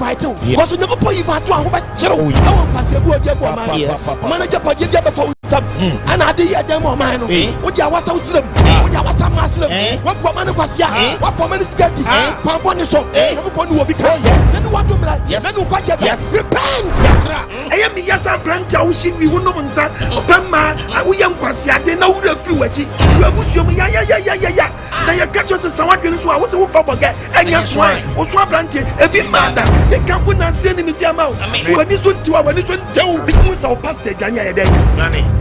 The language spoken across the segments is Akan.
invite you. Because you never put you to a channel. I want to pass your good manager, but you never found some. And I did a demo man. What you was so slim. What you was some Muslim. What woman was ya? What woman is getting? Pampon is so. Everyone will become. Then what do you yes, then what you repent. I am yes, I grant you. We will know inside. Obama, we young Kwasia, they know the few. You was your ya. Now you catch us someone who was a wolf again. And your swine was swap planted a bit mad. They can't put us in the museum out. When this one to our listen to who's our pastor Ganya day.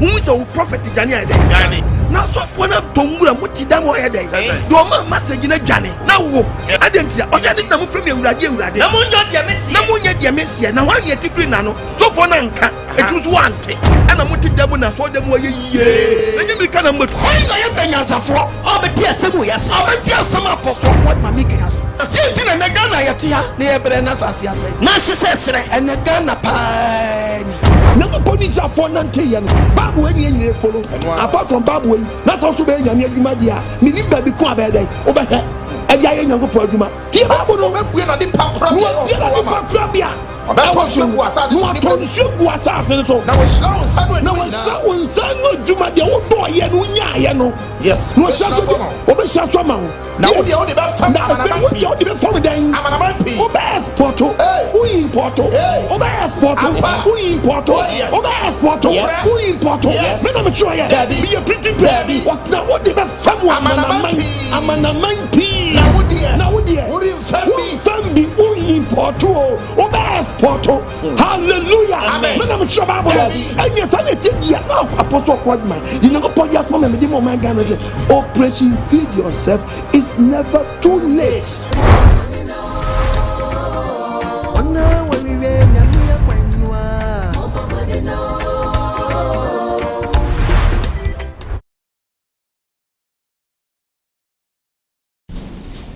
Who's our prophetic Ganya day. Now, so for a tongue and what you done all day. Do a message in a Johnny. Now, I didn't say, I didn't know from you. No one yet, your messia. Now, I yet to bring nano. So for Nanka, it was one thing. And I'm with them when I saw them. Then you become a much. Why I am as a frog? Oh, but yes, I'll bet you some apostle what my Mickey has. A few things and a gun I at near Brenas as you say. Narcissus and a gun a pine. Never ponies are for Nantian. Babu any follow. Apart from Babu, that's also being a Madia. Meaning baby Quabede over here. And I ain't going to put you. Babu no we're not the Papa. Now it's slow and Juma the old boy, yes, no, now the only best family, Obas Porto, we Porto, Obas Porto, we Porto, Obas Porto, we Porto, I'm sure be a pretty baby. Now what the best family, I'm an amman now, dear, family, we Porto, Obas Porto, hallelujah, amen. I'm sure Bible, and yes, I take you now, Apostle Quadman. You know, podcast moment, the moment, Operation Feed Yourself is never too late.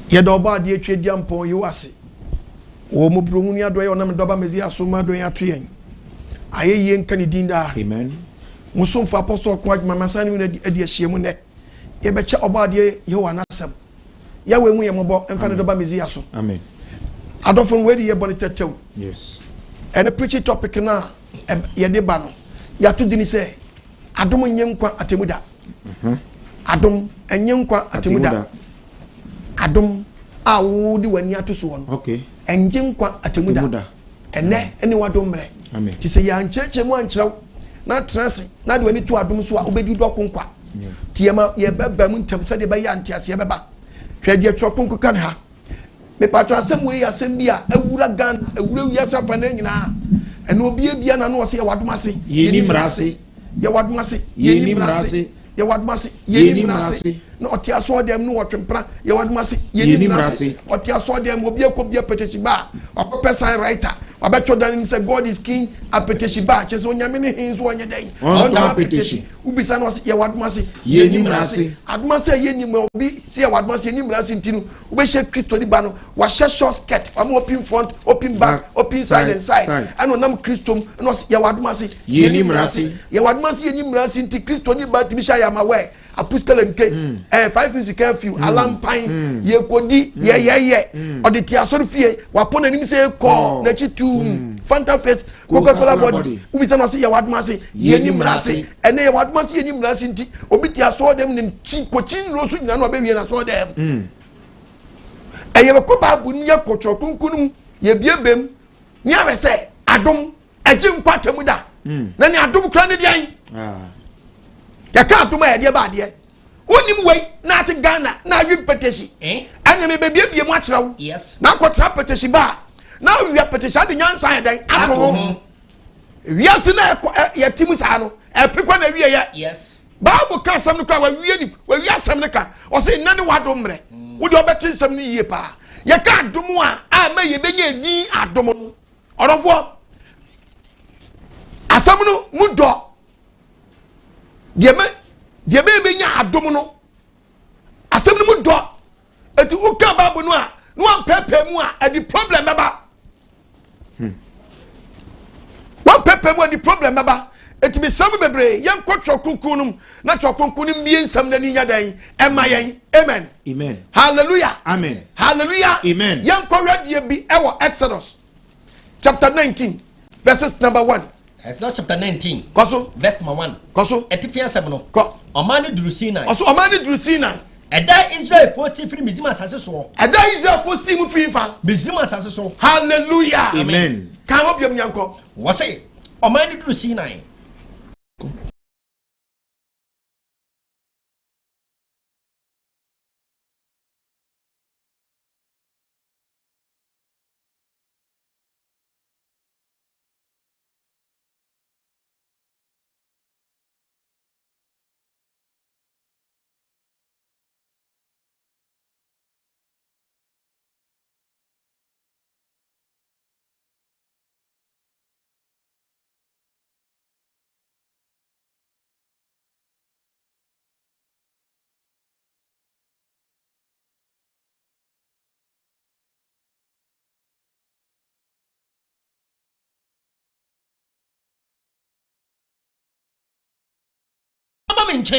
Yedoba de etwe diampo yiwase wo mo bromuni adoye onam doba mezi asoma do yatoyen ayeye nkan dinda amen musomfa apostle ko adwuma masani mu adi ahiemu ne ye beche oba de yewa nasem ya we hu ye mobo emfa ne doba mezi aso amen adofon we de ye bone tetew yes and a preaching topic na ye de ba no ya to dini se Adom Ngye Nkwa Atemuda Adom Ngye Nkwa Atemuda Adom awu di wani atoso no okay Ngye Nkwa Atemuda ene wadom mre amen ti se ya ncheche mu ankyerɛw na trase na de wani to adom so a obedi do konkwa ti ye beba mu ntem se de be ya ntiase ye beba hwɛ de atwa konko kan ha me patwa asem we asem bi a awura gan awura wi asafa na nyina ene obi ebia na no se ye wadom ase ye ni mrase ye wadom ase ye ni mrase ye wadom ase ye ni mrase no otia so dem no wotwempra ye wadom ase ye ni mrase otia so dem obi ekobia peteshiba person writer abecho dan say God is king apeteshiba cheso nyame ne hinzo onye den on apeteshi ubisa no ye wadom ase ye ni mrase adom ase ye ni obi say ye wadom ase ye ni mrase ntinu ubehye Kristo di ba no wa short skirt am open front open back open side and side and onam Kristo no ye wadom ase ye ni mrase ye wadom ase ye ni mrase nti Kristo ni ba tibisha ya mawe apostle nke 5 minutes curfew alampine ye kodi ye odi ti asori fie wapona nim se ko na chi tu Fanta face Coca-Cola body ubisa no se ye wadoma se ye ni mrase ene ye wadoma se ye ni mrase nti obi ti aso dem nim chi kochin ro so nyina no ba wie na so dem eye be ko babu ni ye kocho kunkunum ye biebem ni awe se Adom Ngye Nkwa Atemuda na ni Adom kra ne dian ya ka Adom ya de ba de onim wei na ate Ghana na wi peteshi anya me bebie mu akirawo yes na akotra peteshi ba na wi peteshi ade nyansa ya den ato wi ase na ya timu sa no epekwa na wi ya yes Bible ka asem no kwa wa wi asem no ka o se nane wadom mre wo de obeti nsem no yie pa ya ka Adom a ma ye benya din Adom no orofo asem no mudo de benya Adom no asem no mu do eti uka Bible no a no ampepe mu a the problem baba one pepe mu the problem baba eti be sam bebre yen kwotwo kunkunum na twokunkunum bi ensam na ni nyadan emayen amen hallelujah amen hallelujah amen yen kwodie bi ewo Exodus chapter 19, verses number 1. Exodus chapter 19. Koso. Verse number 1. Koso. Etifia semno. Ko. Omani Drusina. Also, Omani Drusina. Eda Israel for si free Mizima saseso. Eda Israel for si mu free fa. Mizima saseso. Hallelujah. Amen. Kan obiam Nyanko. Wase Omani Drusina.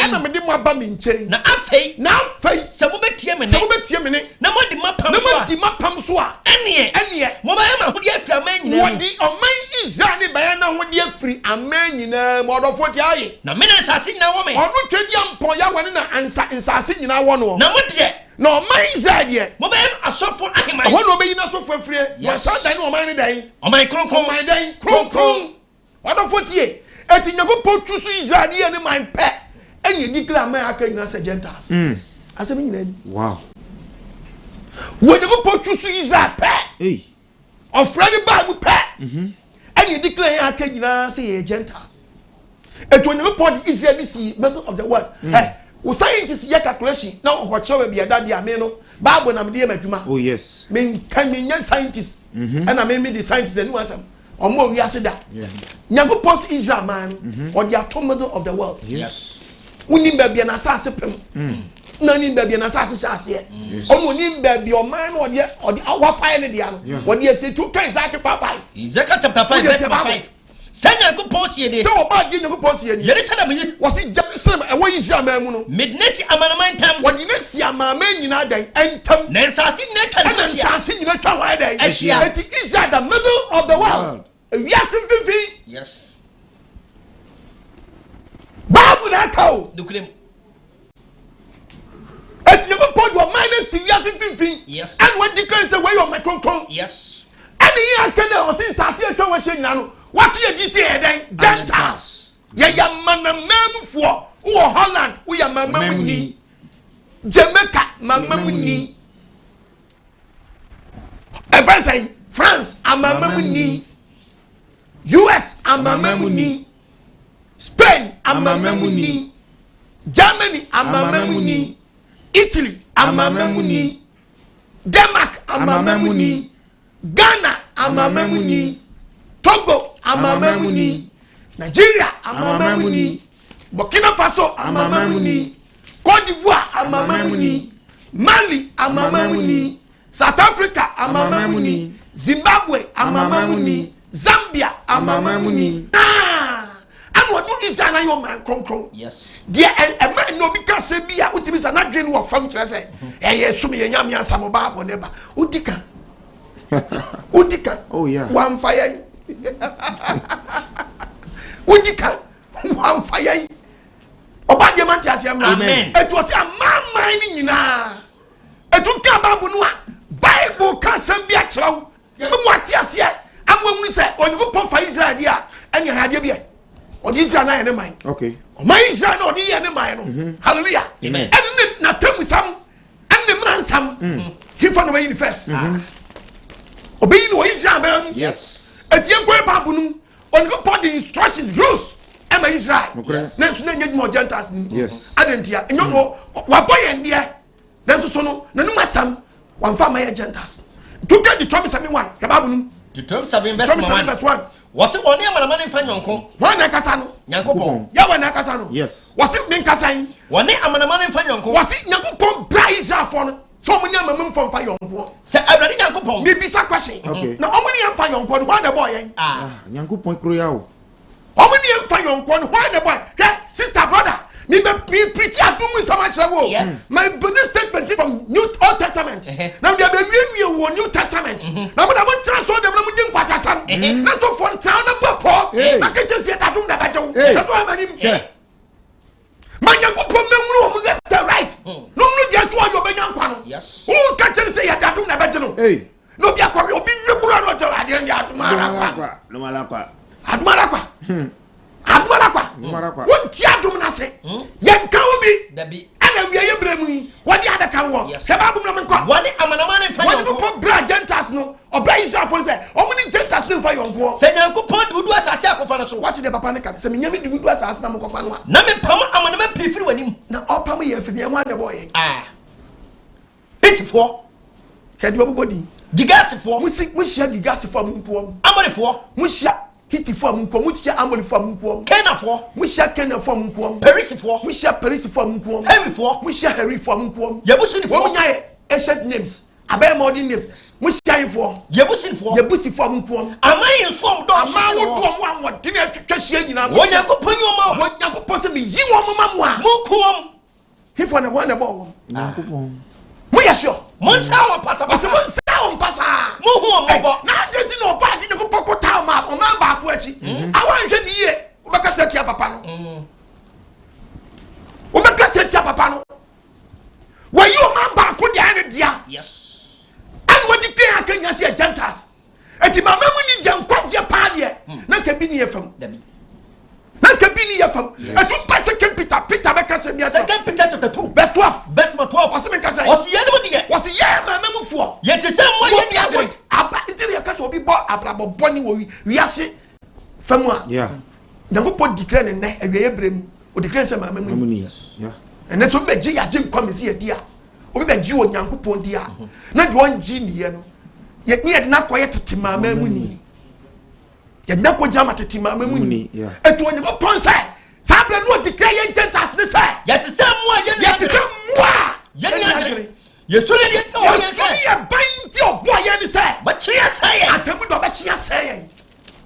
Ana me di mo aba me nchen. Na afei se mo betie me ne. Na mo di mapam so a. Ene. Mo ba ma hodi afri aman nyina. Wodi oman Israel ne ba ya na hodi afri aman nyina mo odofo ti aye. Na me na nsase nyina wo me. Odo twedi ampon ya wone na nsase nyina wo no. Na mo de. Na oman Israel de. Mo ba asofo aheman. Ho no be yi na asofo afrie. Wa sa dan no oman ne dan. Oman kronkron. Oman dan kronkron. Odofo tie. Eti Nyankopɔn tusu Israel de ne man pe. And you declare America as a Gentiles. As a meaning. Wow. When you go put Israel, hey, or Friday Bible, and you declare America as a Gentiles. And when you put Israel, this is middle of the world. Hey, we scientists your calculation now. What shall be a daddy ameno? Bible and dear Majuma. Oh yes. Mean can mean young scientists, and I mean the scientists and was or more. We are said that. Nyago post Israel man or the middle of the world. Yes. Unim baby na asase pem. Na nim baby na asase chase. Omo nim baby o man or the our fire ne dia no. What dey say 2 times Isaiah 5. Ezekiel chapter 5 verse 5. Sanya ko posie de. So oba di nko posie ni. Jerusalem yi. Wasi Jerusalem e wo Israel man mu no. Midnesi amanaman tam. Wodi na si amanaman nyina dan entam. Na nsase nyina twa na sia. Nsase nyina twa wa dan. Asia. It is at the middle of the world. Yes. Bible na kawo. Dukrem. If you go put your minus serious thing. Yes. And when declares away your microphone. Yes. And here can or since I see a tower saying now. What you this here then? Gentiles. Ya mana mem for Holland. We are mama muni. Jamaica mama muni. Everything France mama muni. US mama muni. Spain mama muni. Germany mama muni. Italy mama muni. Denmark mama muni. Ghana mama muni. Togo mama muni. Nigeria mama muni. Burkina Faso mama muni. Cote d'Ivoire mama muni. Mali mama muni. South Africa mama muni. Zimbabwe mama muni. Zambia mama muni. And what do is an your man concron? Yes. Dear and man no because say be a ultimate and not drain what from say. Eh, so me yam yan some babo never. Udika. Udika. Oh yeah. One fire. Udika. One fire. Oba de man tiase am. Amen. It was a man mining na. Et to ka babu no Bible can say be a chraw. Me what tiase am when say on go pon fa Israel dia and you had be. Or this is an enemy. Okay. My Israel no the enemy. Hallelujah. Amen. And na tell me some and the man some. He found away in first. Obey no Israel. Yes. At the Ngye Nkwa Bible on go put the instructions rules. Am Israel. Yes. Next to need more Gentiles. Yes. Adentia. And you know what boy and dear. Next to no masam one family Gentiles. To get the Thomas 71. The Bible. To Tom 7 verse 1. Was it only a man in Fanyonko? One Nakasano. Yankopon. Yawa Nakasano. Yes. Was it Ninkasan? One a man in Fanyonko. Was it Yankopon Braisa for so many men from Fayonko? Say, I read Yankopon. Maybe some question. Okay. Now, how many Fayonko? One the boy. Nyankopon Kroyao. How many Fayonko? One the boy. Sister, brother. Me preach at doing so much. Yes. My Buddhist statement from New Old Testament. Now they are the New Testament. Now, but I want to transfer them. na so for town na popo ma ka che se dadum na ba jewo that's why manim ma Nyankopon menwuru o mu left and right no no dia so ayo be Nyankwa no yes who ka che se ya dadum na ba je no no bi akwa obi weburu no je ade ndi adumara kwa adumara kwa won ti adum na se yenka obi dabi ana wiye bremu wodi adaka wo se babu no menko wodi amanama ne fa yonko wodi ko bra gentas no obra Israel se omuni gentas ne fa yonko se Nyankopon dudu asase akofa no so wati de papa ne ka se menyame dudu asase na mokofa no na me pam amanama pifiri wanim na opam ye firi enwa de boy etifo kedi obodi gigasifo mushia gigasifo munko amorifo mushia hitifo munko mushia amorifo munko kenafo mushia kenafo munko perisifo mushia perisifo munko herifo mushia herifo munko yebusinifo wo nyae ancient names abay modern names mushia info yebusifo munko amayi nsom do amawo do mo anwode na twahia nyina mo Nyankopon yoma wo Nyankopon se me yi wo mo mamwa mukuom hifo na bona bo Nyankopon mo yesho mo nsa wo pasa mo hu mo na geti no ba di ko poko ta ma o ma ba ko achi awan hwe ni ye o be ka se tia papa no o be ka se tia papa no wa yi o ma ba ko dia ne dia yes an wodi pe akanya se gentas eti mama mu ni dia nkwaje pa de na ka bi ni ye fam dabi na ka bi ni ye fam etu pa se Peter be ka se mi ata Second Peter chapter 2 verse 12 o se me ka se o ti ye ne mo die o se ye mama mu fo ye te se mo ye ni ade aba ntiri ya ka so bi bo abrabo boni wo wi ase famu a na go pod declare ne awie ebrem o declare se mama mu yes ene so be gi ya gi nkwa mesi edi a obi be gi o Nyankopon di a na de on gi ni ye no ye de na koye tete mama mu ni ye na ko jama tete mama mu ni etu o Nyankopon sai sabre no declare ye gentas ne sai ye te se mo ye ni ade ye ni ade ye so le die o ye sai ye banti o boy ye ni sai ba chia sai Atemuda ba chia sai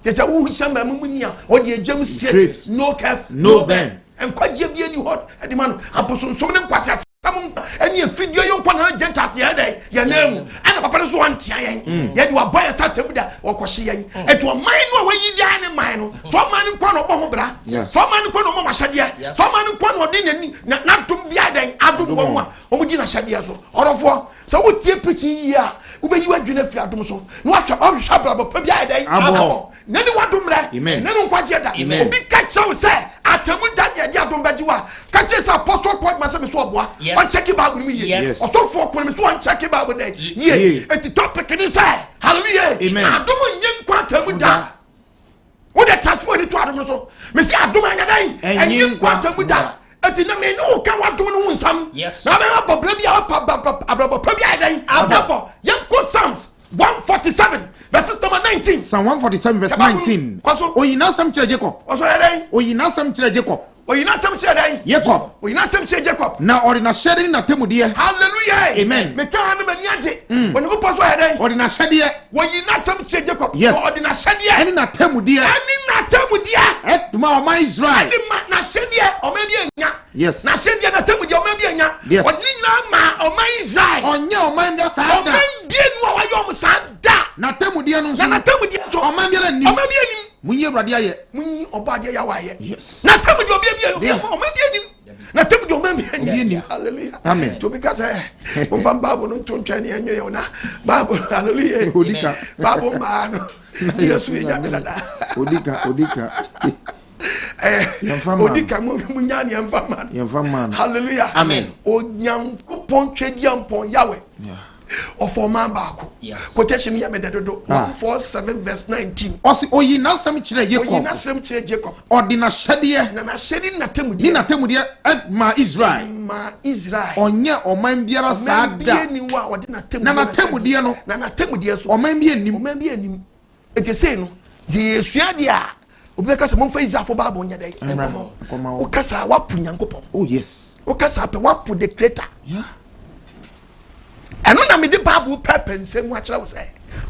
ye ja wo hia mama mu ni a o de James straight no curve no bend enkwaje bia ni hot edi man abosonsom ne nkwase asam eni efidio yo nkwa na gentas ye dey ye nemu ana papa no so wantia yen ye de wa boy Atemuda wo kwhye yen eto man no wa yi dia ne man no so man nkwa no bo ho bra so man nkwa no mo mahade so man nkwa no de nani na dum bia den adum wo mu a o mu di na hade so orofo so wo tie preaching yi a wo be yi wadwuna fi adum so no ahwa brabo pa bia den abo nani wadum re nani nkwaje da obi ka chew se Atemuda ne de adum baji wa ka che sa apostle point ma se me so oboa on check Bible mi ye o so for kon me so on check Bible dey ye eti topic ni say hallelujah Adom Ngye Nkwa Atemuda wo de transfer ni to adom so me say Adom anya dai Ngye Nkwa Atemuda eti na me no ka wadom no nsam na be abobra bia ababo pa bia dai ababo yanko Psalms 147 verses number 19 Psalm 147 verse 19 oyina sam kire Jacob oyina sam kire Jacob oyina sam kire dai Jacob oyina sam kire Jacob na ordina shede na temude hallelujah amen me ka na mani age oni ko poso he dai ordina shede oyina sam kire Jacob ordina shede eni na temude etuma o man Israel eni na shede o man bi enya yes na shede na temude o man bi enya odina ma o man Israel onye o man bi sa da o man bi enu wa yo mo sa da na temude no so na temude so o man bi ni munyi Awurade aye munyi obade ya wa ye yes na temude obi o man bi eni na temude o man bi eni hallelujah amen to because o van Bible no tontwane enwere ona Bible hallelujah odika Bible ma no yesu ya melada odika odika munya ne yemfa man hallelujah amen o Nyankopon twediampon yawe of a man baako quotation ya mededo 147 verse 19 osi oyina sam kire Jacob ordina shede na shede na temude ma Israel onye oman biara saada na temude no na temude so oman bi enim etese no je esua dia obi ka se mo fa Israel Bible nya dai o kasa wapu Nyankopon oh yes o kasa pe wapu the creator eno na me de Bible purpose nsem wa kira wo say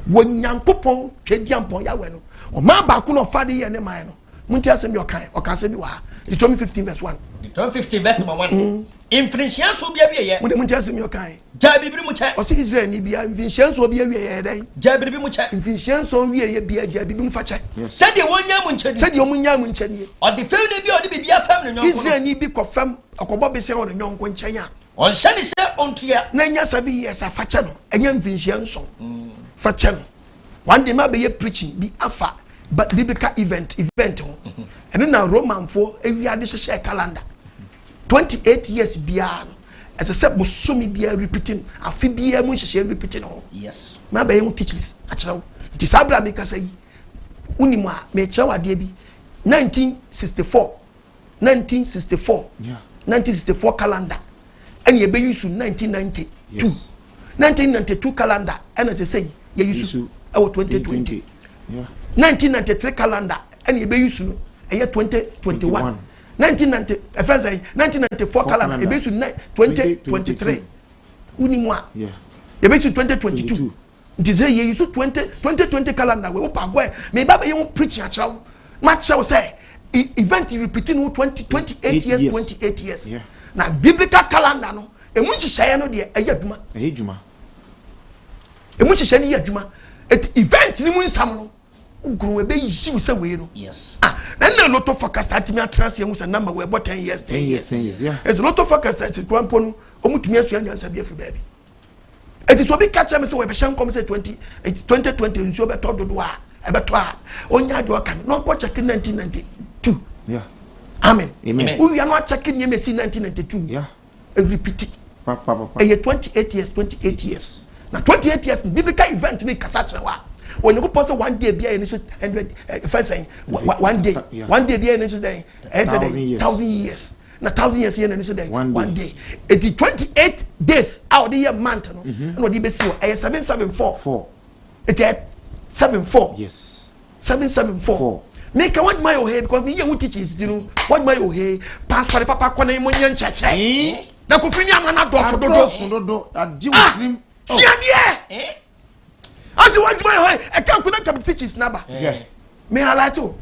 wo Nyankopon twediampon yawe no o ma ba ku no fa de ye ne man no munti asem yo kan o kan se bi wa Deuteronomy 15 verse 1 John 15 verse number 1. Influence so bia ye. Mo de mo tiase mi okan. Ja bibiri mu che. O se Israel ni bia influence so bia wie ye den. Ja bibiri mu che. Influence so wie ye bia ja bibiri mu fa che. Said the one yam nche. Said the omu nyam nche ni. O de fam ne bia o de bibia fam ne nyonko. Israel ni bi ko fam akobo be se on nyonko nchen ya. On shani se onto ya. Na nya 7 years afa che no. Enya influence so. Fa che no. One day ma be ye preaching bi afa but biblical event ho. And na Roman for ewi ade hye calendar. 28 years bia no. As I said, Bosomi be repeating, a Phoebe Musha repeating. Yes. My bay teachers, actually, it is Abraham Mikasai Unima, Mechawa Debi, 1964, 1964 calendar, and ye be used 1992, 1992 calendar, and as I say, ye used our 2020, 1993 calendar, and ye be used a year 2021. 1994 calendar, based on 2023. Unimwa, yeah. Based on 2022. It is a year you 2020 calendar. We open where maybe you won't preach a child. Much shall say event repeating 28 years. Yeah. Now biblical calendar no. E munchi share no de ayaduma. Ayaduma. E munchi share ni ayaduma. Event ni mun sam no. Yes. Then a lot of focus at me transfer was a number we about 10 years. 10 years, yeah. There's a lot of focus at Grandpon, Omutumia and Sabbath baby. It is what we catch them so we shall come say 2020 and show better do about only I do can not watch checking 1992. Yeah. Amen. Amen. We are not checking you may see 1992. Yeah. And repeat it. Papa. 28 years. Now 28 years biblical event in Kasacha. When you go past 1 day, be a first saying 1 day, 1 day, be a day, 1,000 years. Now 1,000 years here and day, 1 day. It is 28 days out the year month. And what you be see, 774. It is 74. Yes, 774. Make a what my own because me young teachers, you know, what my own pass for the papa Kwana Monian church. Now, Kofinia, I'm not going to do a deal with him. As the one my way, I can't connect with teachers number. Me I like to.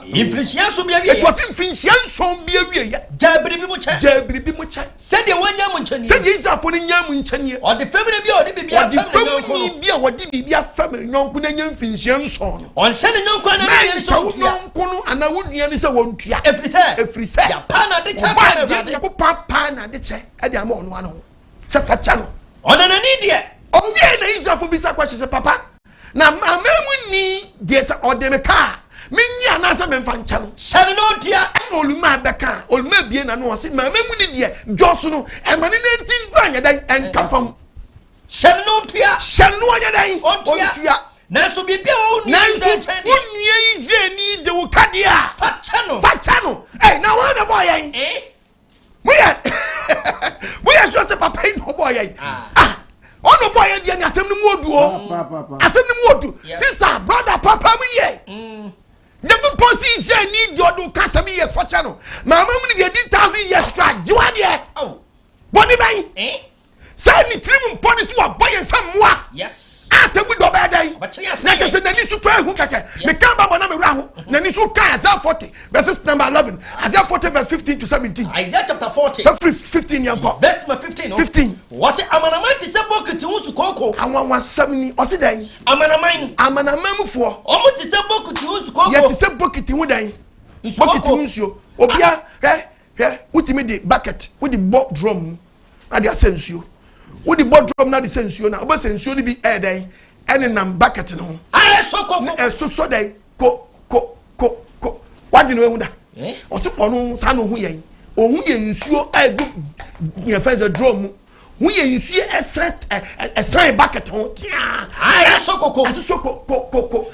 Influence so be it was influence so be a Jabri mucha. Said the one yam said it's a funny yam in Chenya. Or the family be or the baby what did be a family non kunyan influence on. On sending no kunu and I would nearly say one every say. Pana de chapter pana de che at the amount one. Safa channel. On an idiot. Oh, yeah, is a for bisa question, Papa. Now, my man need this or the car. Minya nasa menfanchano. Shano dear, Oluma Baka, or maybe an announce. My memory dear, Josuno, and my 19 grand and confirm. Shano dear, Shano day, or dear. Naso be built, Nancy, 1 year is need the Wukadia. Fat channel. Hey, now what a boy, eh? We are just a papa, no boy. Oh no boy, the assembly modu. Assembly modu. Sister, brother, papa, me ye. Never posi say need your do kasami ye for channel. Mama me dey 1,000 years crack. Juade. Oh. Body bay. Say ni trim policy wa boy samwa. Yes. Atebu do be dey. Na kese na ni su kwa hu keke. Me kan baba na me ra ho. Na ni su kan Isaiah 40 verses number 11. Isaiah 40 verse 15 to 17. Isaiah chapter 40. 15 yanko. Verse number 15. 15. Was it amanaman ti se bokiti hu su koko? Awon 170 osi dan. Amanaman fo. Omo ti se bokiti hu su koko. Ye ti se bokiti hu dan. Bokiti hu nsuo. Obia utimi di bucket, with the boat drum na the sensuo. With the boat drum na the sensuo na oba sensuo ni bi dan ene nam bucket no. Ah so koko. So dan ko. What do you know that? Osi ponu sa no hu yen. Ohun ye nsuo do ye first the drum. Hu ye nsuo esan bucket ho. Ah so koko. So koko.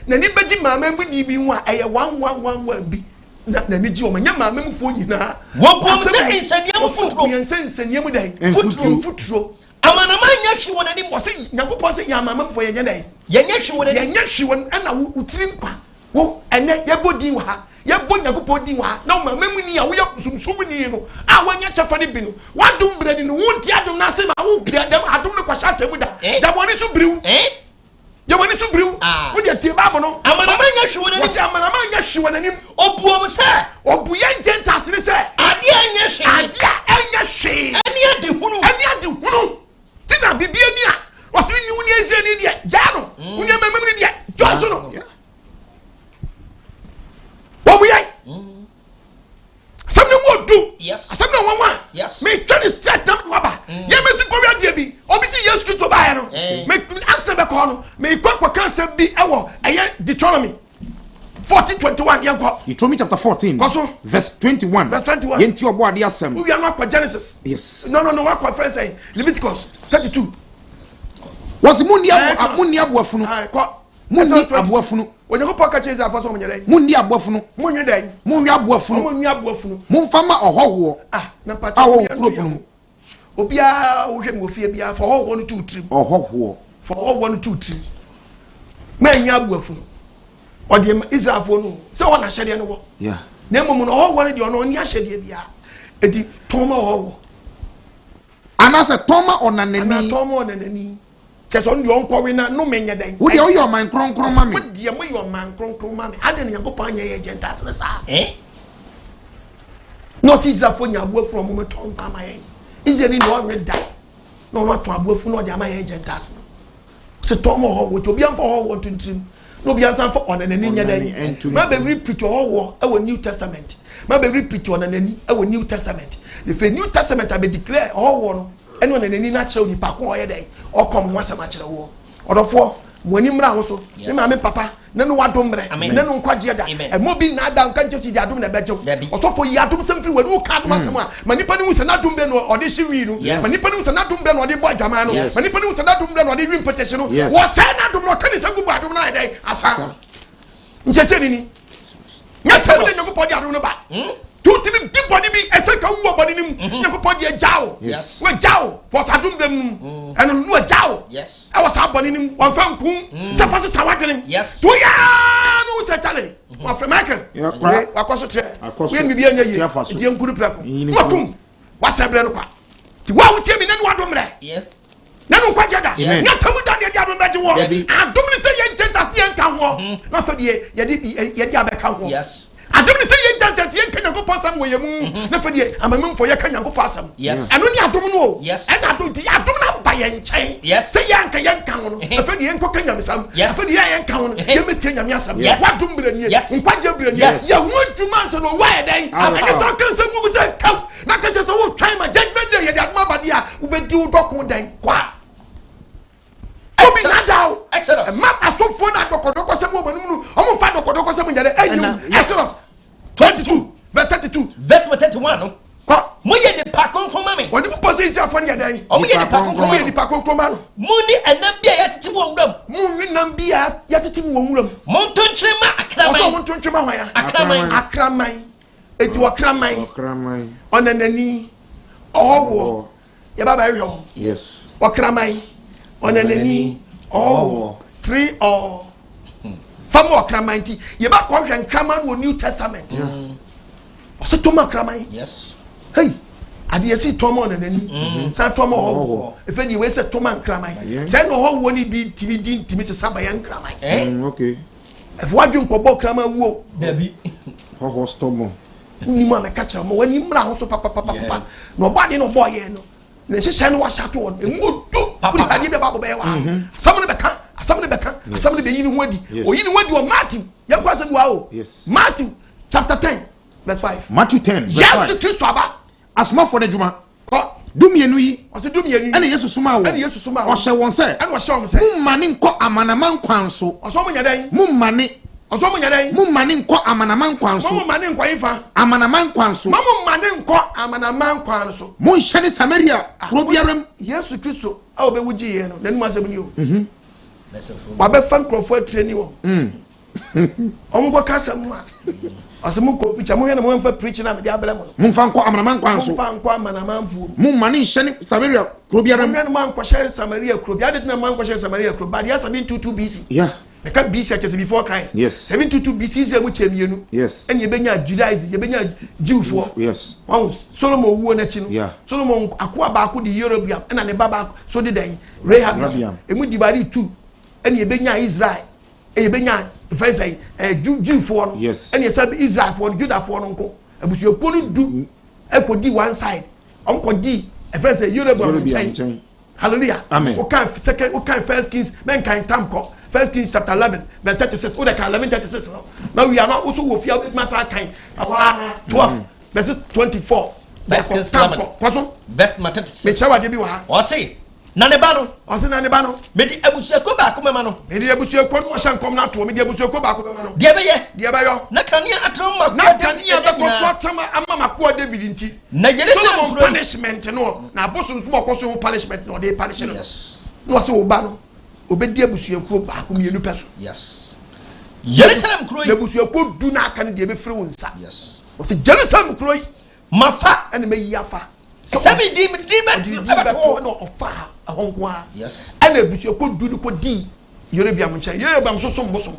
Na ni beji mama mbu di bi hu a eye 1111 bi. Na ni ji o manya mama mu fo nyina. Wo pom se insaniam futuro. Insaniam dai. Futuro. Amanaman nya hwi wonani mo se Nyankopon se ya mama mu fo ye nya dai. Ye nya hwi wonani. Ye nya hwi won ana utirim kwa. Wo ene ye bodin wa ha. Ye bo Nyankopon din wa. Na mama mu ni ya wo ye sumsum ni no. A wanya chafa ni bi no. Wadum bredi no wonti adum na se ma wo bia dem adum ne kwa sha Atemuda. Da woni so briw. Ye woni so briw. Wo de tie babo no. Amanaman nya hwi wonani. Wo amanaman nya hwi wonani. Obuom se. Obuye ngentas ni se. Ade di hunu tina bibie ni a o si ni wuni eze ni dia jano wuni amemem ni dia jozo no wo mu yai samne mo do samne wonwa me twani straight down waba ye me si ko wi bi obi si Yesu Kristo ba ya no me answer be ko no me kwa kansa bi ewo eye Deuteronomy 14:21 Nkwa. Deuteronomy chapter 14 verse 21. Yenti obo ade asem. We are not for Genesis. Yes. No, what for friends say Leviticus 32. Was munni abuafunu. Munni abuafunu. Onye ko ka cheze afaso mnyere. Munni abuafunu. Munni dan. Munni abuafunu. Munni abuafunu. Mumfama ohowo. Na pata. Awo kuropunu. Obia wo hwem ofie bia for ohowo no 2 trim. Ohowo. For ohowo no 2 trim. Manya abuafunu. Odi Israelfo no se wona hyede no wo yeah na mmom no ho wone de ono ni ahyede bia edi toma ho anase toma onanani ana toma onanani keso ndi onkowe na no menye den wo de oyo man kronkron mame wo de mo yo man kronkron mame ade ne yakopon anya ye gentas ne sa no si Israelfo nya abuafu mo meton pa ma ye ije ni no weda no ma to abuafu no de ama ye gentas no se toma ho wo to bia mfa ho wo tuntrim no be answer for on an enya dan ma be repeat our New Testament ma be repeat on an our New Testament if a New Testament be declare no eno na nani na kire onipa ko oye dan o kom ho asema kire wo odofo moni mra ho so me ma me papa na no wadom mre na no nkwaje da e mo bi na da nka nje si di adom na bejew osofo yi adom semfiri we no ka adom asema ma nipa ni hu se na adom be no ode hyiwi no ma nipa ni hu se na adom be no ode bo adwama no ma nipa ni hu se na adom be no ode wi protection no wo se na adom no ka ni se gubu adom na dai asa ncheche ni nya se de nyoko podi adom no ba tu ti bi di body bi ese ka wu body nim nyoko podi e jao we jao was adom dem eno no jao I was body nim wan fa nku se fa se sawadene to ya no se chale ma fra Michael wakoso tre we mi bi anya ye di nkuru prako wakum wasebre no kwa ti wa wutie mi nanu adom re nanu kwa jada nya tamu da ne di adom beje wo adom ni se ye njenta se nka ho na fa die ye di abeka ho adom ni se ye njenta se nka nyanko pasam wo ye mu na fa die amamem fo ye ka nyanko pasam eno ni adom no e na adom di adom na ba ye nchen se ye nka ye nka ho no na fa die nko ka nyamsam na fa die ye nka ho no ye metie nyamsam wa adom bre ni nkwaje bre ni ye hu aduma se no wa ye den akanye so kan se gugu se ka na ka se wo try ma judgment day ye di aduma ba dia wo be di wo dokun den kwa obi nadao Exodus ma asofo na dokodoko se mo banum no o mo fa dokodoko se mo nyare Exodus 22 verse 32 verse 31 no kwa mo ye de pakon ko mame oni po se isi afọ ni adan o mo ye de pakon ko mo ye de pakon ko ma no mo ni enam bia yatete wo nwuram mo ni nam bia yatete wo nwuram mo ntonkyere ma akraman o so mo ntonkyere ma hwan akraman eti akraman onanani owo ye baba yo yes akraman onanani oh 3 or famo akramanti ye ba ko hwen kraman wo New Testament o se to ma kraman yes hey ade si to ma onanani sa to ma ho e fe ni we se to ma kraman se no ho wo ni bi timi se sabayan kraman okay e fo adwun ko bo kraman wo dabi ho stomo ni ma me kacha mo wani mra ho so papa no body no boy ye no ne hye no wa shato won emu do puri ade be ba bo be wa asam ne be yini ho adi o yini ho adi o Matthew ye kwa se bua o Matthew chapter 10 verse 5 Matthew 10 verse 5 yes Kristo aba asma for the juma dumienu yi o se dumienu ene Yesu suma wo o hye won se ene o hye won se mummane nko amanaman kwanso o so mo nyadan mummane oso mo nyadan mummane nko amanaman kwanso mummane nko ifa amanaman kwanso mummane nko amanaman kwanso mo hye Samaria probiaram Yesu Kristo a obewuji ye no nanu asem ni o wa be fan crofo atreni wo omgo kasam a asem ko picha mo hena mo fa preach na me dia abra mo mo fa nko amanaman kwanso mo fa nko amanaman fu mummane hye Samaria probiaram mo man ko hye Samaria krobia de na man ko hye Samaria krobia dia 722 BC yeah the can BC actually before Christ. Yes. 722 BC is a much emienu. Yes. And you benya Judaism, you benya Jew for. Yes. Solomon won na chino. Yeah. Solomon akwa ba ko di European and na baba so did they Rahab. E mu divide two. And you benya Israel. And you benya friends say Jew for no. Yes. And you say Israel for Judah for no ko. Abusu ponu du e ko di one side. On ko di a friend say Yoruba. Hallelujah. Amen. What kind First Kings, men kind Tamko. 1 Kings chapter 11, verse 36. Oh, 11:36. Now we are not also with your master kind. 12, verses 24. First Kings 11. Verse 36. Me chawa debi wa. O say, nanebano. O say nanebano. Me di ebusuako ba ko mema no. Me di ebusuako no hye nkom na to me di ebusuako ba ko mema no. Die be ye. Die be yo. Na kania atom ma. Na kania be ko atama ama mako David nti. Na Jerusalem punishment no. Na bosom so okoso punishment no dey punish no. Yes. No say oba no. Obedi ebusuako ba ko mienu peso. Yes. Jerusalem kroi. Ebusuako du na aka ne de be free wonsa. Yes. O say Jerusalem kroi. Mafa ene me yafa. Semi di beto no ofa ahonkwa. Yes. Ene ebusuako du ko di Yorubiam nche. Yorubiam so bosom.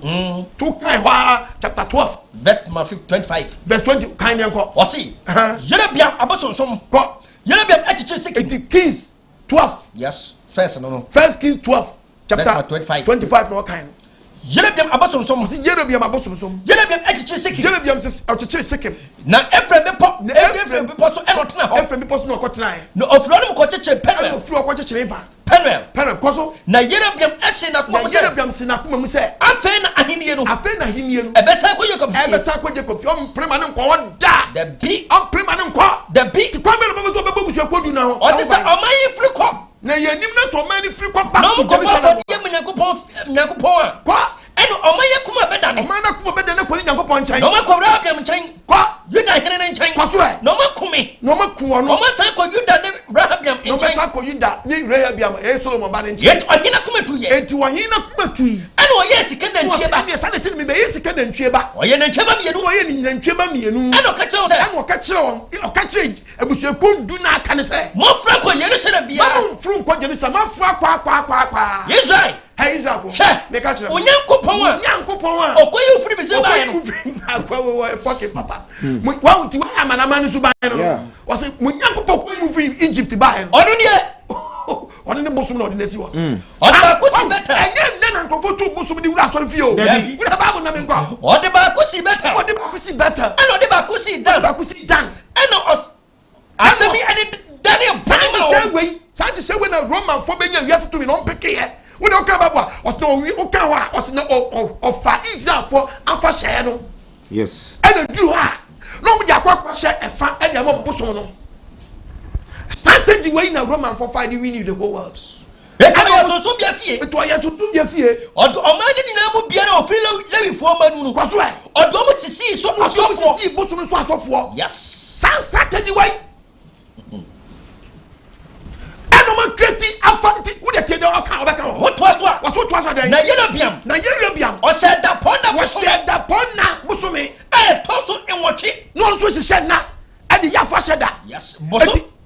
To kai hwa chapter 12 verse 25. Verse 20 kan yanko. O see. Yorubiam abosom ko. Yorubiam atiche second Kings 12. Yes. First no. First Kings 12 chapter 25 no kan. Jerobiam abosom si Jerobiam abosom Jerobiam atiche second. Jerobiam says atiche second. Na Ephraim be pop. Ephraim be pop so e no tena ho. Ephraim be pop so no kotena e. No ofro no ko cheche Penuel. Ofro ko cheche Eva. Penuel koso. Na Jerobiam ase na kuma se. Jerobiam se na kuma mu se. Afen na ahenie no. E be sa ko Jacob. E be sa ko Jacob. Om prema ne nko oda. The bi. Om prema ne nko. The bi. Ti kwa me no so be busu akodu na ho. O se oman free ko. Na yenim na so man free ko back. No ko ba for die Nyankopon a. Kwa eno omaye kuma beda ne. Oman na kuma beda ne ko Nyankopon nchen. No ma ko Abraham nchen. Kwa Juda hene ne nchen. Kwa so e. No ma kumi. No ma kuo no. O ma san ko Juda ne Abraham nchen. No ma san ko Juda ni Rehabiam e Solomon ba ne nchen. Yet ohina kuma tu ye. Enti ohina kuma tu yi. Eno o yes ke na ntwe ba. Ne sa ne tin me be yes ke na ntwe ba. O ye na ntwe ba mienu. O ye ni na ntwe ba mienu. Eno ka kire o se. Eno ka kire on. O ka kire ebusu ko du na aka ne se. Mo fra ko Jerusalem bia. Mo fru ko Jerusalem ma fru akwa. Israel. Hey Israel for. Me ka kire. Onyankopon a. Okoyi ufiri be ze ba ye no. Akwa wo fucking papa. Wa uti wa amana manu su ba ye no. O se Onyankopon ko mu fi Egypt ba ye no. Onu ne Onu ne bosum na odi nesi wo. Onu ba kusi beta. Enye na nkofo tu bosum di wura so fi o. Wura ba bo na me nkwa. Onu ba kusi beta. Onu ba kusi beta. Eno de ba kusi dan. Ba kusi dan. Eno asemi ene Daniel Sanji shewe na Roman fo benya wiase to me no mpeke ye. Wo de o ka ba bo. O se no wi o ka wa. O se no o fa Israel fo afa hye no. Yes. Ena duru ha. No mo di akwa hye efa e de mo bosom no. Strategy wey na Roman for fight win the whole world. Eno so bia fie. Eto ya so bia fie. Odo omani ni na mu bia na ofri lewi fo manu no. Kwaso e. Odo mo sisi so asofo. Sisi bosom so asofo. Yes. San strategy wey. Eno man create afanti wo de tede o ka obeka ho. What was what? Was what was Na Yerobiam. O said da pona bosom. Toso enwochi. No so se na. Adi ya fa sheda. Yes.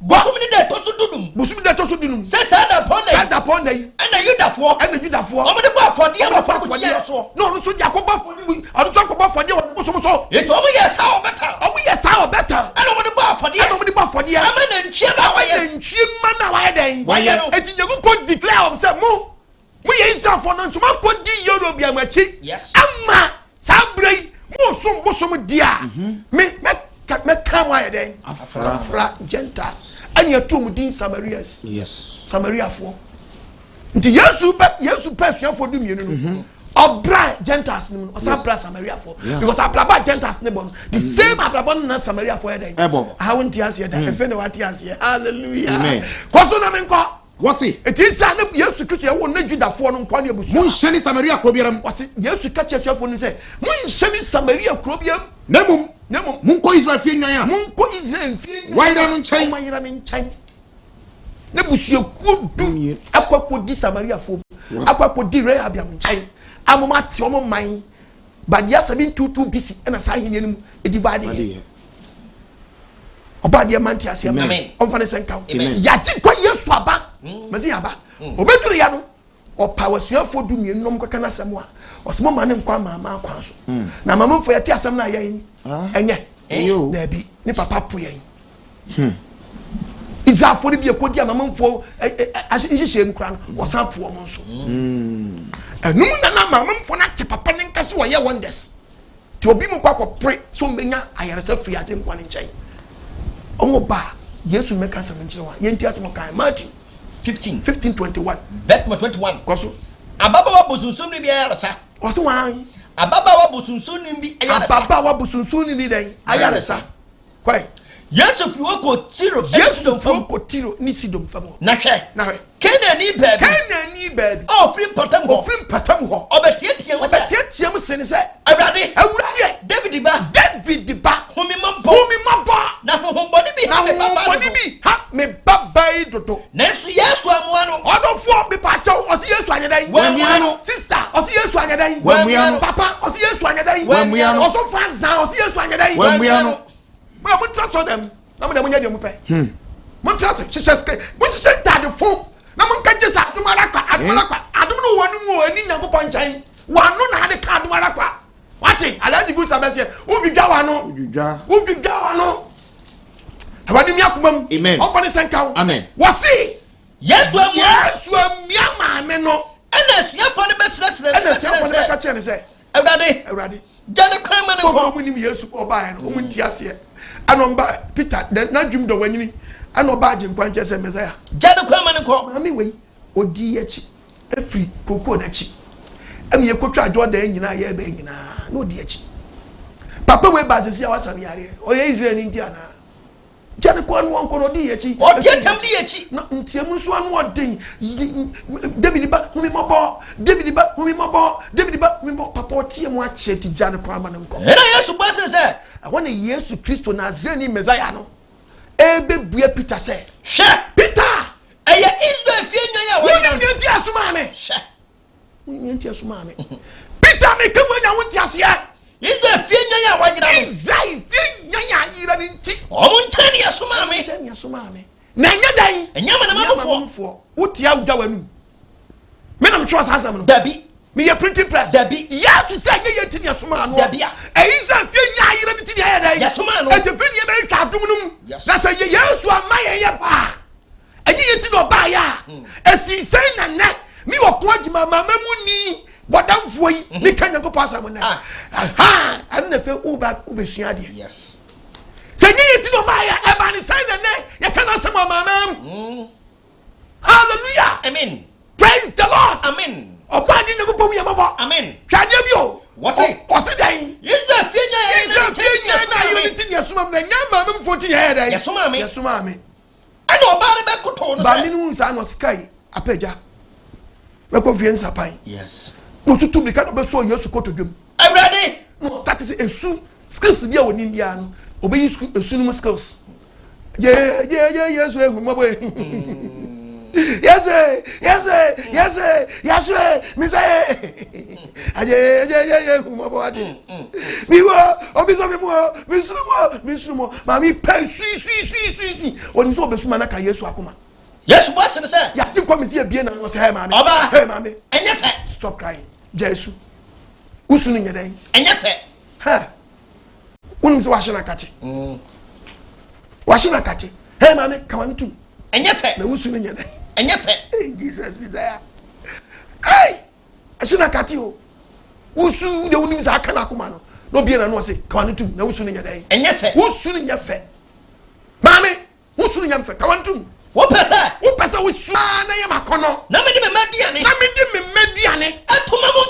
Bosom ni de toso dudum. Bosom de toso dudum. Se sa da pona yi. Ena Yudafo. O mo de ba afode ya afode ko tie so. No so ja ko ba afode. Adu so ko ba afode o bosom so. Eto o mo yes how better. Ena mo de ba afode. Ama na ntwie ba wa ye. Ntwie ma na wa ye den. Wa ye no. Eti nyagu ko declare om say mo ye Israel for no ntuma ko di Yorubiam achi. Yes. Ama sa brei mo so bosom dia. Me come why then Afra Gentiles and you two din Samarias. Yes. Samaria for nti Yesu pa fia for dum yenu no obra Gentiles no Sabra Samaria for because Abra Gentiles ne bon the same Abra na Samaria for then how won't you hear that if any what you hear hallelujah amen kwaso na menko what say it is na Yesu Kristo ya wo na Judafo no nkwa ne abusu mun hyeni Samaria krobiam what say Yesu ka chesuafo no say mun hyeni Samaria krobiam nemum mun ko Israel fie nwan a mun ko Israel fie wayra no nchen wayra no nchen ne busu ku du akwa di Samaria fo akwa di Rehabiam nchen amoma ti omo man badia 722 BC na sa hinianum e divide oba dia manti ase amen onfane senka ya ji kwa Yesu aba mezi aba obeduru ya no opa wasuafo du mienu nom kwaka na asem a osemo ma ne nkwa mama akwa so na mama mfo yati asem na ayen enye na bi ne papa po yen Izafo ni bi ekodi mama mfo ahihye nkra no wosan po mo nso enum na mama mfo na te papa ne nkase wo ye wonders ti obi mu kwa ko pre so menya ayaresa free ade nkwa ne nchen omo ba Yesu make us mention one. Yenti asemo kan Matthew 15:21. Verse 21. Koso. Ababawa bosunsun ni bi ayaresa. Koso wan. Ababawa bosunsun ni bi ayaresa. Ababawa bosunsun ni den ayaresa. Kwai. Yesu fi woko tiro. Yesu fi woko tiro ni sidom famo. Na hwe. Kena ni baby. Oh, free patam ho. Free patam ho. Obetietie mo se. Obetietie mo se ni se. Awurade. David ba. Humi mabo. Na hohombodi bi ha me baba yi dodo. Nansu Yesu amua no. Odofo bi pa chaw osi Yesu anyedan. Wamuano. Sister osi Yesu anyedan. Wamuano. Papa osi Yesu anyedan. Wamuano. Oso Franza osi Yesu anyedan. Wamuano. Mo trust on them. Na mo dem nya dem pe. Mo trust chicheske. Mo chiche tade fo. Na mo nka jesa adumara kwa adum no wonu mu ani Nyankopon chan. Wanu na ade ka adumara kwa. Wati alaji good sabese ubi dwa wano. Ubi dwa wano. Awadi mi akumam. Amen. Ompani senkaw. Amen. Wasi Yesu amia maame no. Ena suafo ne besresre. Ena suafo ne ka che ne se. Awurade. Jane kwan man ko. Ko mu nim Yesu obae no. Mu ntiase. Anomba Peter na dwum do wanyini. Anoba agye nkwan che se Messiah. Jane kwan man ko. Maame wei odi echi. Efri koko na chi. Emi ye kotwa adwo da nyina ye ba nyina. Na odi echi. Papa we ba sesi awasan yare. O ye Israel ni ntia na. Jane kwan won ko no di echi. O tietam di echi. Na ntiam nso anu odin. David ba humi mabo. David ba humi mabo. Papa otiam a cheti Jane kwan ma nko. Ena Yesu ba se I want Yesu Kristo Nazarene ni Messiah no. Ebe bua Peter say. She Peter. Eye Israel fie nwan ya wa. Ni ntia asuma me. She. Ni ntia asuma me. Peter me kemo nya won tia se ya. Israel fie nwan ya wa gina no. Israel fie nwan ya yira ni nti. Omo ntani asuma me. Ntani asuma me. Na nya dan. Enya ma na mamfo. Wotia udwa wanu. Me na mtwa asam no. Dabi. Me ye printing press. Dabi. Ya to say ye ntini asuma no. Dabi a. Israel fie nya yira ni nti ya dan. Yasuma no. E te fie ye be twa dum num. Na say ye Yesu amaye ye ba. Enyi ye ti no ba ya. Esisai na na. Mi wako ajima mama muni bodamfo yi mi kan Nyankopon asam na. Aha, an na fe uba ubesua de. Yes. Se nyi ye ti no ba ya e ba ni sai na na ye kan asam mama. Hallelujah. Amen. Praise the Lord. Amen. Oba di Nyankopon mu yamabo. Amen. Hwade bi o. Wasi dan. Israel fie nya na unity ni asuma na nya mama mfoti ya dan. Yasuma me. Ana oba ne be koto no say. Ba mi nu nsa no sikai apeja. Meko vie nsapan. Yes. No tutu bi ka no be so Yesu koto dwem. Awurade. No start say esu skills bi a woni bia no. Obeyi esu no skills. Yesu ehun mo boy. Yes, me say. Aye, mo bo ati. Mi wo, obi so mi sumo. Ma mi pe si. Oni so obesu mana ka Yesu akoma. Yesu boss ne say. Ya ti kwa mi se bie na no say hey mama. Oba. Hey mama. Enye fe. Stop crying. Jesu. Usunu nyeden. Enye fe. Ha. Wonu se wa hye na kate. Wa hye na kate. Hey mama, kama tu. Enye fe. Na usunu nyeden. Enye fe. Hey Jesus Messiah. Hey! Ashina kate o. Usu de woni sa aka na akoma no. No bie na no say kama tu na usunu nyeden. Enye fe. Usunu nya fe. Mama, usunu nya fe. Kama tu. Wo pese usu na ye makono na me di me mediane atuma mo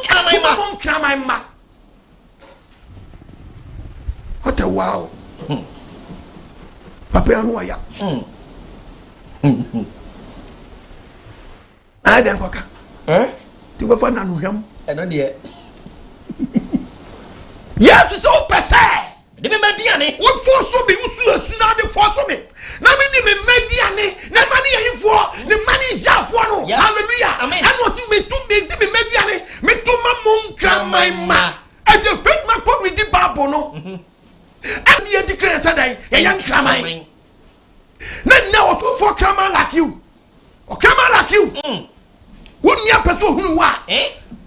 kramai ma what a wow papa anu aya ai den koka ti be fa na no hwam eno de yes so pese di me mediane wo force be usu na de force me na me di me mediane na mani yefo ne mani jafo no hallelujah amen and what you me to be di me mediane me to ma mon kramai ma and the faith ma ko read the bible no and you declare say that you young kramai na what for kramai like you or kramai like you wouldn't you person who wa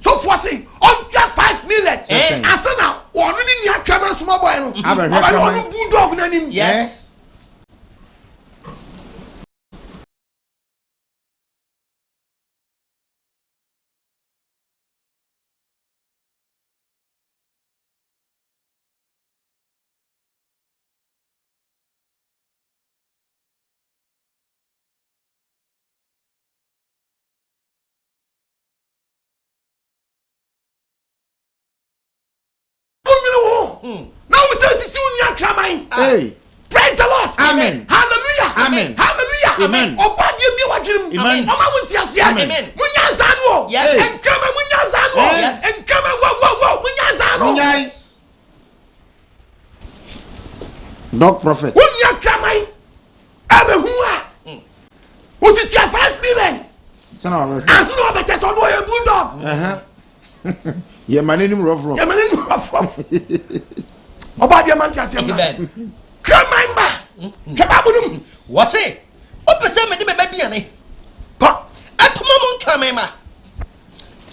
so for say on 5 million asana onu ni nya kramai small boy no aba onu bulldog na nim yes Now we say this union kramai. Hey. Praise the Lord. Amen. Hallelujah. Amen. Hallelujah. Amen. Oba die bi wajrim. Amen. Oma wunti asia. Amen. Munya zanu. Yes. Enkama munya zanu. Yes. Enkama wo munya zanu. Munyai. Dog prophet. Munya kramai. Abe huwa. Usi tia first spirit. Sana wa. Asinu obete so do ye bulldog. Ye manenim rough. Ye manenim rough. Oba die man tia asia. Amen. Kramai ba. Kebabunum. Wase. Opese me de me mediane. Pa. Atuma mo kramai ma.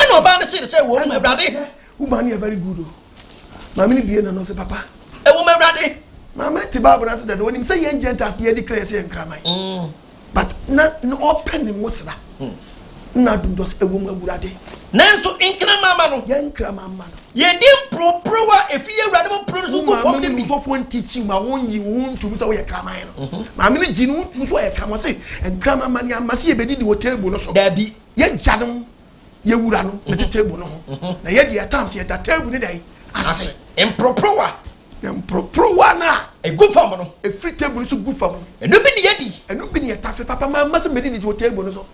Eno ba ne say wo mu Ewrade. Woman is very good. Mama ni biye na no say papa. E wo mu Ewrade. Mama ti Bible na say that when him say yen Gentiles ye declare say nkramai. But na open him musra. Na dum dos e wo mu Ewrade. Nanso inkra mama no. Yen nkramama no. Ye dim pro wa efi Ewrade mo pro so go form dem bi. So for teaching ma won yi won to say we kramai no. Mama ni ji no so e kramai say nkramama ni amase e bedi di wo table no so. Da bi. Ye jadom ye wura no na table no ho. Na ye dia times ye da table ni dai ase. Impro wa. Impro wa na E go form no. e free table so good form. Eno bi ni yedi. Eno bi ni etafe papa ma se medi di wo table no so.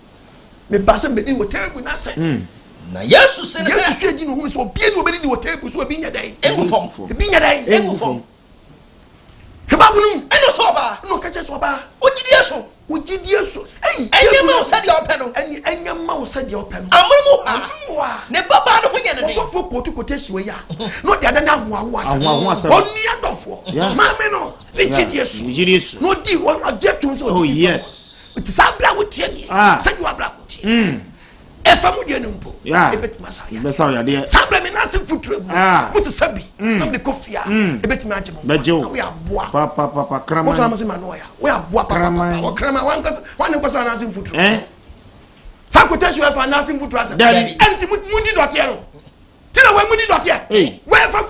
Me ba se medi wo table na se. Na Yesu se ne Yesu hwe di no hu so bie no medi di wo table so bi nya dai. E go form. Bi nya dai. E go form. Kebabunum Eno so ba. no ka che so ba. Ojidi Yesu. Ojidi Yesu. Enye ma o se de ope no. Enye ma o se de ope no. Amuru ha. Ne baba no ho ye ne de. So for quotation we ya. No de ada na ho asa. Ho asa. Oni adofo. Ma me no. Ojidi Yesu. Ojidi Yesu. No di wo ajetu so. Oh yes. It is abra wo tie ni. Say you abra wo tie. Efamu de numpo. Ebet masaya. Besa ya de. Sabra me na se futuro. Musu sabi. No de kofia. Ebet ma agemo. Bejo. We aboa. Papa krama. Musu amase manoya. We aboa papa. O krama wan kwasa na se futuro. Sa quotation we fa na se futuro asa. Enti mudi dotie no. Tina we mudi dotie. We fa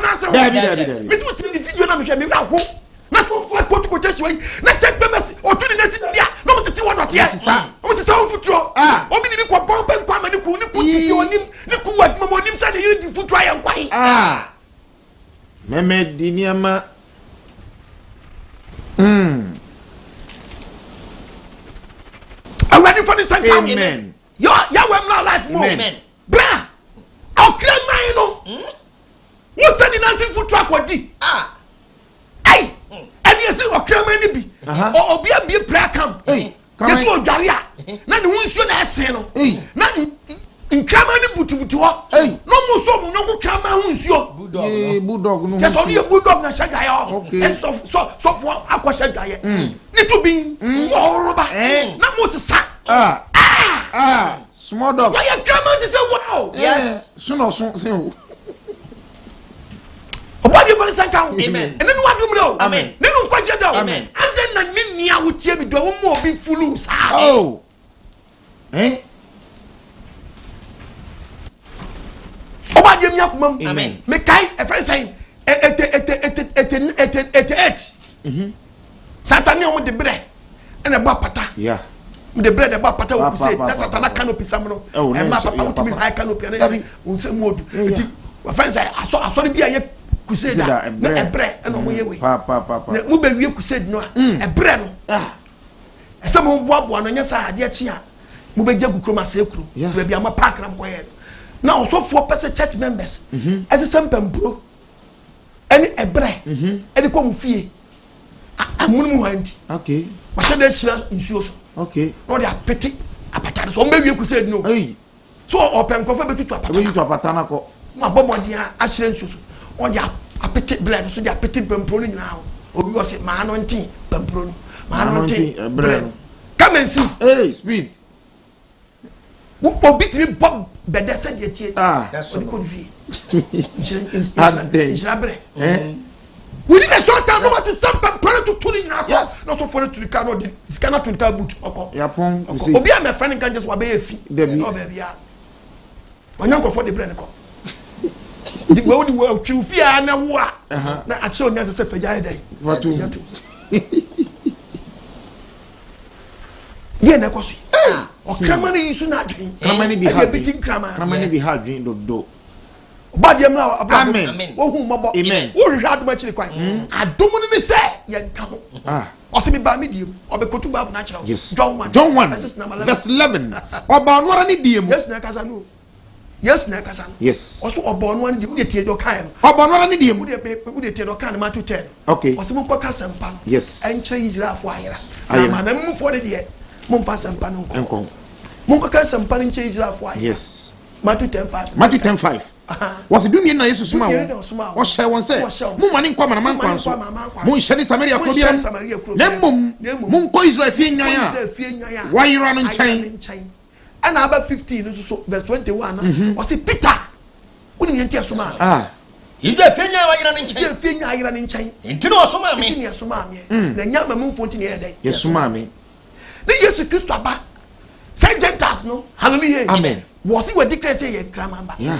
na se. Dabi. Me so tin di video na me hwe me ra ho. Na so for quotation we na check be message. O tu ni na si dia. No mo tete wo dotie. O mo tete wo futuro. Obi ni ko bombe nkwa ma ni ku ti onim ni ku wa ma onim sa de yiri di futuro ya nkwa. Meme di niama. Are ready for the second? Amen. Ya we mna life mo. Amen. Bra. O kra man no. Wo se ni nanti futuro akodi. Ai. Eni esi o kra man ni bi. Obi abi prayer camp. Yesu odware a na ne hunsuo na ese no. Na nkrama ni butubutu ho. No mo so mo no krama hunsuo. Bulldog no. Yes, only a bulldog na shaga yo. So for akwa shaga ye. Ni to bin. Oroba. Na mo sa. Small dog. Why you krama to say wow? Yes. Soon say Obadi for the second. Amen. And then what do you know? Amen. Then you kwaje da. Amen. And then na ni nia wo tie bi do wo mo obi fulu sa. Oh. Obadi mi akumam. Amen. Me kai e friend say et. Satan o de bre. And e ba pata. Yeah. The bread about pata wo say that Satan canopy sam no. E ma papa wo timi high canopy na say unse modu. Eti wa friend say aso bi aye crusade na ebre na mo ye we. Papa. Na mo be wie crusade no ebre no. Ese mo boabo no nya sa ade achi a mo be jagu kroma se kuro. So be ama park na mo ye. Na osofo pese church members. Ese sempempro. Any ebre. Any ko mo fie. Amunu mu hanti. Okay. Ma se de hira nsuo so. Okay. No they are petty apatare so mbe wie crusade no. So open ko fa betutu apatare. Betutu apatare na ko. Ma bomodia a hira nsuo so. On dia apete blood so dia apete pempro nyina ho. Obi wo se ma no ntin pempro no. Ma no ntin bread. Come and see. Hey, speed. Obi timi bob bedese de tie. That's what ko vie. Within a short time, what is some pempro to tuni nyina. Yes. Not so for to the car no the scanner to the boot oko. Yapon. Obi am a friend can just wabe efi. No baby ya. Onyanko for the bread ko. The way the world true fear na wo a na a che onya se fagya dai Vatu. Ye na kwaso o krama na yisu na adwen Krama ni bi ha ha bitin krama Krama ni bi ha adwen do body amna amen wo hu mobo amen wo hwehwe adom akiri kwan adom ni se ye nka ho osimi ba me diem obekotu ba na kira yes John 1 verse 11 oba onwara ni diem yes na kasa no yes oso oba onwara ni diem de tie do kan no oba onwara ni diem de tie do kan ma to 10 okay osimo kwa kasa mpa no yes enche Israel afo ayera na ma mu fo de mo mpa sampa no nko mo kwa kasa mpa no enche Israel afo ayera yes Matthew 10:5 Matthew 10:5 was dumie na Yesu suma wo hye won se mu mane nkwa mana mankwa nso mu hye ni Samaria ko bia na mum mu nko Israel fie nyan a wayira no nchen ana aba 15 no so verse 21 o se Peter uni yenti asuma Israel fie nyan wayira no nchen Israel fie nyan ayira no nchen ntino osuma me ntino asuma me na nyama mu mfo ntino yedai yesuma me ni Yesu Kristo aba say Gentiles no hallelujah amen was he declare say ye kramamba yeah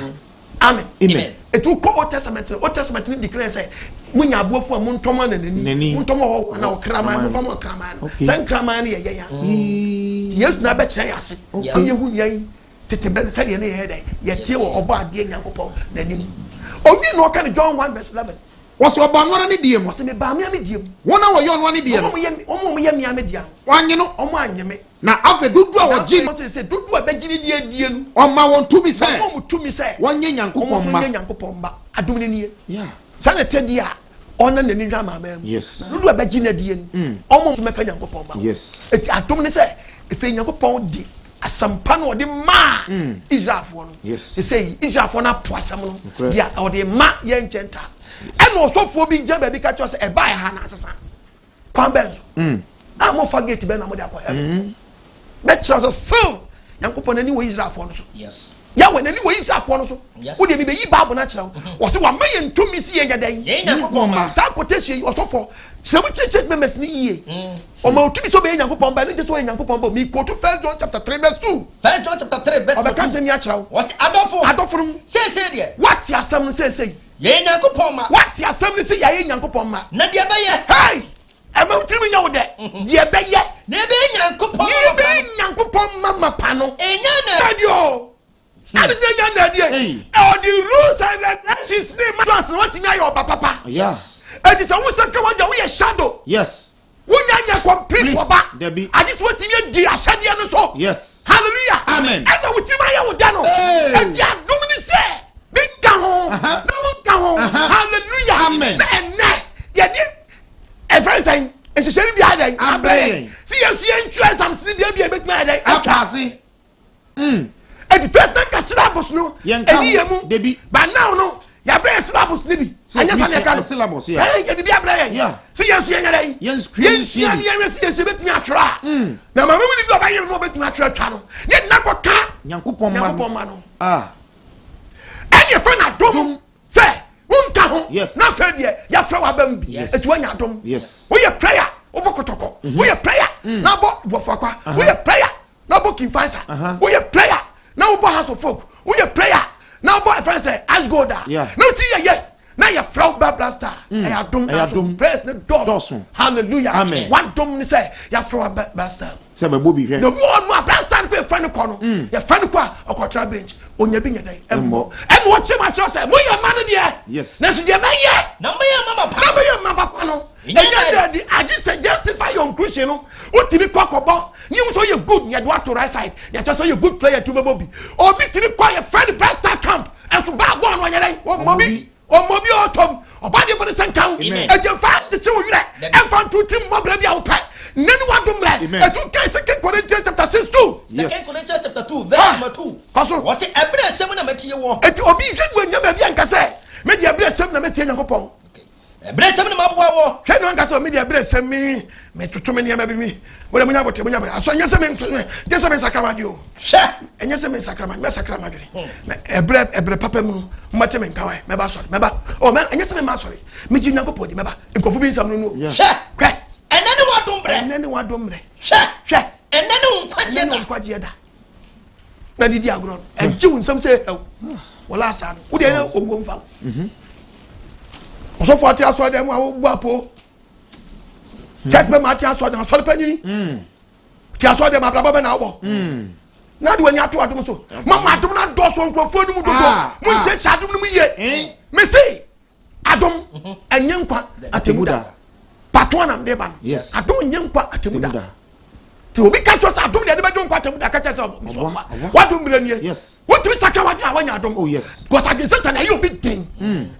amen amen it will call Old Testament ni declare say munya abofu amun tomo na nani mun tomo na okrama mun famo okrama san krama ni ye ya yes na be kire yase ye hu yan tete be say ye na ye dai ye tie wo obo ade nyankopon nanim obi no kan John 1 verse 11 was oba nwara ni diem was me ba me diem wona wo yo no ni diem omo ye me diem wanye no omo anyeme na afa dudu a wogi se dudu a begini die no oma won tumi se omo tumi se wanye nyankopon ma adom ni nie yeah sana tedi a ona nani hwa mama yes dudu a begini die no omo tumi ka nyankopon ma yes eti adom ni se efe nyankopon di asampa no de ma Israelfo no yes they say Israelfo na po asam no dia o de ma ye Gentiles eno osofo bi nja ba bi ka cho se e ba ha na asesa kwan benzo na mo forget be na mo de akoya make sure still yankopon ani wo Israelfo no so yes ya we nani wo Israelfo no so wo de bi be yi bible na kira wo se wa ma ye ntumi si ye nyadan ye yankopon ma sa quotation osofo kira mu church members ni ye o ma otumi so be yankopon ba ni je so yankopon ba mi quote 1 John chapter 3 verse 2 1 John chapter 3 verse 2 obeka se ni akira wo se adofo no say de what ya sam say ye yankopon ma what ya sam say ya ye yankopon ma na de ba ye hey ema utimi nya wo de de be ye na be yankopon ye be yankopon mama pa no enya na radio ani nya na die all the rules and regulations ni trust what me ayo papa yes edi se wo se ka wanja wo ye shadow yes wonya complete oba Debbie. I just want to di ashade no so yes hallelujah amen and we timi ayo wo da no edi adom ni se bi ka ho no ka ho hallelujah amen na ye di every time and she shall be adan amen see you interest am see be bet my adan apasi edi person ka syllabus no eni yemu Debbie. but now no ya bring syllabus ni bi anya sa ne ka no syllabus yeah ya di bi abra ya see you nyara yi yen screen see you bet me atwa na mama we di oba ye no bet me atwa twa no ye na ko ka nyankopon ma no any friend adom say wonka ho yes na fa de ya fra wa bam bi eti wanya adom yes we ye prayer obokotoko we ye prayer na bo fakwa we ye prayer na bo kinfansa we ye prayer na bo house of folk we ye prayer na bo friend say ask God na ti ye na ye fra ba blaster e adom praise ne dosun hallelujah amen what dom ni say ya fra ba blaster se be bobi hwe no no blaster ko friend ko no ye friend ko okotra bench onya bi nyadai embo emo che ma che say mo ye man de yes na so de man ye na mo ye mama pa no enya de agi say justify your inclusion no utimi kwakobo you so you good you do to right side you just so you good player to bobi obi timi kwa your friend pastor camp and so ba go no nyadai o mobi otom obade for the sankan eje fa te che wo yire emfa ntutu mobra bia wo pa nenu wadomre etu kai 2 Corinthians chapter 6:2 2 Corinthians chapter 2 verse 2 kaso wo se ebre asem na metie wo eti obi hwe nya ba bia nkase me de ebre asem na metie nyankopon ebre asem na maboa wo hwe no nkase me de ebre asem me tutu me niam ba bi mi wo de munya bote munya bra aso nya se me de se me sakramadio hwe enya se me sakramadio na ebre papa mu mate me nkawa me ba sori me ba o me enya se me ma sori me ji nyankopon di me ba nkofo bi nsam no no hwe enene wadombre hwe enene nkwaje da na didi agro enje wo nsam se wala asa no wo de na owo mfa so for ati aso dem awo bu apo check be ma ati aso dem aso panyiri ti aso dem abraba be na obo na de wani ato adom so mama adom na do so nkrofo no mu do mu nche cha adom no mu ye me say Adom Ngye Nkwa Atemuda patron am de ban Adom Ngye Nkwa Atemuda to obi ka to sa Adom de be Nkwa Atemuda ka che so what do branie what we sakra wanya Adom because I say na you big thing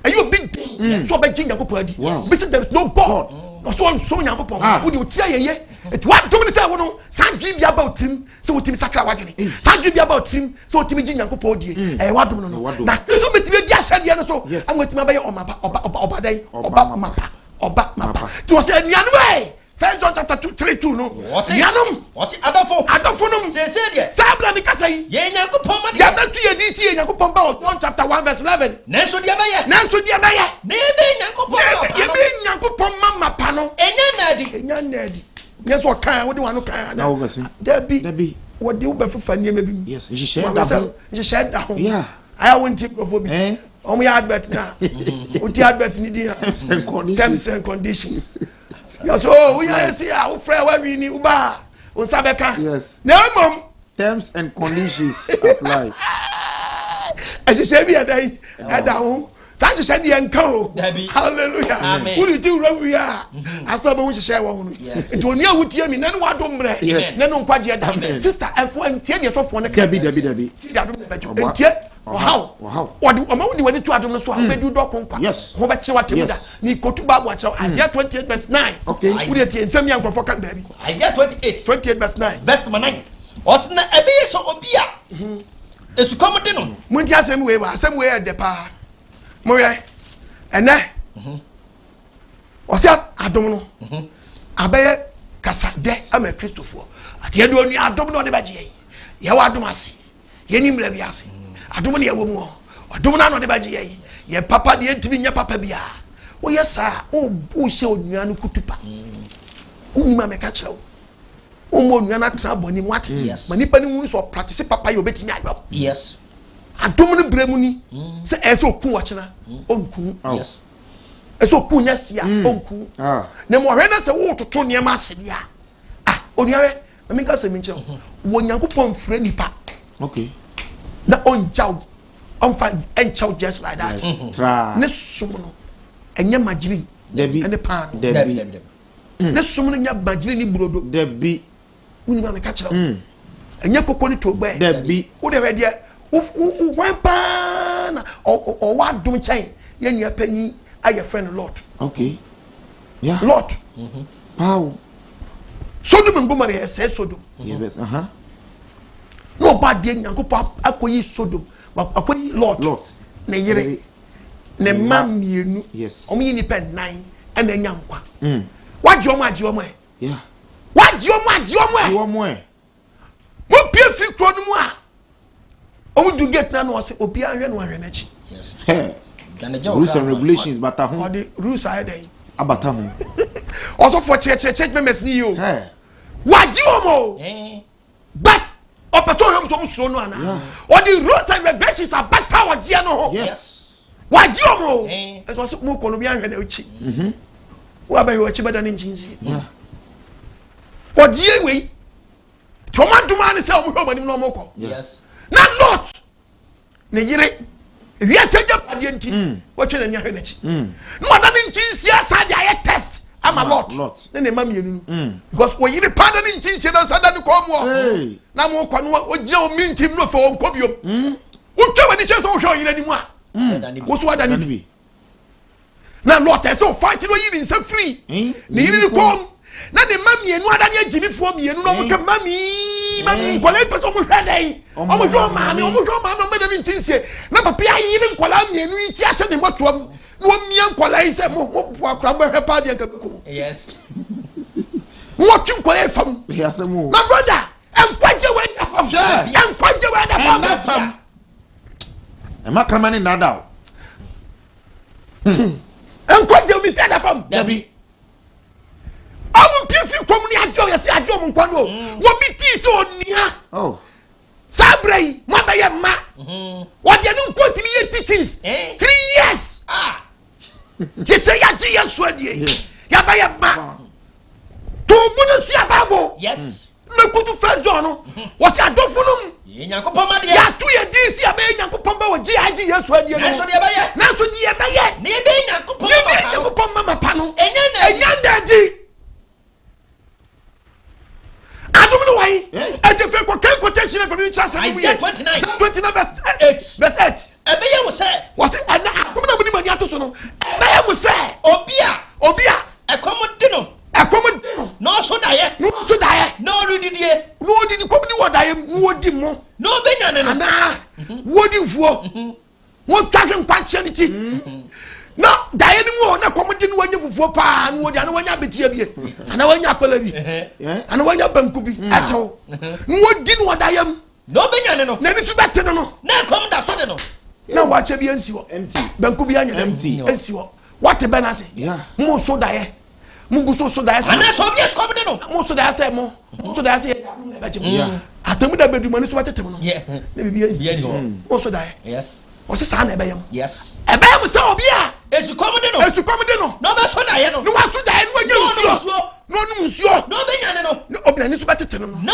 you big thing so be king Yakopon adi because there is no God no so Yakopon we dey tia ye it what do me say wono san dream be about him so we sakra wadwene san dream be about him so we king Yakopon die what do no na so be ti di asade no so am we ti ma be oba mapa to say nianu First John chapter 2:3 no. Yanum. What's it? Adofo no. Say there. Sabra ni kasai. Ye Nyankopon ma de. Ya betu ye di si ye Nyankopon ba John chapter 1:11. Nanso dia beye. Ne be Nyankopon. Ye be Nyankopon mama pa no. Enya na di. Yes what kan we de wanu kan na. Debi. What de be fufa ni me bi. Yes, je share da ho. Yeah. I want to go for me. Omo ya advert na. Uti advert ni di. Terms and conditions. Yes, oh, we are see our friend where we need Uba. Unsabeka. Yes. No, mom. Terms and conditions apply. As you say, we are there. Thank you, Sandy and Co. Hallelujah. Amen. Who did you we are? I thought we should share one. It will near with me. None what don't break. Yes. None quite yet. Sister, and for 10 years of one. Debbie. How? What do you want to Adom so how do doc? Yes. How about what you ni kotuba watch out Isaiah 28 verse 9. Okay. Who dey tie nsem yankwa for kan baby. Isaiah 28 verse 9. Verse 9. Osna ebe so obia. Esu komode no. Munti asem we de pa. Mo ye. Ene. Osia Adom no. Abaye kasa de ama Christopher. Ade do ni Adom no de ba je. Ye wa Adom ase. Ye ni mra bi ase. Adom ne yawo mu Adom na no de baje ye papa de ntimi nya papa bia wo yesa o hye onua no kutupa umma me ka kire wo mo onua na tra boni mu ate manipa ni hu so practice papa ye obetimi ayo yes Adom ne bremu ni se ese okun wa kina onku yes ese okun nya sia onku na mo hwe na se wo toto ne ma ase bia onua we me ka se mi nche wo Nyankopon frɛ nipa okay na on child on find and child just like that ne sumno enye magiri debi ene pan debi ne sumno nya magiri ni brodo debi uni ma me ka kire enye kokko ni to gbe debi wo de we de wan pan o wa dum chen ye nua pani aye friend Lord okay yeah Lord wow Sodom and Gomorrah say Sodom yes no bad dey Nyankopon akoyi Sodom akoyi Lot ne yire ne mamienu yes omo ni pen 9 and enya nkwa waji omo yeah waji omo mo pie free kro no mu a omo do get na no say obi ahwe no ahwe na chi yes rules and regulations bata ho the rules are there abata ho also for church members ni yo waji omo but or person some so no ana or the rules and regulations are back power gia no yes waji omo it was mo Colombia hwe na uchi wa ba he bada ni njinzi oji ewe tomaduma ni se omo hwe mani no moko yes na not ne yire wi aseja pade nti wo twe na nya hwe na chi no ada ni njinzi asade aye test I'm a lot. Ne ma mienu because we yiri pade ni nchinsie na sada ni ko mu na mo kwa no o je o mintim no fo nko biom wo twa wani chese wo hwe yiri ni mu a wo so ada ni bi na lot e so fight no yiri nsa free ne yiri ni ko na ne ma mienu ada ni agimi fo mienu no mo ka mami kwala peso mo hwe dai o mo hwe mami o me da ni nchinsie na papa yiri kwala mienu ti ahye ne motoam no mia kwala ise mo akra mo hwe pa de ka ko yes what you kwala fam yes mo my brother enkwaje we na fam enkwaje we na fam e makramani ndada enkwaje we se na fam dabi awu pifi komuni ajo yesi ajo mo nkwa no wo bi ti so onia oh sabrai mo ba ye ma wo de no nkwa 3 years teachings 3 years just say ya Jesus wadie ya ba ya ma to bunu si ababo yes mekutu first John was adofunum Nyankopɔn ma de ya tu ye disi abe Nyankopɔn ba wo gi agi Yesu adie no nanso de baye nanso di e baye ne be Nyankopɔn mama pa no enya na di Adom no why ete fe ko kan quotation from Isaiah 29 verse 8 ebeye wo se was ana Adom na buni mani atoso no ebeye wo se obia ekomo no no so daye no rididie no odidi ko bi wo daye wo di mo no benyane no ana wo di fuo wo tafe nkwanche ni ti no daye ni wo na komodi ni wanya fufuo pa no wo di ana wanya betia bie ana wanya pala bi ana wanya banku bi ato no wo di ni wo daye no benyane no na ni su bete no na kom da so de no na wa che bi ansi wo empty banku bi anya empty ansi wo what be na say mo so daye mungu so daye ana so bi eskom de no mo so daye say mo so daye say Atemuda bedu mani so batetem no na bibia yi mo so daye yes o se sa na ebeyam yes ebeyam se obi a esukom de no no ba so daye no wa so daye no anya nsuo no nsuo no benyane no obi na ni so batetem no na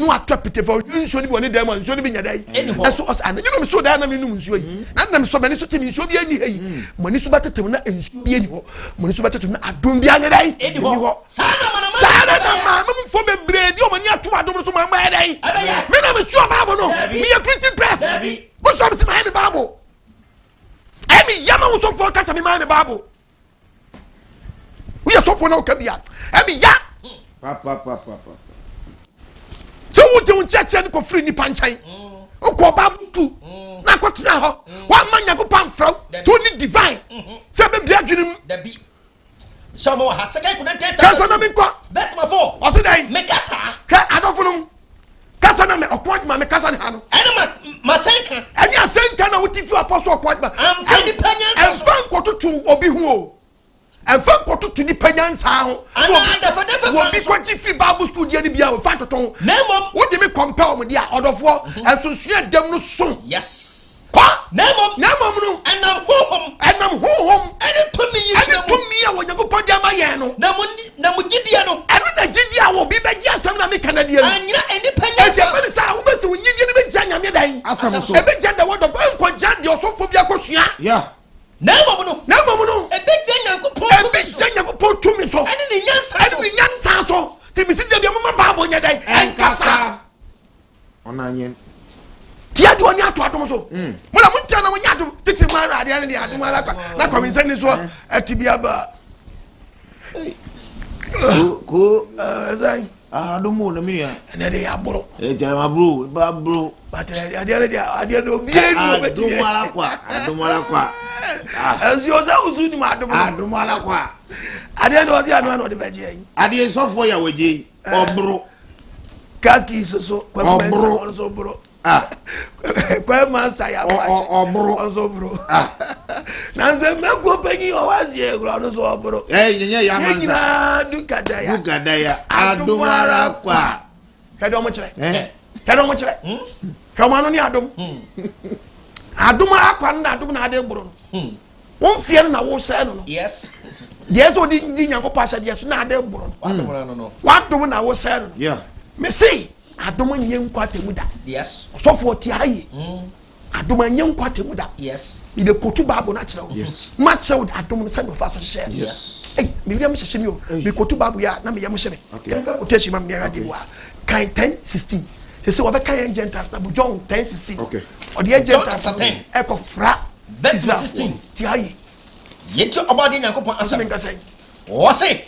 wa topit for nsuo ni bi oni dem nsuo ni bi nya dai eso o sa na you know so daye na me num nsuo yi na me so mani so temi nsuo bi ani yi mani so batetem na nsuo bi ani ho mani so batetem na adom bi anya dai ani ho sa na ma me fo be bredi o mani ato adom so ma ma dai me na me sure Bible no me a printing press mo so be my Bible emi yama wo so for kasa me my Bible we so for na o ka bia emi ya pa so wo je wo church ni ko free ni panchan o ko Bible tu na ko tena ho wa manya ko pamfraw to ni divine se be bia dwunim da bi so mo ha seka ku dente kasa na me kwa verse 4 o se dai me kasa ka adofunum kasa na me okwa me kasa ni ha no ene ma senka eni asenka na wuti fi apostle okwa am fa dependence en fan kotutu obi hu o en fan kotutu ni penyansa ho ana dafa wo bi ko ji fi Bible school dia ni bia o fa toton nemo wo di me compare mo dia odofo en so sua dem no so yes kwa nemo no enam hohom ene tumi yi tumi a wo Nyankopɔn dia ma ye no na mo gidia no eno na gidia wo bi be gi asam na me kanadie no anyira eni panya e se sa wo be se wo gidia ni be gya nyame dan asam so e be gya da wo do ko gya de osofo bi akosua nemo no e be gya Nyankopɔn tumi so ene ni nyansa so ti mi si de bi mo ma Bible nya dan enkasa ona nyen tia de oni ato adom so mo na mo tia na mo nya adom titi ma na ade ne adom ala kwa na kwa minsa ni so atibia ba ko zai adomo na mi ya ene de ya bro jama bro ba bro ade de obi enu obeti adom ala kwa azio za uzu ni ma adom ala kwa ade de ozi anu na de beje yin ade sofo ya weje obro kaki so kwa mensa so bro kwa master ya pache obro bro nanze mego penyi o wazi e gro no so bro nyenye ya manza nyina dukadaya adumara kwa kedo mo kire kama no ni adom adumara kwa na adum na ade gboro no won fie na wo se no yes yes o di Nyankopɔn asha yes na ade gboro no wadum na wo se no yeah me say Adom Ngye Nkwa Atemuda yes so for ti aye Adom Ngye Nkwa Atemuda yes mi de kotu Bible na kire yes ma kire wo adom send of us share yes me bi am hye mi o me kotu Bible ya na me yam hye me o techi ma me radio wa kan 10:16 se wa be kan Gentiles na John 10:16 okay o de Gentiles 10 e ko fra verse 16 ti aye yeti obade Nyankopɔn asem me ngasai o se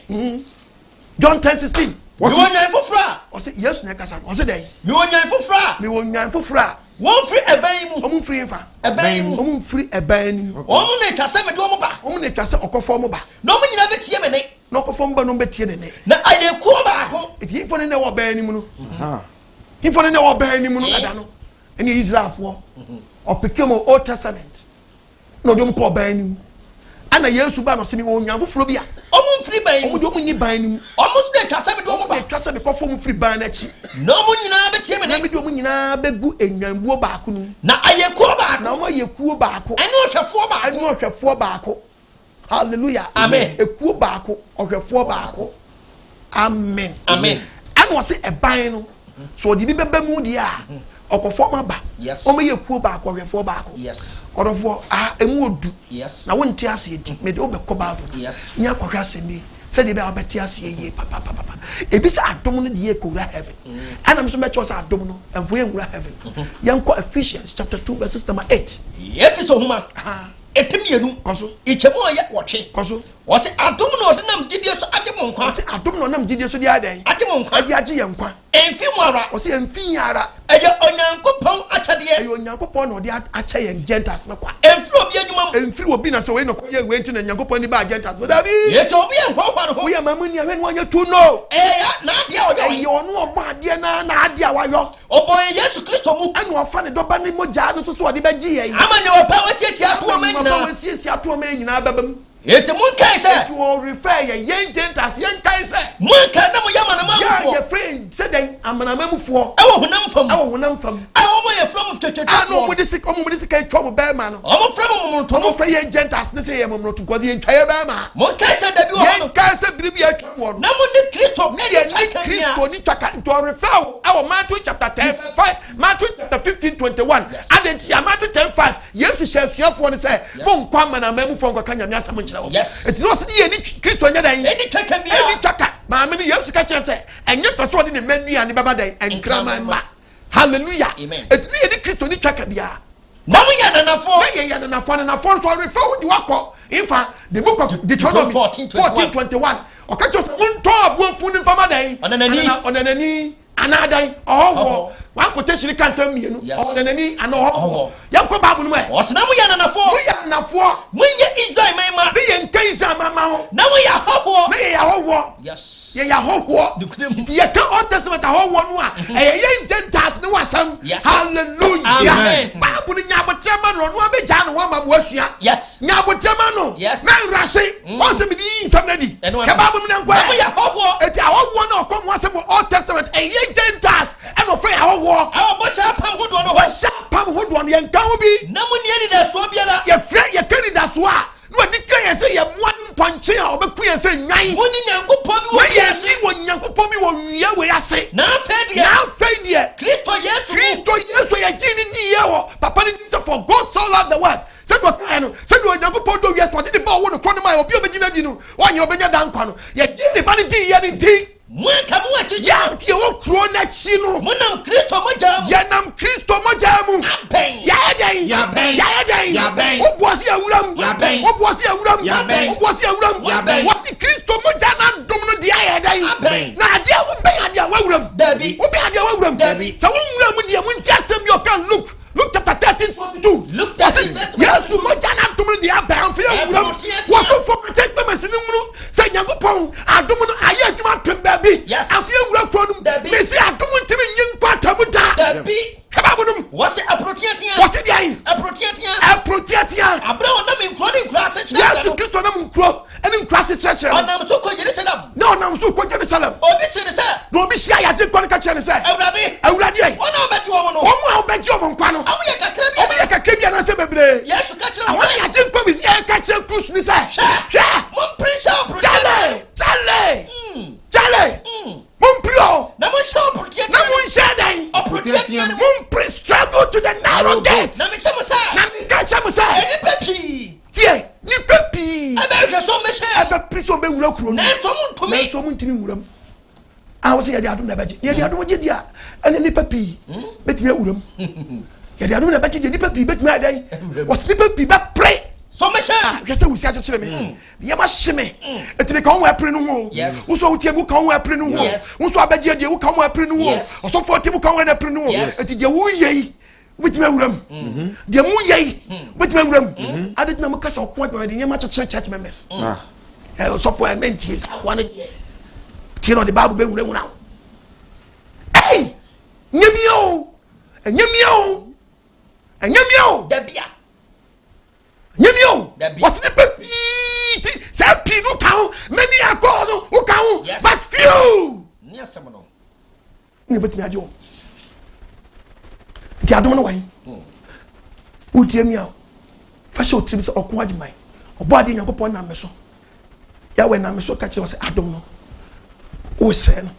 John 10:16 mi wonyan fofra o se yes na kasa o se dai mi wonyan fofra won free eban mu omun free fa eban mu omun free eban mu omun na twase me do mo ba omun na twase okofo mo ba na omun nyina betie me ne na okofo mo ba no betie ne na ayekuo ba ko if you phone na wo ban ni mu no he phone na wo ban ni mu no ada no ene Israel fo opeke mo Old Testament no dum ko ban ni mu ana Yesu ba no se mi wonyan foforo bia omun free ban mu omun ni ban ni mu omun de twase me do mo ba twase me kofo mo free ban na chi na omun nyina betie me ne na me do omun nyina begu enwanbuo ba ko no na ayekuo ba ko na mo ayekuo ba ko ene ohwefo ba ko hallelujah amen ekuo ba ko ohwefo ba ko amen amen and was it a bino. So the Bible Mudia or perform ba. Yes. Or may you poor back or your four back. Yes. Or of what a wood. Yes. Now won't tell it, made over Cobalt. Yes. Nyakwa said about Betias, papa. It is a dominant year could heaven. And I'm so much as a domino, and we will heaven. Ngye Nkwa Ephesians chapter 2, verses number 8. Yes, so Huma. Etemienu. Consul. Ichemo yet watching. Consul. Was it Adom Ngye Nkwa? Was it Adom Ngye Nkwa the other day? Adom Ngye Nkwa. Enfimwara. Was it Enfiara? Eyo Onyankopon achade. Eyo Onyankopon no de achaye Gentiles na kwa. Enfiri obi adwuma. Enfiri obi na so we no koye we nti na Onyankopon ni ba Gentiles. So David. Ye to obi enhwa no ho. We amamuni ahwe no anya tu no. Na ade a oyo. Eyo no obo ade na ade a wayo. Obo Yesu Kristo mu. Anu ofa ne doba ne moja no so so ode beji ye. Amanya opa wasiesie ato o manyina. Opa wasiesie ato o manyina babam. Ete munkai se. To refer ye Gentiles ye nkai se. Munkai na mo yama na mamfo. Ya friend say den amanamamfo. Ewo honam fam. Ewo honam fam. Ewo mo ye from twetwetwo. Ano mo de sik etwa mo be ma no. Omo from mo to mo fa ye Gentiles ne say ye mo to because ye ntwa ye be ma. Munkai se da bi wo no. Nkai se biribi atwa wo no. Na mo ni Kristo me ye Kristo ni twaka to refer ewo Matthew chapter 10:5 Matthew chapter 15:21 adenti ya Matthew 10:5 Yesu she asuafo ne say mo nkwa amanamamfo nkwa kanya me asam nkyira wo. Yes. Ye ni Kristo nya dan eni twaka bia eni twaka ma me ni Yesu ka kire se enye faso de ne manua ne baba dan enkrama ma hallelujah amen etini ye ni Kristo ni twaka bia na mo ya nanafo na fo so refer di wako infa the book of Deuteronomy 14:21 o ka kire se unto abuanfu ni fama dan onanani anadan oho one quotation can say mienu onanani anoho yanko babu no e osna mo ya nanafo munye Israel mema be ye nkai za mama ho na mo ya hoho me ya hoho yes ye ya hoho ye ka Old Testament hoho no a ye Gentiles ne wasam hallelujah amen babu ni nyabotema no no abeja no wa mamu asua yes nyabotema no yes na nrase o se bi di nsam na di ka babu ni nkwa na mo ya hoho eti hoho na okom wasam Old Testament ye Gentiles and of fair hoho bo sha pam hodo no ho sha pam hodo no ye nkan obi na mo ni da so biara ye frɛ ye kani so a no adika say ye one punch a obeku ye say nwan mo ni Nyankopon bi wo yesi wo Nyankopon bi wo wiya we ase na fedie Kristo Yesu ye jini di ye wo papa ni say for God so loved the world said what kind said wo Nyankopon do yes what did the ball wo no kono mai obi obegina di no wa ye obenya dan kwa no ye jini ba ni di ye ni di Mwaka mu atije ye wo kro na chi no munam Kristo mojamu ye nam Kristo mojamu aben ya ben obuasi awuram obuasi awuram wasi Kristo mojana dom no dia ya dan na ade wo ben ade awuram dabi wo ben ade awuram dabi sa wo wuram dia mun ti asem bi o kan Luke chapter 13:42 Luke 13 Yesu mojana dom no dia ben fi awuram wo so for take me masini munu say Nyankopon adom no aye adwuma pemba bi afi awuram kro no me si adom ntimi Ngye Nkwa Atemuda dabi kababunum wasi aprotiatia wasi dia aprotiatia abrao na me nkro de nkra se Yesu Kristo na nkro ene nkra se church onam so ko Jerusalem no onam so ko Jerusalem obi se ne se no obi sia ya je kon ka chere ne se awurade ai ona obeji wo no omo obeji o nkwa no omo ye kakra bia na se bebre Yesu ka chere wo ya je nkwa bi sia ka chere cruise ni se hwe mo prince aprotiatia chale Mumprio na mo show protection na mo shedai protection mumpri struggle to the narrow gate na me se mo sa na me ka cha mo sa eni papi tie ni papi ebe hwe so me se ebe priso be wura kuro na so mo ntumi na so mo ntimi wuram a wo se ye de adom na baji ye de adom je dia ene ni papi betimi wuram ye de adom na baji je ni papi betimi adai wo se ni papi ba pray so me se hwese wusi akyekyere me ye ma hyeme etime ka wo apre no ho wo so wutie mu ka wo apre no ho wo so abagie die wo ka wo apre no ho so for tie mu ka wo na apre no ho eti je wo yei betime wuram de mu yei betime wuram ade na mo kasa okwa ba de ye ma kyekye church members so for a mentis akwa ne tie no the Bible be wura hey nyemio dabia Nyemio what's the baby say pinu kawo many are gone who kawo but few yes no ni betimi ajo ti adom no wan utie a fashion trip say okun agiman obo ade Nyankopon na meso ya we na meso ka kire say adom no o se no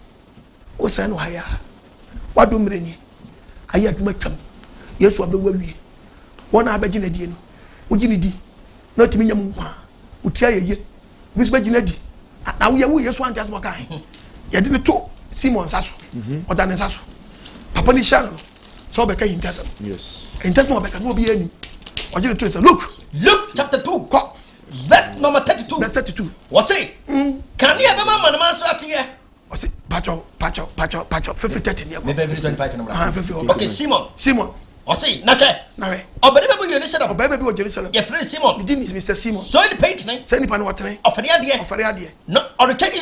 o say no haya wado mreni ayi aduma twam yesu abewa wie wona abeji na die no ugi ni di na otimi nyam nkwa utia yeye bisu beji na di na wo yesu an just mokai ye di to Simon saso oda ne saso papa ni sha no so be ka intesem yes intesem be ka no bi ani ogi to say Luke chapter 2 verse number 32 verse 32 what say can you be man so atiye o say pacho 50 ne me 25 number okay Simon o say nake obere be Jerusalem obere be Jerusalem ye friend Simon did Mr. Simon so the page nine say ni pa no wotene ofere ade no or the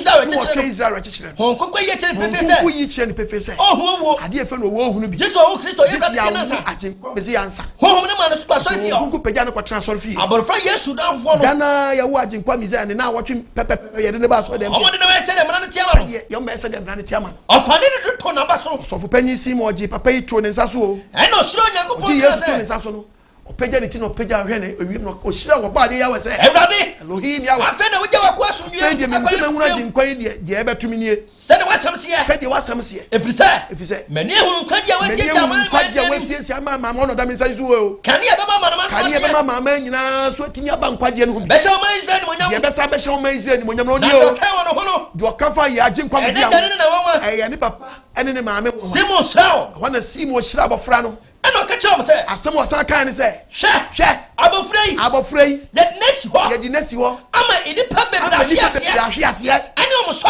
Israel children hon kokko ye chere pefe who yi chere ni pefe say oh ade e fe no wo hunu bi Jesus o Kristo ye ka nansa ajenko be say ansa hon ne ma no so sorry fi o ko peja no kwatena sorry fi aborfa Yesu dan fo no dana ya wo ajenko mizan na wotwe pepe ye de ba so dem o mo de na say dem na tiama no ye me say dem na tiama ofade de to na ba so fo panyi Simon oji papa yi to ne nsa so o e no shiro Nyankopon say ne nsa so no opeja ni ti no opeja hwe na ewiem no o shira wo ba de ya we say Ewurade Elohim ya we afa na wo je wa ko asumdue say de me se me huna jinkwa yi de e betumi nie say de wasam se say de wasam se efrise mani hu kwadia wasiesia ma no da me say so o kan ye be mama no kan ye be mama nyina so tini aba nkwadia no be sha o man Israel mo nyam ye be sa be sha o man Israel mo nyam no ni o ka wono hono do kafa ye ajinkwa mo sia na wawa ye ni papa ene ne maame Simon sao wana Simon shira abofra no eno ka kire mo say asem wasa kan ni say hwe abofra yi ye di nesi ho ama inipa bebre ahwiase ene o mo so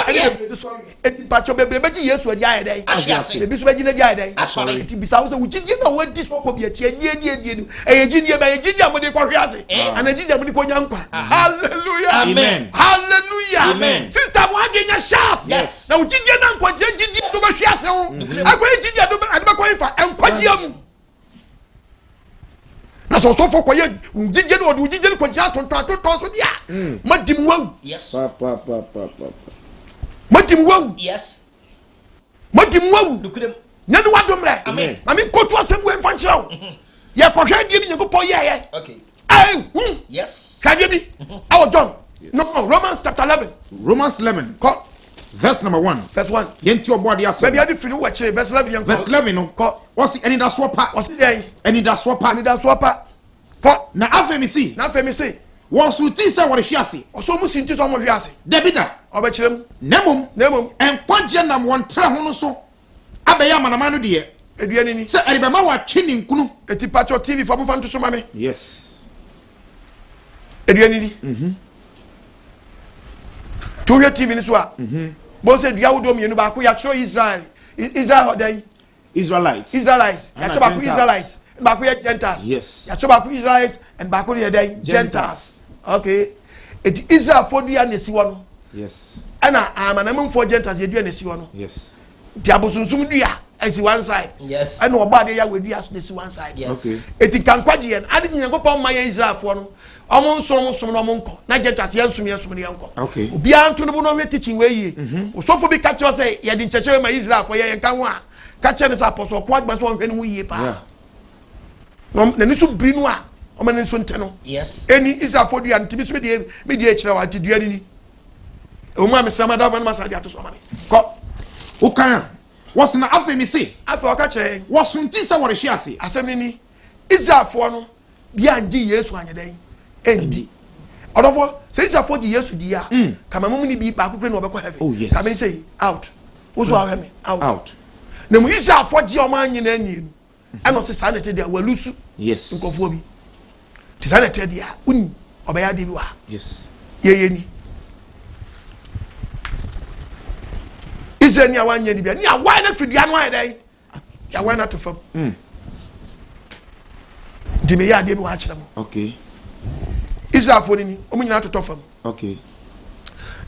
de pacho bebre beji Yesu adi ayedai ahwiase ebi so beji na di ayedai asore ti bisa wo se wugigi na wadi so ko bi atie die no eyegidie ba yegidie amode kwa hwiase anagidie amode kwa nyankwa hallelujah amen sister mo agenya sharp yes na wugigi na nkwa gidie do ba hwiase ho akwa gidie do ba kwa ifa enkwagia mu na so for koye ugige no ugige ko ja tonton so dia madim wawu yes madim wawu dukudem nyane wadomre amen na me kotu asem we mfa nkyerɛw ye kɔhwɛ die bi nyankopɔ ye okay yes kadie bi awo John no Romans chapter 11 verse number 1 yenti obo de asem baby ade firi wo kyerɛ verse 11 verse 11 no wasi eni da so pa wasi dey eni da so pa na afemi si won su ti se wore hwe ase oso mu sinti so mo hwe ase debida obekyerem nemom enkwaje nam won tra ho no so abeya manama no de eduani ni se eribema wa twe ni nkunu eti pacho TV fo mo fa ntoso mame yes eduani ni to hwe TV ni so a bo se dua wodom yenu ba ko ya kyerɛ Israel hodai Israelites ya kyerɛ ba ko Israelites ba ko Gentiles yes ya kyerɛ ba ko Israelites and ba ko Gentiles okay it Israel for dua na si wo no yes ana amanam for Gentiles ye dua na si wo no yes ti abosunsum dua esi one side yes ana oba de ya wedua so si one side yes okay eti kankwaje yen ade nyankopɔn ma ye Israel for no omo nsom no omo nkɔ na Gentiles ye nsum ne yanko okay obi anto no bo no hwe teaching we yie osofo bi ka kyerɛ sɛ ye di nkyɛkyɛ ma Israel for ye nka ho a ka kyerɛ ne sɛ apostle ko agba so hwe ne ho yie pa na ne so biri no a omo ne so ntɛ no yes eni Israel for dua ntibi so me die kyerɛ wa ti dua ni o mu amesama da man masadi ato so amane kɔ ukan wasi na afemi si afa o ka kyerɛ wasunti se wore hwe ase asɛm ni Israel for no bia ngi Yesu anyedan endi odofo say Israel for Yesu di a kama mum ni bi ba kokre no obekɔ heaven oh yes kama say out oso awe me out na mu Israel for gi o man nyina anyi ɛno se sa na te dia walusu yes nkofo bi te sa na te dia uni obeya de bi wa yes ye ni Israel ni awanya ni bia ni awa na fidua no ayedai ya wa na to fam di me ya de bi wa kyerɛ mo okay Israel for ni o mu nyina to fam okay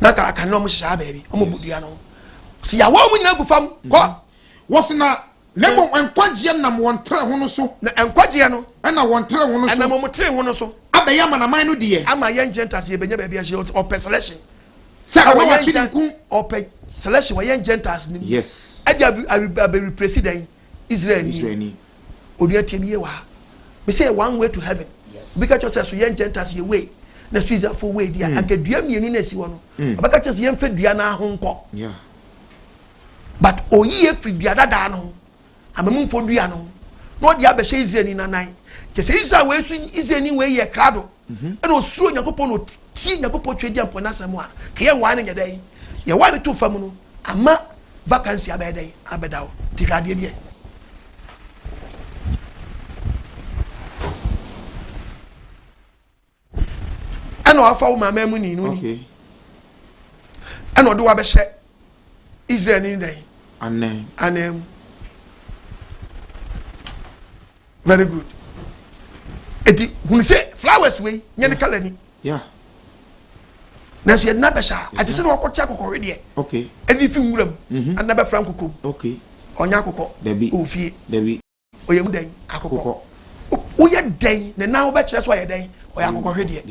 na ka no mo hya baabi o mo budua no si ya wa mu nyina gu fam kɔ wasi na nemom enkwaje nam won tre ho no so na enkwaje no na won tre ho no so na mo tre ho no so abeya manaman no de ama yen Gentiles ye benya baabi ahye o selection se ka wa twe nku o selection wa yen Gentiles ni yes abi president Israel ni odua temi ye wa me say one way to heaven yes because just so yen Gentiles ye way na Israel for way dia akadua mienu na si wo no obaka just yen fa dua na ho nkɔ yeah but oyi efiri dua dada no amamu fo dua no no dia be hye Israel ni nanan ke se Israel we su Israel ni we ye krado e no suro Yakopon no ti Yakopon twedi ampona samu a ke ye wan ne dai ye wan to fam no ama vacancy abedai abedawo tikade bie ano afa wo mama mu ni no ni ano do wa be hye Israel ni dai anem very good eti hun say flowers we nye ne kala ni na so ye na be sha ati se wo kocha kokore de edi fi nwuram ana be frank kokom onya kokko ofie oye mu den akokko oye den ne na wo be kire so oye den oya kokko hwede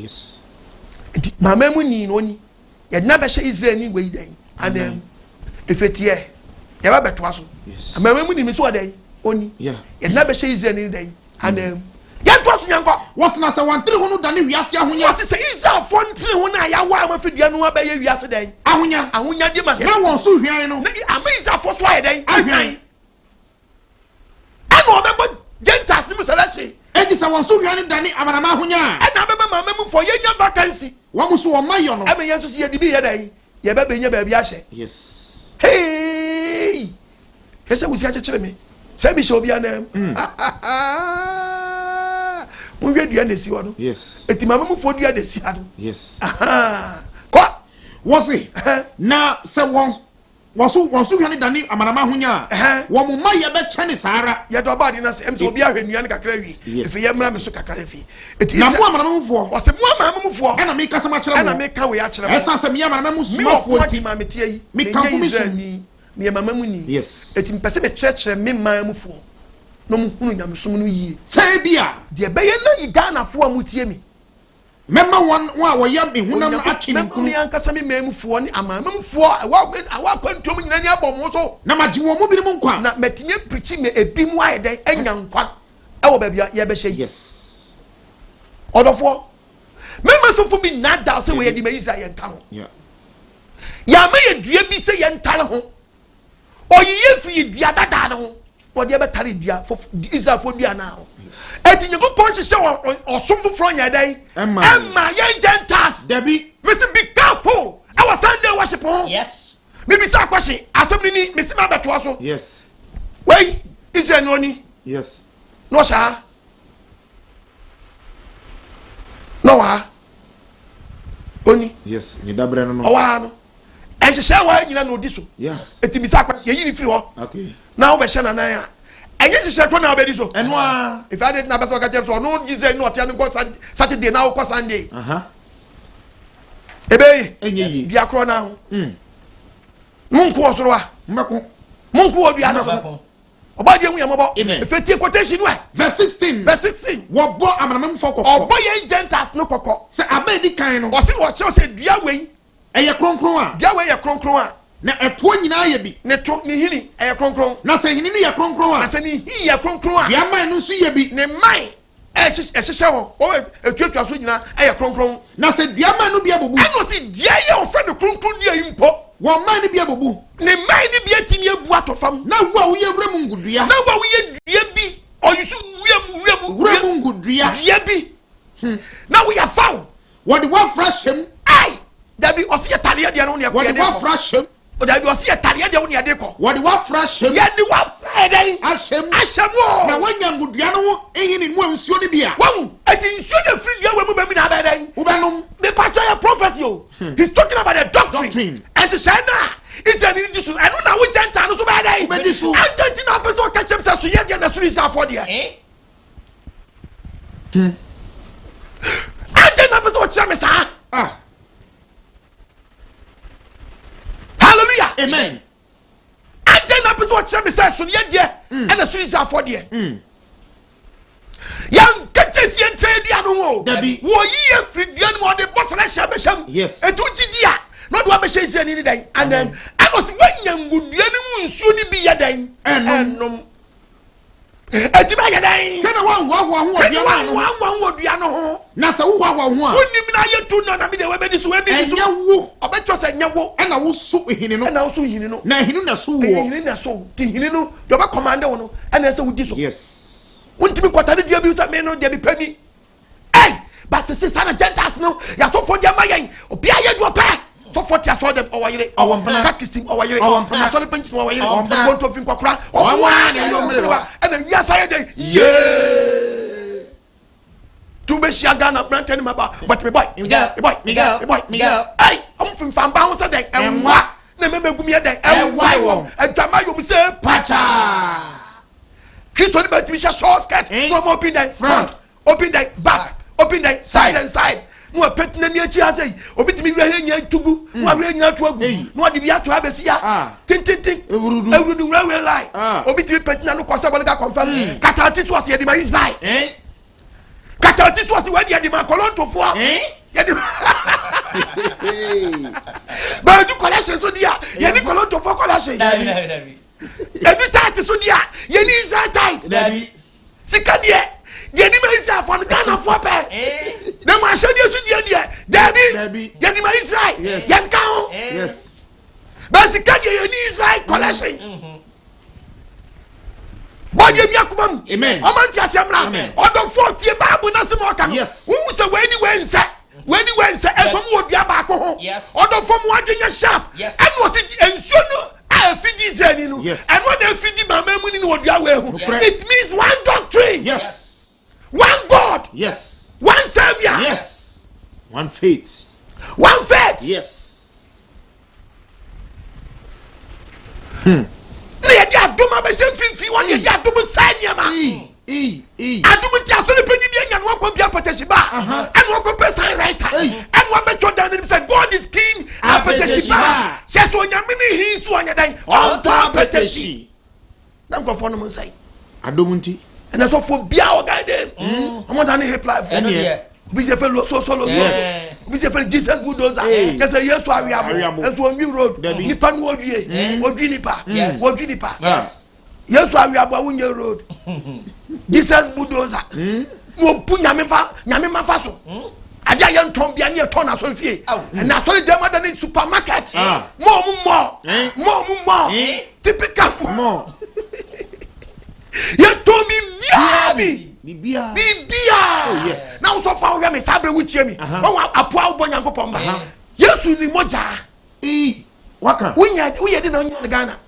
eti mama mu ni no ni ye na be sha Israel ni we den and efetie ye ba beto aso mama mu ni mi so den oni ye na be sha Israel ni den and ya to aso nyanko was na se wan tiri ho no dane wiase ahonya was se Israel fo ntiri ho na ya wa amafidua no ba ye wiase den ahonya de ma se na won so hwan no ama Israel fo so aye den ahwan ano be bo gentas ni musalashi edi se won so hwan dane amanama ahonya ana be mama mu fo ye nya vacancy wo mu so wo mayo no aba ye so se ye dibi ye den ye ba be nya ba bi ahye hey kese wusi akekere me se bi shobi anam mun wi dua de si wo no eti mama mu fo dua de si ado ko wosi na se won so hwan dane amanama ahonya wo mu maye be chane sara ye do ba di na se em so obi ahwenua ne kakra wi efe ye mra me so kakra fi eti na mu amanama mu fo wo se mu amanama mu fo ana me kasa ma kire mo ana me ka we a kire mo esa se me amanama mu suma fo ti ma me tie yi me kan fu mi su me mama mu ni eti mpese me kire me man mu fo no mu hunu nyam so mu no yi sai bia de be ye na yi Ghana fo amu tie mi memma won wa yam ehunam akini nkunu me ankasa me memu fo ni amamam fo awa kwantom nyani abom so na maji wo mu bi mu nkwa na metinye preach me ebi mu aye den anya nkwa e wo bia ye be hye odofo memma so fo bi nada se we ye di me Israel nka ho ya me ye dua bi se ye ntare ho oyiye fi dua dada ho odi e be tare dua fo Israel fo dua na ho eti nyego ponche se osom fo fro nya dai emma ye gentas debi missing be careful our Sunday worship ho me bi sa kwashi asem ni me sima beto aso wey Israel no ni no sha no wa oni ni dabre no o wa no en hye wa nyina no di so eti mi sa kwashi ye yiri firi ho na wo be hye na nan a enye hye to na obedi so eno a if I did na be so ka so no Jesus no tia no go Saturday na go Sunday ebe enye yi dia kro na ho munku osoro a mbako munku obi ana so oba die hu yamobo efeti quotation no verse 16 wo bo amanamam fo kokko oba ye gentas no kokko se abedi kan no o se wo che o se dua wei eye kronkron a dua wei ye kronkron a na eto nyina ye bi ne to ni hini eye kronkron na se hini ni ye kronkron a na se ni hi ye kronkron a ya man no so ye bi ne man ehye ho o etuatua so nyina eye kronkron na se dia man no bi abobu ano se dia ye o fa de kronkron dia impo wo man ni bi abobu ne man ni bi atimi ebu atofam na wo a wo ye wura mu ngudua na wo a wo ye dua bi o yusu wura mu ngudua dua bi na wo ya fawo wo de wo fra hyem ai dabi o se tade de no ne wo de wo fra hyem o dabi o se tade de wo ne de ko wo de wo fra hyem ye de wo fra den ahyem o na wanya ngudua no ehini mu ansuo ne bia wo ati nsuo de free dua we mu ba mi na ba den wo benom the pastor ya prophecy o he's talking about the doctrine and she said na it's an indisu and na we genta no so ba den wo bedisu and don't na person catch him say so ye de na so is afford there and then na person watch me sa hallelujah amen and then na person watch me say so ye de and na so is afford there yan catches ye trade ya no wo dabi wo yi afidua no de boss na sha be sham etu gidia no do be sha ni dan and then I was wanya ngudua ni mu nsuo ni bi ye dan enom. Edima yedai. Kana wa dua no ho. Na se wo wa ho a. Wonim na yetu no na me de we be diso we be diso. Enyawo. Obecho se nyawo. E na wo so ehini no. E na wo so hini no. Na ehini na so wo. Ehini na so. Ti hini no. Do ba command wo no. E na se wo diso. Yes. Wontimi kwata ne dua bi se me no de bi pani. Hey! But se sana Gentiles no. Ya so for dia mayen. Obi aye do pa. So for tia so dem owayire. Catechism owayire. So le pension owayire. Want to fin kwakra. Owa na yo mrewa. E na wi asaye dey. Yeah. Tu be shia Ghana brand any maba. But me boy. Miguel. Hey, I'm from Famba ho say dey. Enwa. Na me megumi dey. Enwa wo. Adwama yo say pacha. Christo ni bet mi short skirt. No more open the front. Open the back. Open the side and side. No pet na ni achi asay. Obi timi wi nya tugu. No wi nya to agu. No adi bia to abesia. Tin. Ewudu we lie. Obi timi pet na no kwasa boliga confirm. Katati so ase di ma Israel. Katati so ase we di ma kolonto fo. Yedi. Ba du collection so dia. Yedi kolonto fo collection. Every tight so dia. Yedi Israel tight. Sika dia. Yedi ma Israel for Ghana for pe. Na ma show dia so dia. Debi. Yedi ma Israel. Yanka ho. Yes. But sika dia yedi Israel collection. Boye bi akumam. Amen. Omanti asemra. Odo 40 Bible na se mo kan. Yes. Wu se When you went say from what dia ba ko ho. Odo from what dey sharp. And was it ensuo no a fidi zeni no. And what dey fidi mama mu ni no dia we ho. It means one doctrine. Yes. One God. Yes. One Savior. Yes. One faith. One faith. Yes. Na ye dia doma be se finfi won ye dia doma sanya ma. Adom ti aso le pedi bi anya no akwa bi apateshiba. And one person writer. And one be told them say God is king apateshiba. Just on yamini he so anya dan on top apateshi. Na go for no mo say. Adom nti. And so for bia o guide them. Omo dan hip life. Bi se fe so. Bi se fe Jesus bulldozer. Just say yes to Ariabo. And so new road. Nipa no odwi nipa. Odwi nipa. Yes to Ariabo wunye road. Jesus bulldozer. Mo pu nyame ma fa so. Adia ye nton bia ne ton na so fie. And na so dem ada ni supermarket. More. Typical more. Ye to bibia. Oh yes. Now so far we me sabre wuchie mi. Won apoa wo Nyankopon ba. Yesu ni moja. Waka. We ye di na nya Ghana.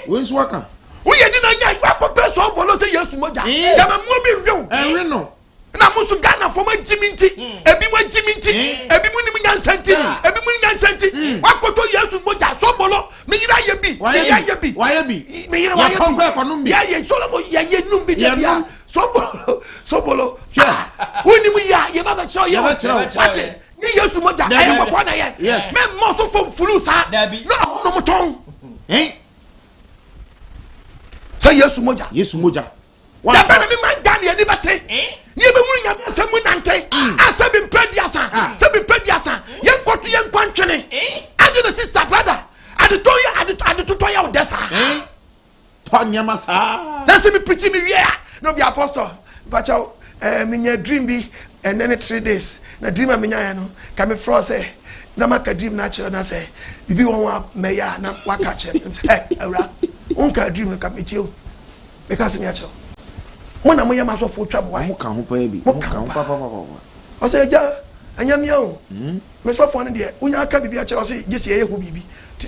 We nso waka. We ye di na nya wa ko pe so bolo say Yesu moja. Ya ma mo bi rew. Enwe no. Na musu Ghana for my jiminti. Ebi mo jiminti. Ebi mo ni mo nyansanti. Ebi mo ni nyansanti. Wa ko to Yesu moja so bolo. Me yira ye bi. Why ye bi? Me yira wa ye bi. Ya solo mo ye num bi dia. So bolo. Yeah. Woni mu ya ye ba cho ye. What? Ni Yesu moja. Ayo ko na ye. Yes. Me mo so from fulu sa. No mo ton. Say Yesu moja. Da bana mi man dan ye ni bate. Ni be mu nya asemu nante. Asabi mpediasa. Sabi mpediasa. Ye nkwoto ye nkwantwene. Ade the sister brother. Ade to ya odesa. Tonya masa. That's me preaching me here. No be apostle. But me nya dream bi and then 3 days. Na dream me nya no. Ka me fro say na maka dream na che na say bibi won wa me ya na waka che. Hey, awra. Unka dream no ka me chiu. Me ka se me acho. Mona mo yama so fo twam why. Mo ka ho pa bi. Mo ka ho papa. O say ja anya me o. Me so fo no de unya aka bibi ache o say jesi ye hu bibi.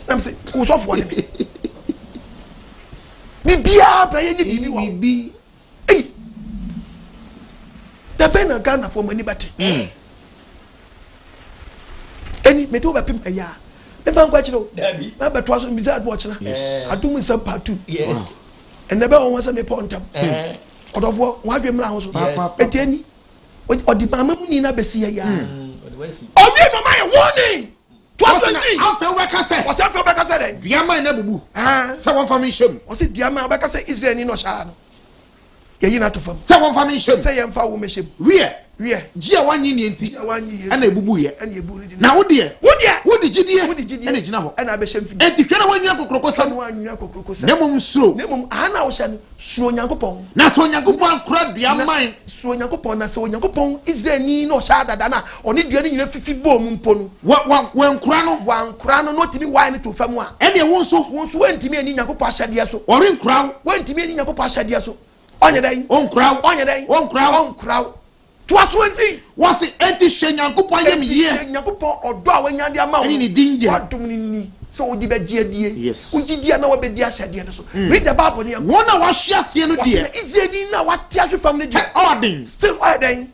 Na me say ko so fo ne me. Bibia ba ye ni bibi. Eh. Da bena Ghana for money bate. Eni me do ba pem ya. Me fa nkwa chiro. Dabi. Ma ba to aso mi za watch na. Adum nsam part 2. Yes. And never on was me pontam. Odofo wa dwem na ho so. Etieni. Odi mama mu ni na besi ya. Obi no ma ye warning. After weka say. What's after weka say then? Diama na bubu. Say one for me shame. What's it diama weka say Israel ni no sha no. ye yi na to fam say one family shame say ye mfa wo me shem we Jia wanyi ni enti wanyi ana ebubu ye ana ebu ni na wo de wo de gidie ana gina ho ana abehye mfini enti hwere wanyi kokroko sam nemum suro nemum ana wo hye no suro nyankopon na so nyankopon kura dua man suro nyankopon na so nyankopon Israel ni no hya dada na oni dua ni nyina fifi bo mu mpo no wankura no no timi wine ne to fam a ene wo nso wantimi ani nyankopon ahyade so ori nkura wantimi ani nyankopon ahyade so onye dan onkura to aswensi wasi enti hwe nyankopon yem ye nyankopon odo a wanyade ama wo ni dinje wadom ni so wodi be giedie yes ugidie na wabedi ahyade no so read the bible ne wona wahwe ase no de Israeli na wate ahwe fam ne de ordin still ordin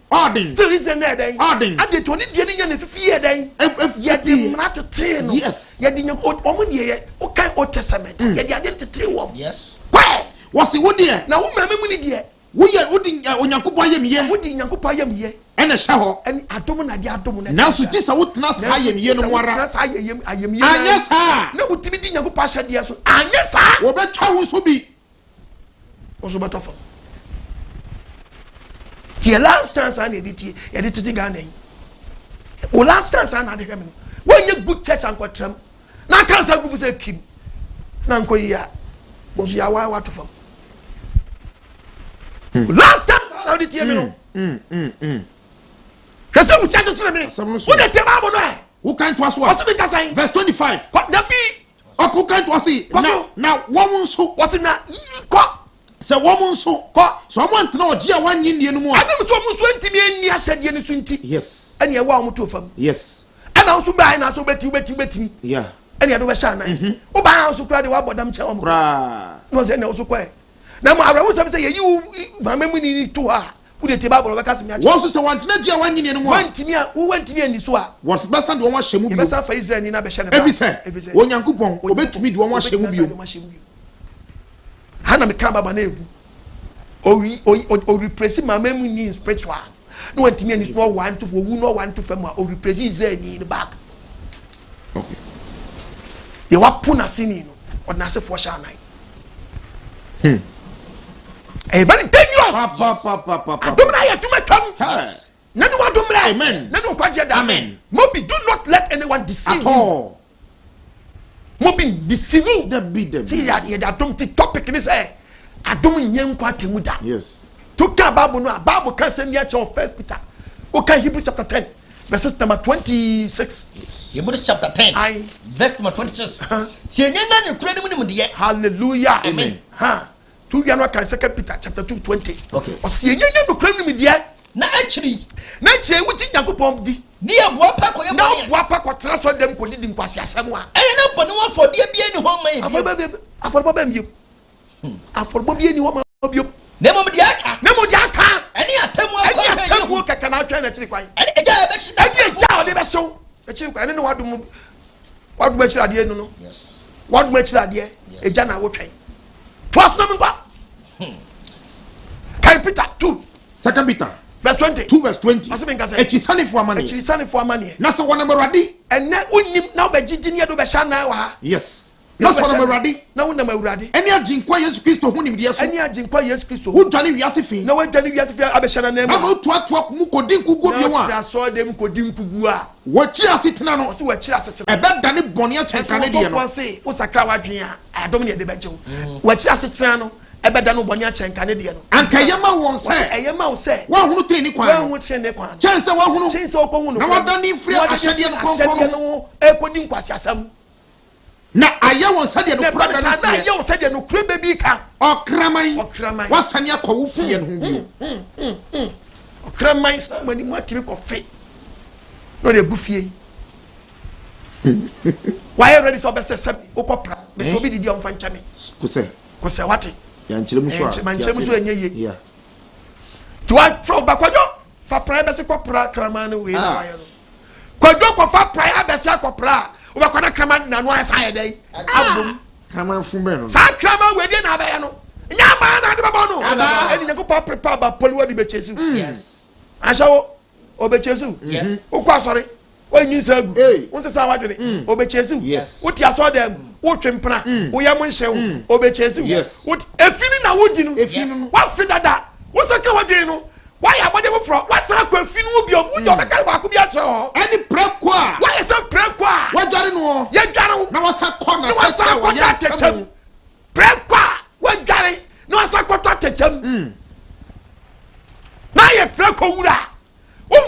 still is in there ordin ade to ne de nya na fifi ye den ye de mratete no yes ye de nyankopon omo de ye o kan old testament ye de ade tete wo yes wasi wo de na wo mama mu ni de wodi onyankopon ayem ye wodi nyankopon ayem ye ene hye ho en adom na de adom na na so gisa wotena sa ayem ye no mwara na sa ayem ye anya sa na wotimi di nyankopon ahyade so anya sa wo be twa wo so bi wo so beto fam the last chance an edit ye de titi Ghana yi wo last chance an ade hwem no when you good church an kwatram na kansa gubu se kim na nkoyi ya wo so ya wa to fam last time how did you know Kase mu siaje chire me wo de tema abo no e who can't to us what verse 25 what that be who can't to us now woman so was na ko se woman so ko so mo antena oje a wanyi nie no mu a anem so mo so ntimi ani ahyade ne so nti yes ene e wa mo to fam yes ana so bai na so beti yeah ene e do be sha na wo ba so kra de wa bodam che o mo kra no se ne so ko e na mo awra wo se ye yi mama mu ni to ha wo de te bible be ka se mi ache wo so se wantena dia wanyi nie no mu a wantimi ani so a wo se besa de wo hye mu bi besa fa Israel ni na be hye ne ba ebi se onyankopon obetumi de wo hye mu bi hana me ka baba na egu o repress mama mu ni spiritual no wantimi ani so one to wu no one to fam o repress Israel ni in back okay ye wa puna sini no o na se fo sha nine very dangerous domina ya tuma kam nanu wa domina amen nanu kwaje da amen mobi do not let anyone deceive at all mobi deceive you the be them see ya the topic ni say Adom Ngye Nkwa Atemuda yes to ka bible no bible can say near First Peter okay Hebrews chapter 10 verses number 26 yes Hebrews chapter 10 verse number 26 si enye na ne kura ni mu de hallelujah amen to you know can 2 Peter chapter 2:20 okay o si enye no kura ni mu de na achiri wuti nyankopon di ni aboa pa ko ye na aboa pa ko tra so dem ko di nkwasi asem a na bone wa fodie bia ni ho ma e aforbo ba mbiem aforbo bia ni ho ma biem na mo di aka eni atemu kaka na atwa na chiri kwan eni eja be shi eja o de be show chiri kwan eni wadum chiri ade no yes wadum chiri ade eja na wotwen to asna mba kai Peter 2 Peter verse 20 2 verse 20 echisani fo amane na se wona merade enne unim na obegidi ne do be sha na wa yes na se wona merade na wona merade eni aginkwa Yesu Kristo hunim de so eni aginkwa Yesu Kristo wu dwane wiase fi na wu dwane wiase fi abehya na na ma to mu kodi nkugu bi wa na so dem kodi nkugu a wo chi asetena no so wo chi asetena ebe dane bone a chenkane de no so se wo sakra wadwen a Adom ne de bejew wo chi asetena no ebe dane bone a chenkane de no anka yema won se eyema wo se wa hunu tiri ni kwan wa hunu tiri ni kwan chense wa hunu chense okon na wadane firi ahyade no konkon no ekodi nkwasi asam na aye won sade no kura da se aye won sade no kura bebi ka okraman wasane akwo fie no bi okraman samani mu atimi ko fe no de bufie why ready so be se okopra me so bi didi on fancha me ko se wate ya nkyere mu so a man nkyere mu so enye ye yeah to a from bakwajo fa pra be se kopra kraman no we na waye no kwajo ko fa pra be se kopra o ba kwana kraman na no asa ye dai abum kraman fumbe no sa kraman we dey na ba ye no nya ba na de ba no eni nyanko pa prepare ba polwa di be chesi yes ashawo o be chesi yes o kwa sori o yin sagu won se sa wadwene o be chesi yes o ti aso dem o twempra o yam nhyew o be chesi yes efini na wodi no efini wa fi dada What's a Kawadino? Why are whatever from what's up with Finubio? Who don't make a any prekwa. Why is a prekwa? What Jarino? Yajaro, no was a corner. no was a catch. Prekwa, what Gary? No was a quarter catch. Now you preko ura.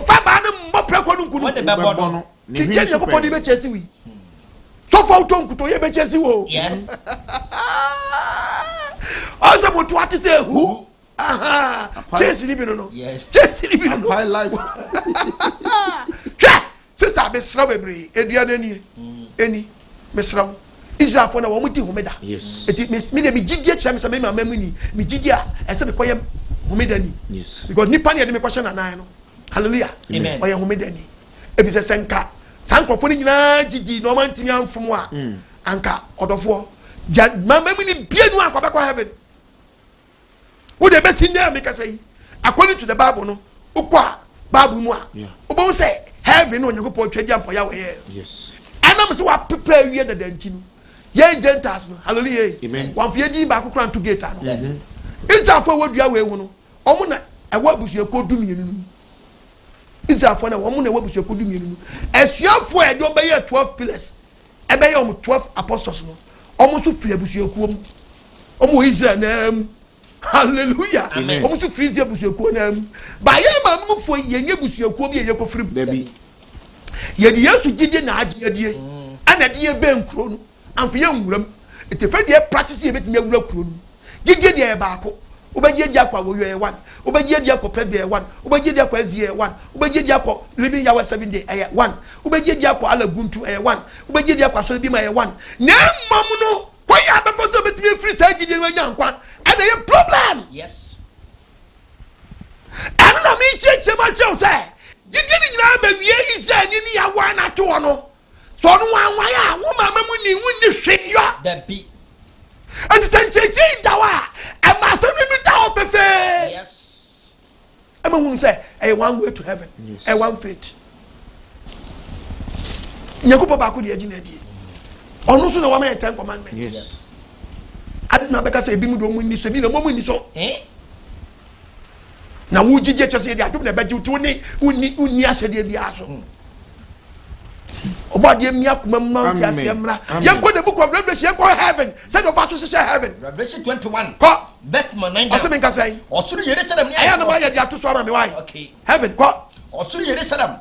Fabana, more preko, what the Babono. Yes. So far, don't go to your Bechesi. Yes. Also, what to say? Who? Aha. Chase Libino. Yes. Chase Libino. High life. Sister, Miss Robbery, Adrian, any Miss Ram. Israel for a woman to Homeda. Yes. It is me, me, Gigia, Chams, and my memory, me, Gigia, and some quiet Homedani. Yes. Because Nippon had a question and I know. Hallelujah. Amen. Why Homedani? If it's a Sanka. Sankofoni nyina gigi no man timi amfom a anka odofo mama mi ni bie nu akwa bekwa heaven wo de besi na make say according to the Bible no ukwa Bible mu a obo say heaven no nyakopɔ twadi amfo ya we yes anam so wa prepare wie da danti no ye gentiles no hallelujah amen wan fie di ba kokran to gate no Israelfo wadua we hu no omo na ewa busuako dumienu Israelfo na womu na wabusu kodu mienu esuafo e do be 12 pillars e be 12 apostles no omo so firi abusu kuom omo Israel na hallelujah omo so firi abusu kuom na ba ye mamu fo ye nye abusu kuom ye kofirim dabi ye di Yesu gide na age die ana die be nkuro no amfa ye nwuram etefa die practice ye betimi awura kuro no gide die e baako Ubaje dia kwa woyo 1 ubaje dia kwa prepared 1 ubaje dia kwa zie 1 ubaje dia kwa living yawa 7 day 1 ubaje dia kwa ala guntu 1 ubaje dia kwa sori bima 1 na mam no kwa ya be ko so betimi free sa gidi no nyankwa and a problem yes and na mi cheche ma che say gidi ni nyina ba wie isa ni ya 1 ato no so no wan ya wo mama mu ni wunni hwe da bi and senchechi dawa and my son me dawa pefe yes I'm going say a one way to heaven yes. A one faith nyakupa ba ko de agina die onu so na wa ma 10 commandments yes adi na beka say bi mu do mu ni so bi na mo mu ni so na wo gige chese de adum na beji uni asede bi aso Obadi mi akuma mount asiamra yanko the book of Revelation yanko heaven said of us to heaven Revelation 21 ko verse 9 aseme nka say osuru Jerusalem ni aya na ma ya dia to so ama me why okay heaven ko osuru Jerusalem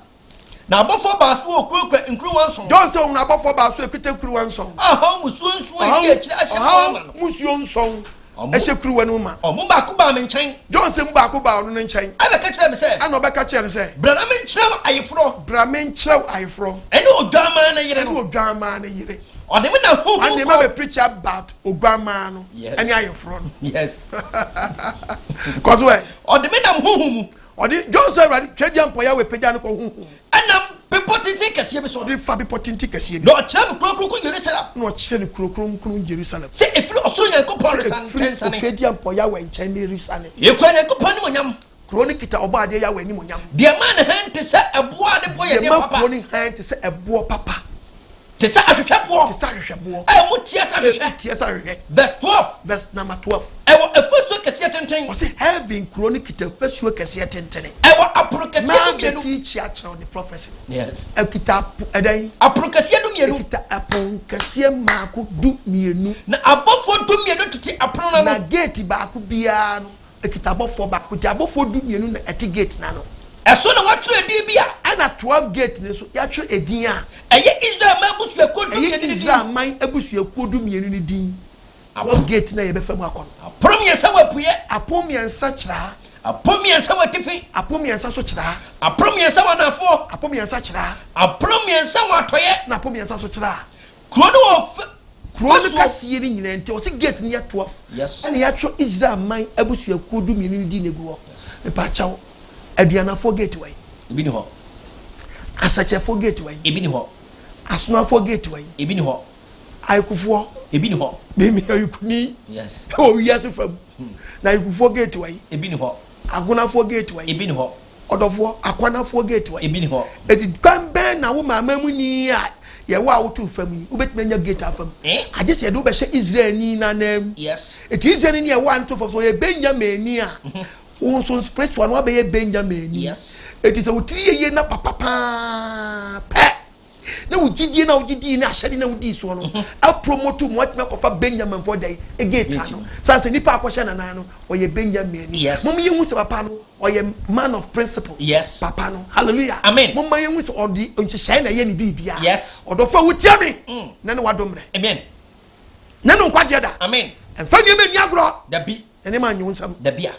na abofo baaso okura nkuru wanson John say na abofo baaso ekute nkuru wanson aha musuo nsuo yi akira ahye musuo nson ehye kuru wanu ma omo ba ko ba me nchen John say mba ko ba onu ne nchen aba ka kire me say ana obeka kire ne say bra na me nkyerem ayefro bra me nkyerem ayefro ene odwama na yire no odwama na yire ode me na hu and me be preach about odwama no ene ayefro no yes cause why ode me na huhu mu ode John say ready twedi ampoya we pagya no ko huhu anam people tinti kase be so de fa people tinti kase be no chere krokron Jerusalem no chere krokron Jerusalem say efiri osoro Yankopon sansane twedi ampoya we nchen ni risane ye kwa Yankopon ni monyam kronikita obade ya we ni monyam de man hente se ebo ade boye de papa kroni hente se ebo papa te sa ahwehwebo mutia sa ahwehwe verse 12 verse number 12 ewo efeso kase tenten o say heaven kronikita efeso kase tenten ewo aprokase du mienu teach actual the prophecy yes ekita edan aprokase du mienu ekita aponkase maako du mienu na abofo du mienu tuti aprono na gate baako bia no ekita abofo baako ti abofo du mienu na eti gate na no eso na watwe edin bia ana 12 gate ne so ya twe edin a eye Israel ma busu ekodu mienu Israel man abusu ekodu mienu ni din abo gate na ye be fam akon apromiensa wapuye apomiensa kira apomiensa watifi apomiensa so kira apomiensa wanafo apomiensa kira apomiensa watoye na apomiensa so kira krono of krono kasiye ni nyina nti o se gate ni ya 12 yes ana ya twe Israel man abusu ekodu mienu ni din ne guo me pa chawo aduana forget way ebi ni ho asache forget way ebi ni ho asuna forget way ebi ni ho ayikufuo ebi ni ho be mi ayikuni yes o wiase fam na ayikufuo gate way ebi ni ho aguna forget way ebi ni ho odofo akwana forget way ebi ni ho edi kwambe na wo mama mu ni a ye wa wotu fam yi obetimanya gate afam age se do be hye Israel ni nanam yes eti Israel ni ye wa nto fo so ye Benjamin ni a so spiritual no be Benjamin. Yes. It is a 3 year na papa pe. Na ugidi na ugidi na ahade na udi so no. A promote mo atme kofa Benjamin for day. Egate no. Say nipa akwhye na nan no, oye Benjamin. Yes. Mom ye hu se papa no, oye man of principle. Yes. Papa no. Hallelujah. Amen. Mom ye hu se odi onchehye na ye ni bibia. Yes. Odofo wutia me. Na ne wadomre. Amen. Na no nkwaje da. Amen. Emfa ni me niagro. Da bi. Ene ma nyu nsam. Da bia.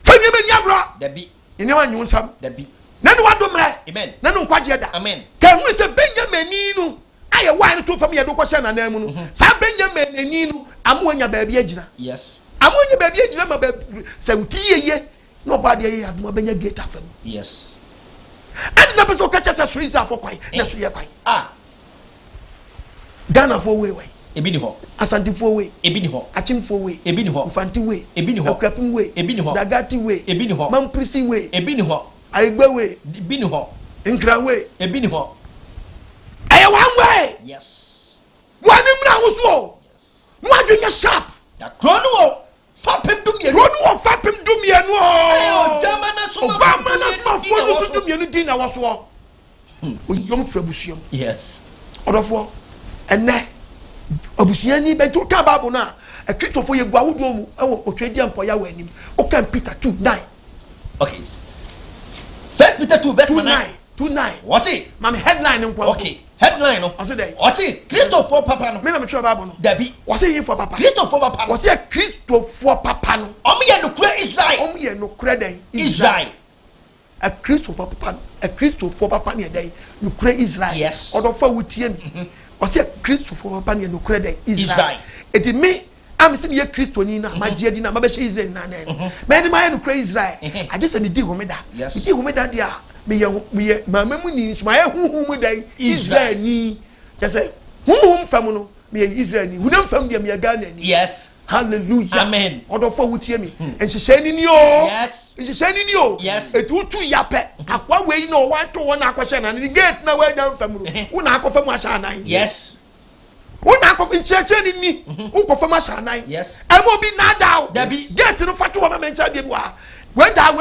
Fa ni me niagro. Da bi. Ene ma nyu nsam. Da bi. Na ne wadomre. Amen. Na no nkwaje da. Amen. Ka hu se Benjamin no aye wan to fam ye do kwhye na nan mu no. Sa Benjamin ani no amoanya ba bia agina. Yes. Amoanya ba bia agina ma ba se utiye no ba de ye adoma benya gate afam. Yes. And na person catch us streets for kwai na so ye kwai. Ah. Ghana for way. Ebi ni ho. Asante for way. Ebi ni ho. Achim for way. Ebi ni ho. Fanti way. Ebi ni ho. Akrapim way. Ebi ni ho. Dagati way. Ebi ni ho. Mamprisi way. Ebi ni ho. Aigba way. Ebi ni ho. Nkra way. Ebi ni ho. Aye one way. Yes. One mra wo. Yes. Mo adwenya sharp. Da krono wo. Fapem dumie. Krono wo fapem dumie no. Ayo jamana so ma. Obama na fo so dumie no din na wo so. Oyom frabusuam. Yes. Odofo ene obusuani be to ka Bible na a Christopher ye gwa wodo mu e wo otwedi ampo ya wanim. O kan Peter 2:9. Okay. 1 Peter 2 verse 9. 2:9. What's it? Man headline nkwa. Okay. Headline no. What's it? What's it? Christopher papa no. Me na me try Bible no. Dabi. What's it for papa? Christopher papa. What's it Christopher papa no? Omo ye no kura Israel. Omo ye no kura den Israel. A Christopher papa, a Christopher papa ne dey no kura Israel. Yes. Odofo wutie mi. What's it Christopher papa ne no kura den Israel. Eti me am se ye Christoni na magie di na ma be she Israel na na. Me di ma ye no kura Israel. I just say di homeda. Yes. Di homeda dia me ye mama mu ni so ma ye huhu dey Israel ni. Just say huhu fam no me ye Israel ni. Hunam fam dia me ye Ghana ni. Yes. Hallelujah. Amen. Odofo wutie mi. Enhyehyɛ ni o. Yes. Enhyehyɛ ni o. Yes. Etutu yape. Akwa we no wan to won akwahye na ni gate na we nya fam no. Wo na akɔfa mu ahya anan. Yes. Wo na akɔfa enhyehyɛ ni wo kɔfa mu ahya anan. Yes. Emo bi na da. Dabi. Gate no fato ma mencha de bua. We da.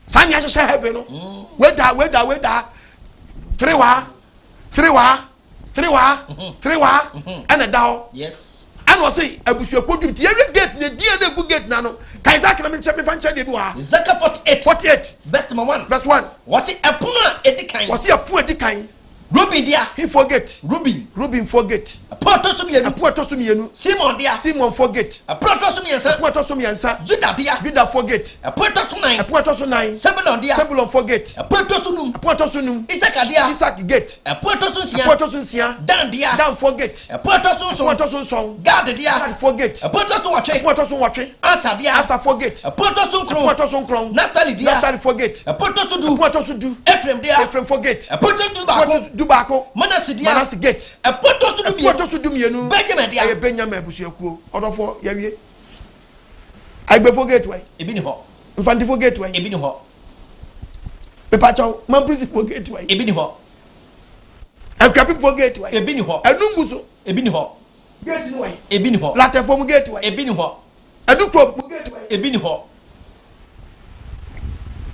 Sanya hyehyɛ heaven no. We da. Three wa and a down. Yes. And was say abusu kodum ti every gate ne dia na gu gate na no. Kai Isaac na me check me fan check de bua. Zaka 48 verse number 1. Verse 1. Was it Apuna edikan? Was he a poor edikan? Ruben dia. He forget. Ruben forget. Apoto so mienu. Apoto so mienu. Simon forget. Apoto so miensa. Apoto so miensa. Judah forget. Apoto so 9. Sebulon forget. Apoto so num. Isaac get. Apoto so sia. Dan forget. Apoto so song. Gad forget. Apoto so watch. Asa forget. Apoto so kron. Naftali forget. Apoto so do. Ephraim forget. Apoto do bako. Manasseh get. Apoto so do mienu. Benjamin dia. Benjamin abusuakuo. Odofo yawie. Aigbe forget way. Ebi ni ho. Mfanti forget way. Ebi ni ho. Pepacho, Mamprisi forget way. Ebi ni ho. Akrapim forget way. Ebi ni ho. Enumbuso. Ebi ni ho. Gate ni way. Ebi ni ho. Latefom gate way. Ebi ni ho. Adukro gate way. Ebi ni ho.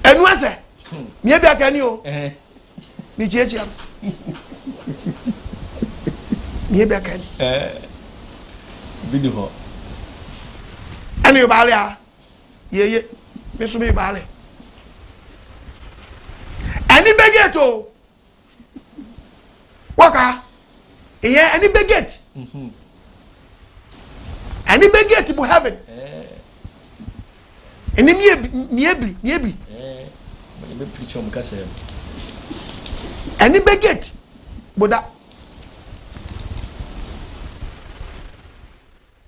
Enuase. Mi ebi akani o. Mi jeje am. Mi ebi akani. Ebi ni ho. Ani yo bale a. Ye. Me so me bale. Ani begate o. Waka. Iye ani begate. Ani begate bu heaven. Ani miebri. Me preach on kase. Ani begate. Boda.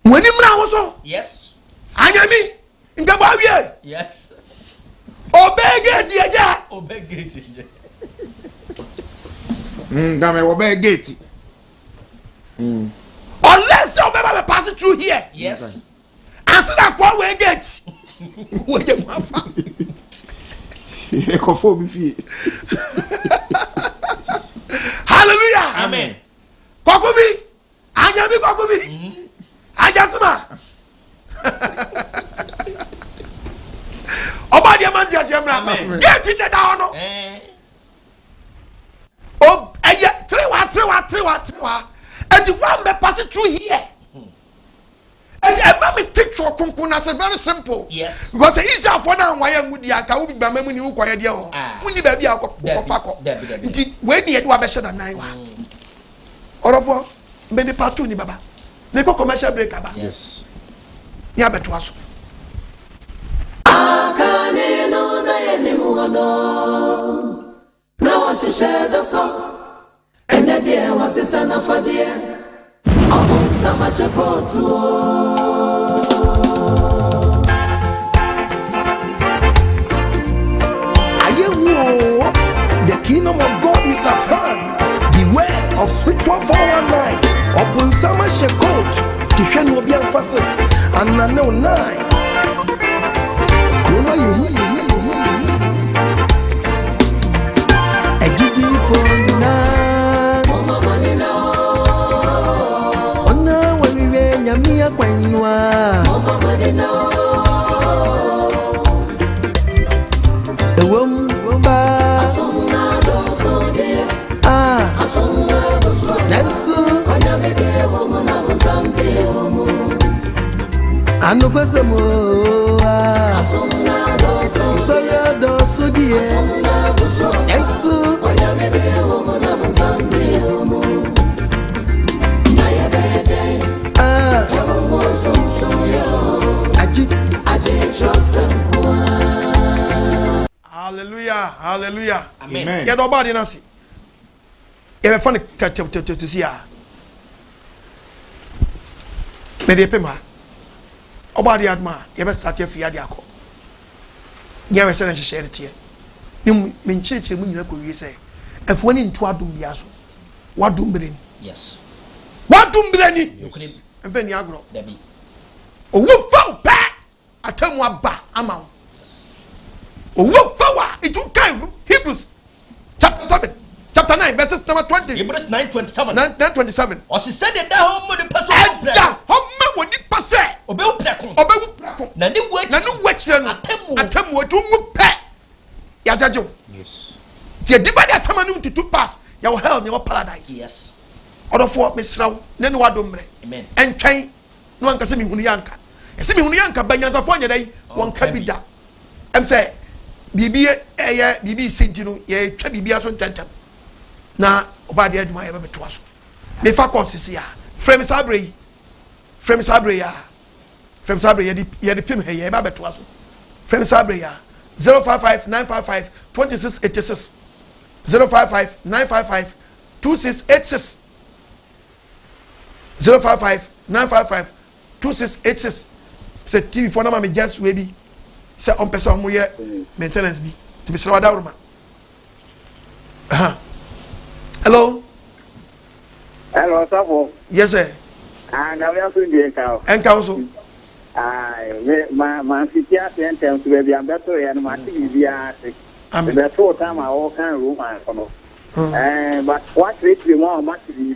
Wani mra wo so? Yes. Anyami. Ngabo awie. Yes. Obegate yeja. Obegate yeja. Dame obegate. Unless you ever pass it through here. Yes. Answer that one way gate. Where you mafa? Ekofo bi fie. Hallelujah. Amen. Kokobi. Anyami kokobi. Ajasuma. Amen. Get in the down. Oh, and yet 3 and the one that passes through here. And I teach you as a very simple. Yes. Because it's easier for now. Why would the account be when you acquire the when you baby are when you do a better than 9 or of many parts to Baba. They go commercial break. Yes. Yeah, but was. Now she shared the song, and the dear was the son of a dear. Among some I shall go to. The kingdom of God is at hand. Beware of spiritual 419. Upon summer shekot, Tiffany will be emphasis, and I know 9. I give you for 9. Oh, no, when we were Yamia Quenua. The woman. I know what's a more. So you're so dear. Yes, sir. Hallelujah, hallelujah. Amen. Get nobody nasi. Ebe fun to see ya. Me de pema. Obadi adma, ebe start afia de akọ. Nya we se na hye tie. Ni me ncheche mu nyina ko wie se. Efo ni nto adom bia so. Wadom breni. Yes. Wadom breni. Enfe ni agro. Dabi. Owo fa pa. Atamu aba ama. Yes. Owo fa wa it will come Hebrews chapter 7. Chapter 9, verses number 20. Hebrews 9:27. 9:27. Or she said that home the person when you pass it. Obey Pracon. Nani wait, Atemu, do pet. Yajajo. Yes. The divided someone to 2 pass. Your hell, your paradise. Yes. Order for Miss Rao, then what do Amen. And train no one can see me Hunianka. And see me Hunianka, Banyanza Fonya day, one can be done. And say, BB, BB Sintino, ye, Bibia son tentem. Na obadi aduma ebe beto aso me fa consists ya frame sabre ya ye de pim he ye eba beto aso frame sabre ya 055 955 2686 055 955 2686 055 955 2686 se TV for na me just we bi se on person mo ye maintenance bi to be sra wada uruma hello. Hello, Sabo. Yes, sir. And I'm also Ngye Nkwa. And council. My city at the end to be a better and my TV. I'm the full time I all kind of room. But what makes me more much to be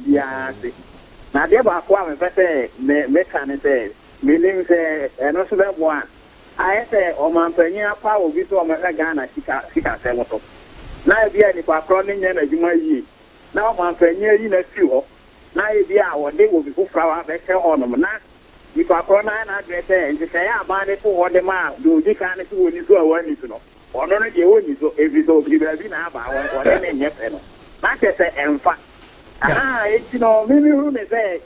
now, they were quite better mechanic, meaning say, and also that one. I say, oh, my penny power be so much Ghana, she can't say what. Now, be any crawling and you might. Now, my penny in a few. Now, be our day will be good flower, better ornament. Now, if I call 900 and say, I buy it for what the man do, you can't do when you go away, you know. Or not, you wouldn't so if it's all given about what I mean, yes, not just say, and fact. It's maybe who may say,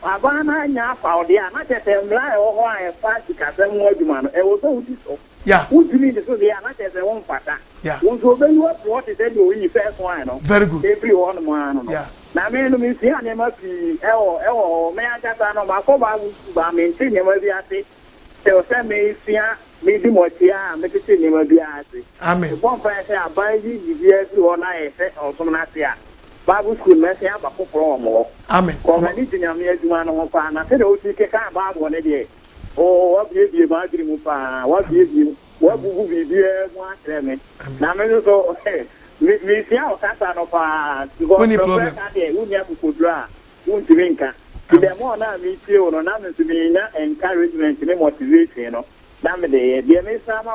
I buy my found there, not just a lie or why a fast because I'm more demand. It was so so. Yeah. What do you mean to say, not as a one factor? Yeah. What is when you first one? Very good. Every one man. Yeah. Now, me no me see any must be me I just know my ba maintain me be ase. Say me see me di mo tia me te ni me be ase. Amen. One person say abai di years or na e say or some na tia. Bible school me say aba kokoro mo. Amen. Ko me ni tinya me aduma no ho pa na say o ti ke ka Bible ne de. Oh, what be ma diri mu pa. What be what bubu bi mo atre me. Na me so me see how kasa no pa because the person dey unya kukodra untirinka the more na me see no na me to me na encouragement ne motivation no Damede, the Messama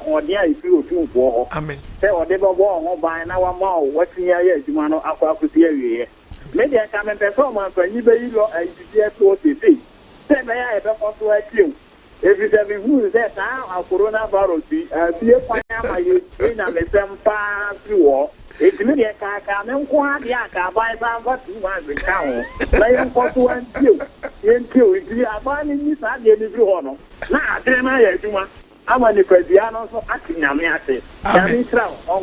or dear if you two for. Amen. Say or they were by an hour more, what's in your you want to aqua. Maybe I come and performance when you be your IGS. Say, may I have also like you? If it's every who is that now, coronavirus, be a fire in a same pass through. It's really a car, and quite yaka by what you want to count. Lay on for 2 and 2. If you are buying this, I give you honor. Now, then I do. I'm on the Presiano, so acting a message. I'm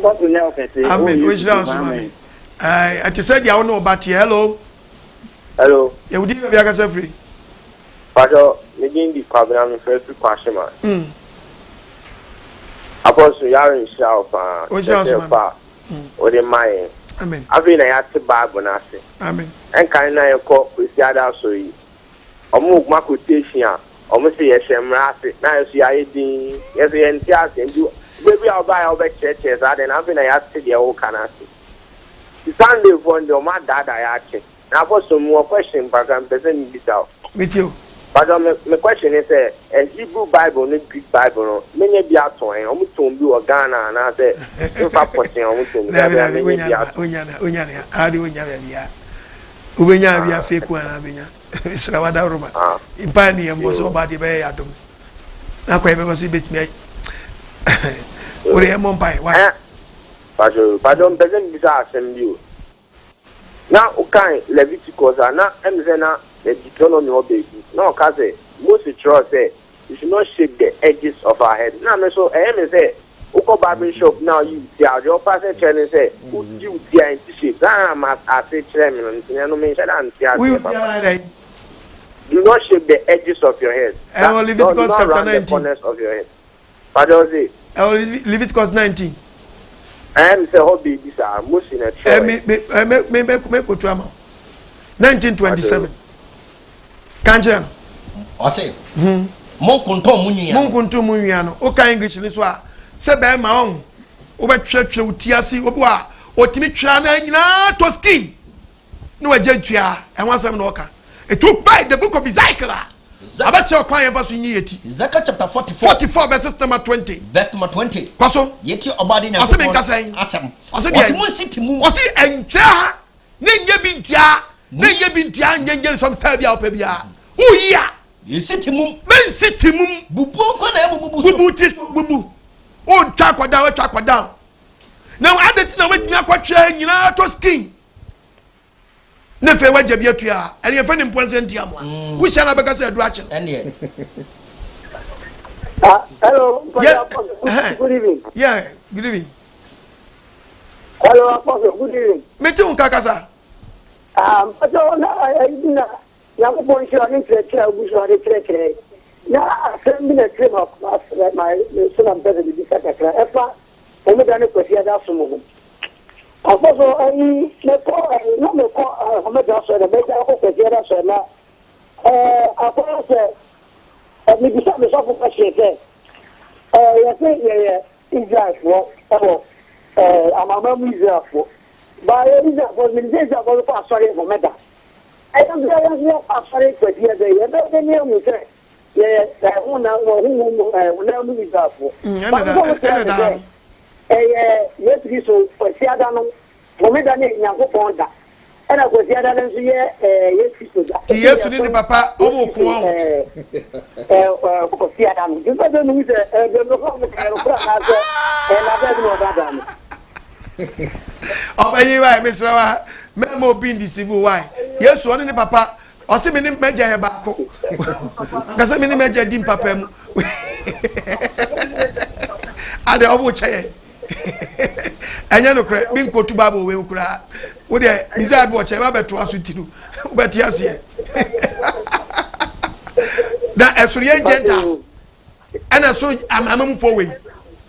going to know that. Amen. Which does, mommy? I just said, you know about you. Hello. Hello. You didn't have your free. Father, begin the problem first to question. Apostle Yarin Shelf, or the mine. Amen. I've been a Bible. Amen. And can I call with the other so or move my quotation, or Mr. Yeshem now see I did, yes, the entire and do. Maybe I'll buy our churches, and I've been a the old canasi. The Sunday for the my dad I asked. Now for some more questions, but I'm presenting this out. With you. But my question is a Hebrew Bible, no Greek Bible, many be out to almost to do a Ghana, and I say, if I put you almost to Unya fake one, Abinia. Sravada Roma. In Pioneer was about the Bay Adom. Now, quite see bit me. What am on pie? Why? But don't present this assembly. Now, okay, Leviticus are not Emzena, the Deuteronomy or baby. No, Kaze, most trust say, you should not shake the edges of our head. Now, so I am say, Uko Bible shop now, you see, your pastor channel say, who you see in shape. I must say, Chairman, and no mention and do not shake the edges of your head. I will leave it because chapter 19. Corners of your head. Pardon say, I will leave it because 19. I am the hobby, these are most in a chair. Make 1927. Kanjan. I say, Monkunto Muniano, Oka English in this one. Sebe Maon, over church, Tiasi, Obwa, or Timichana, to skin. No, a gentia, and once I'm Noka. It took by the book of Ezekiel. About your client was in Zechariah chapter 44 verses number 20. Verse number 20. Paso, yet you abiding in Asam. Was it Enja? Ninja Bintia, Ninja some Sabia Pebia. Oh, yeah. You sit him, Ben sit him, Bubu. Oh, chakwa down. Now, I didn't know what Nakwa you know, to skin. Nefe waje bietua and your friend in Ponzentiam. We shall have a watching. And yet. Hello. Yeah. Good evening. Yeah, good evening. Hello, Apostle. Good evening. Me too, Kakasa. But I didn't young boy, you are in church, now, I send me a dream of my son and brother to be secretary. If I only done it with the other moment. Apostle, I no me call Homedaso, the better of the other so now. Apostle, maybe some is off of say, I think, Israel for, I'm a mom Israel for. But Israel for me, days ago, sorry for Meda. I don't know sorry for the other day. I don't know me say, who Israel for. Yes, we so for Siadano, Momedane, Yankoponda, and I was the other year, yes, the Papa, for Siadano. You better lose oh, anyway, Miss Rawa, Memo being the civil why. Yes, one in the Papa, or see many major Bako. Because many major dim Papa. At the Obo Chair. And you know, being put to Babu will cry. Would I desire watch ever to us with you? But yes, that as for young Gentiles, and as soon I'm among forward.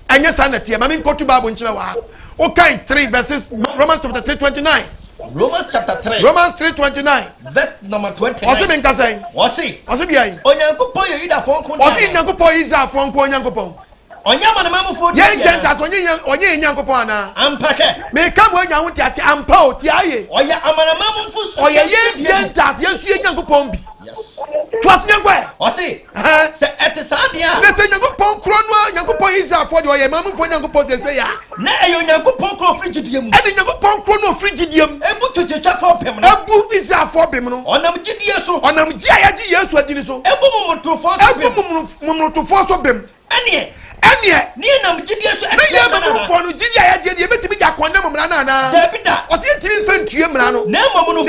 And yes, I'm not here. I'm in to Babu in Chilawa. Okay, 3 verses, Romans chapter 3:29. Romans chapter 3. Romans 3:29. Verse number 29. What's it mean to say? What's it? What's it behind? Onyankopo you da phone ko. What's it Nyankopo is a phone call Nyankopo? Onyama na mamu fo. Yen Gentiles onye Nyankopo ana. Ampake. Me come when you want to say ampa o ti aye. Oya amana mamu fo. Oya yen Gentiles yen su Nyankopo bi. Yes. Twelve Nkwa. Ose. Se etesadia. Na se Nyankopon kro no Nyankopon Israel for the Yamam for Nyankopon say ya. Na eyo Nyankopon kro frigidiem. E de Nyankopon kro no frigidiem. Ebu twetwa for pem no. Ebu Israel for bem no. Onam gidie so. Onam gia ya gi Yesu adini so. Ebu mumutofo so bem. Ebu mumutofo so bem. Ene ni nam gidie so e ya mumufo no gidie ya je de betimi ja konna mumra na na. Debida. O se tiri fe ntue mra no. Na emom no.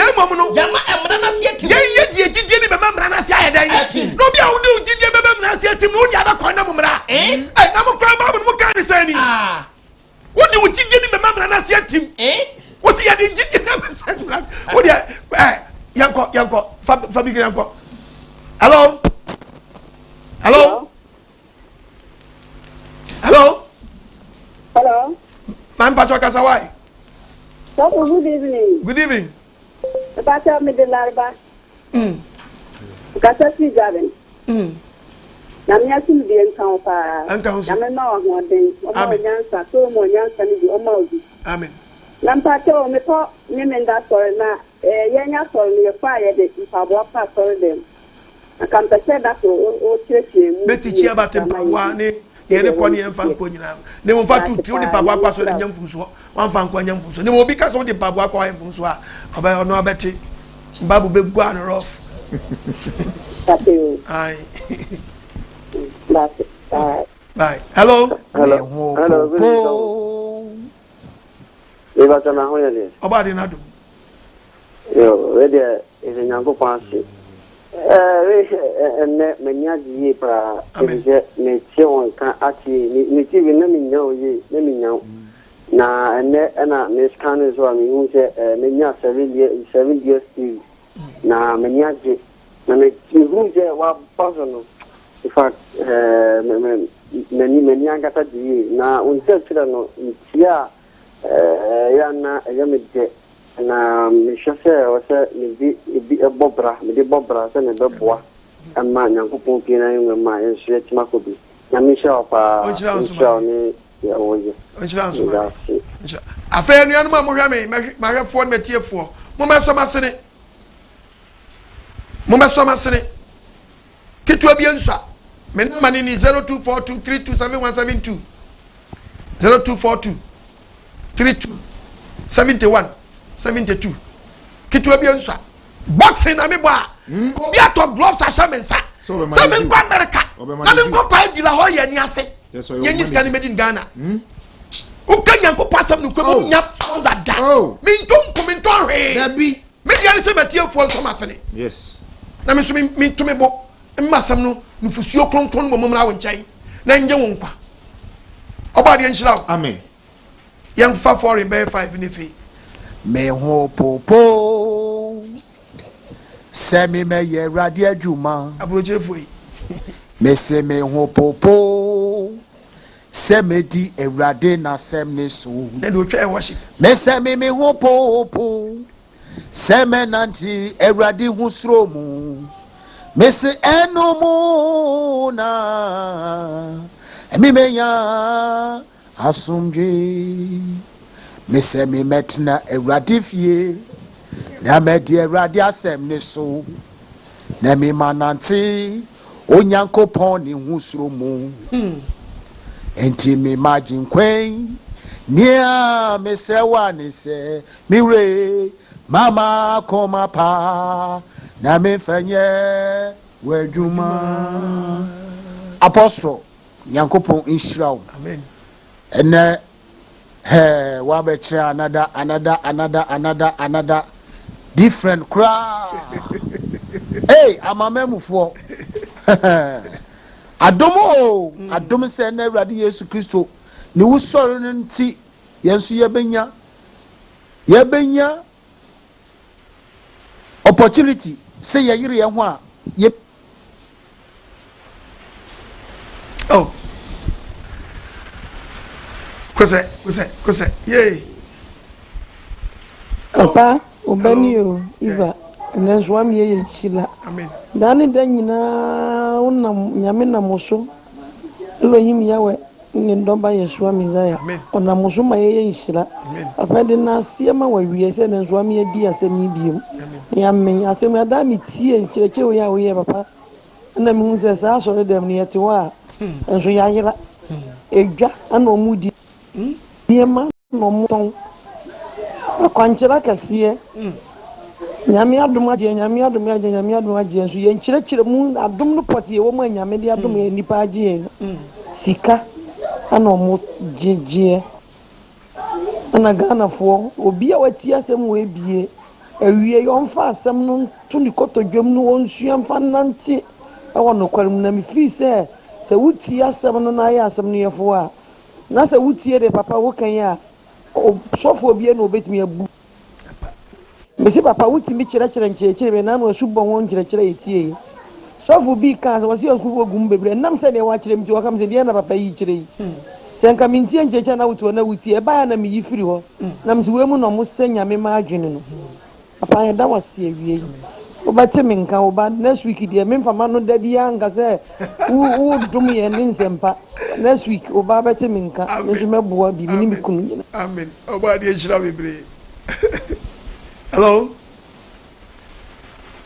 Yama emra na se atim. Ye die gidie ni be mra na se ayedan. No bia wo de gidie be mra na se atim no dia be konna mumra. Na mo kra ba mo kan ni sani. Wo de wo gidie ni be mra na se atim. Wo se ya de gidie na be se atim. Wo de yanko Fabi yanko. Hello. Man Pacho Kasawai. Good evening. Good evening. Pacho me de larba. Kasasi Gavin. Na mi asu bi enkan pa. Na me ma wa den. O ma nyansa so mo nyansa ni o ma obi. Amen. Na Pacho me ko me menda sorry na yenya sorry ni fa ye de mpabo pa sorry dem. Na kan pese da so o chechie mu. Beti chi abatempa wa ni yene kwani emfa nko nyina ne mo fa tu ti o de pabo akwa so de nyamfum so wan fa nko nyamfum so ne mo bi ka so de pabo akwa nyamfum so a oba ono abeti babu be gua no rough ai bye hello Eba tana ho yele oba de na do yo we de is Nyankopon ase ene menyaji pra eje me tiwon kan ati ni TV na minya oye na minya na ene na me scan so ami hu se menya 7 years TV na menyaji na me hu je wa pasono in fact meni angata ji na unse tira no tia ya na ya me je na mishase wase ni bobra se ne beboa amma Nyankopon pina yin ma enhye timakobi na misha opa misha ni ya woje onchira afa enu anu ma mo hwa me ma hwefo me tiefo mo me so masene kitua bi ensa me na mani ni 0242327172 0242327172 kitua bi ensa boxing na me bo a obi ato gloves a mensa so me ngwa America na me ngwa pa di la ho ye ni ase ye ni scan made Ghana o kan Nyankopon asam no kwa nya sponsor da me nton hwe dabi me dia ni se matiefo nso masene yes na me so me to me bo masam no nufusuo kronkron mo mra wo nkyai na nje wo nkwa oba de nhyira amen yang fa foreign by 5 ni fe me ho popo semi me ye radi adwuma abrojefo yi me se me ho popo semi di erade na sem ne so na do twa worship me se me ho popo semi nanti erade hu sro mu me se enomu na emi me ya asumdwe me se me metna erade fie na me di erade asem ne so na me manante Onyankopon ni hu sro mu enti me imagine kwen nia me sewa ni se miwe mama koma pa na me fanye weduma apostle Nyankopon inshiraw amen ene wa be kire another different cry hey amamemufo adom se na Awurade Yesu Kristo ni wusoro nti yensu yebenya opportunity say yeyire ye ho a ye oh kwese yay papa obanio Eva Nanzwa mi ye nchila amen dani da nyina unam nyame na moso Elohim yawe ndomba Yeshua Mizaya ona musuma ye nshira apede na asiema wa wiese na nso ame adi asemi biem ya men asemi ada mi tie kireche wo ya wo ye papa na mi hu se sa so dem ne yete wa nso ya yira edwa ana omudi yema no muton akwanchira kase nyame adom agye nso ye nkyerɛkyerɛ mu adom no pɔte wo ma nyame de adom ye nipa agye sika ana omo gye ana Ghana fo obi a wati asɛm wo ebie awie yɔmfa asɛm no to ni kotodwam no wonsua mfa nante ɛwɔ no kwarum na me fi sɛ wuti asɛm no na ayɛ asɛm no yɛfo a na sɛ wutie de papa wo kan ya sɔfo obi na obetumi abu mesi papa wuti mi kyerɛkyerɛ me na no asubɔ won kyerɛkyerɛ etie sɔfo bi kan sɛ wɔsi asubɔ gum bebre nam sɛ ne wa kyerɛ mi ti wakam sɛ deɛ na papa yi kyerɛ yi sɛ nka mi ntie nkyerɛkyerɛ na wuti na wuti e ba na mi yi firi hɔ na msi we mu no mo sɛ nyame ma adwene no papa yɛ da wasi awie yi obate me nka oba next week deɛ me mfama no da bi anka sɛ wo dum yɛ ne nsɛmpa next week oba bete me nka nso mɛboa bi mi ni mi kunu nyina amen oba de hyira bebre hello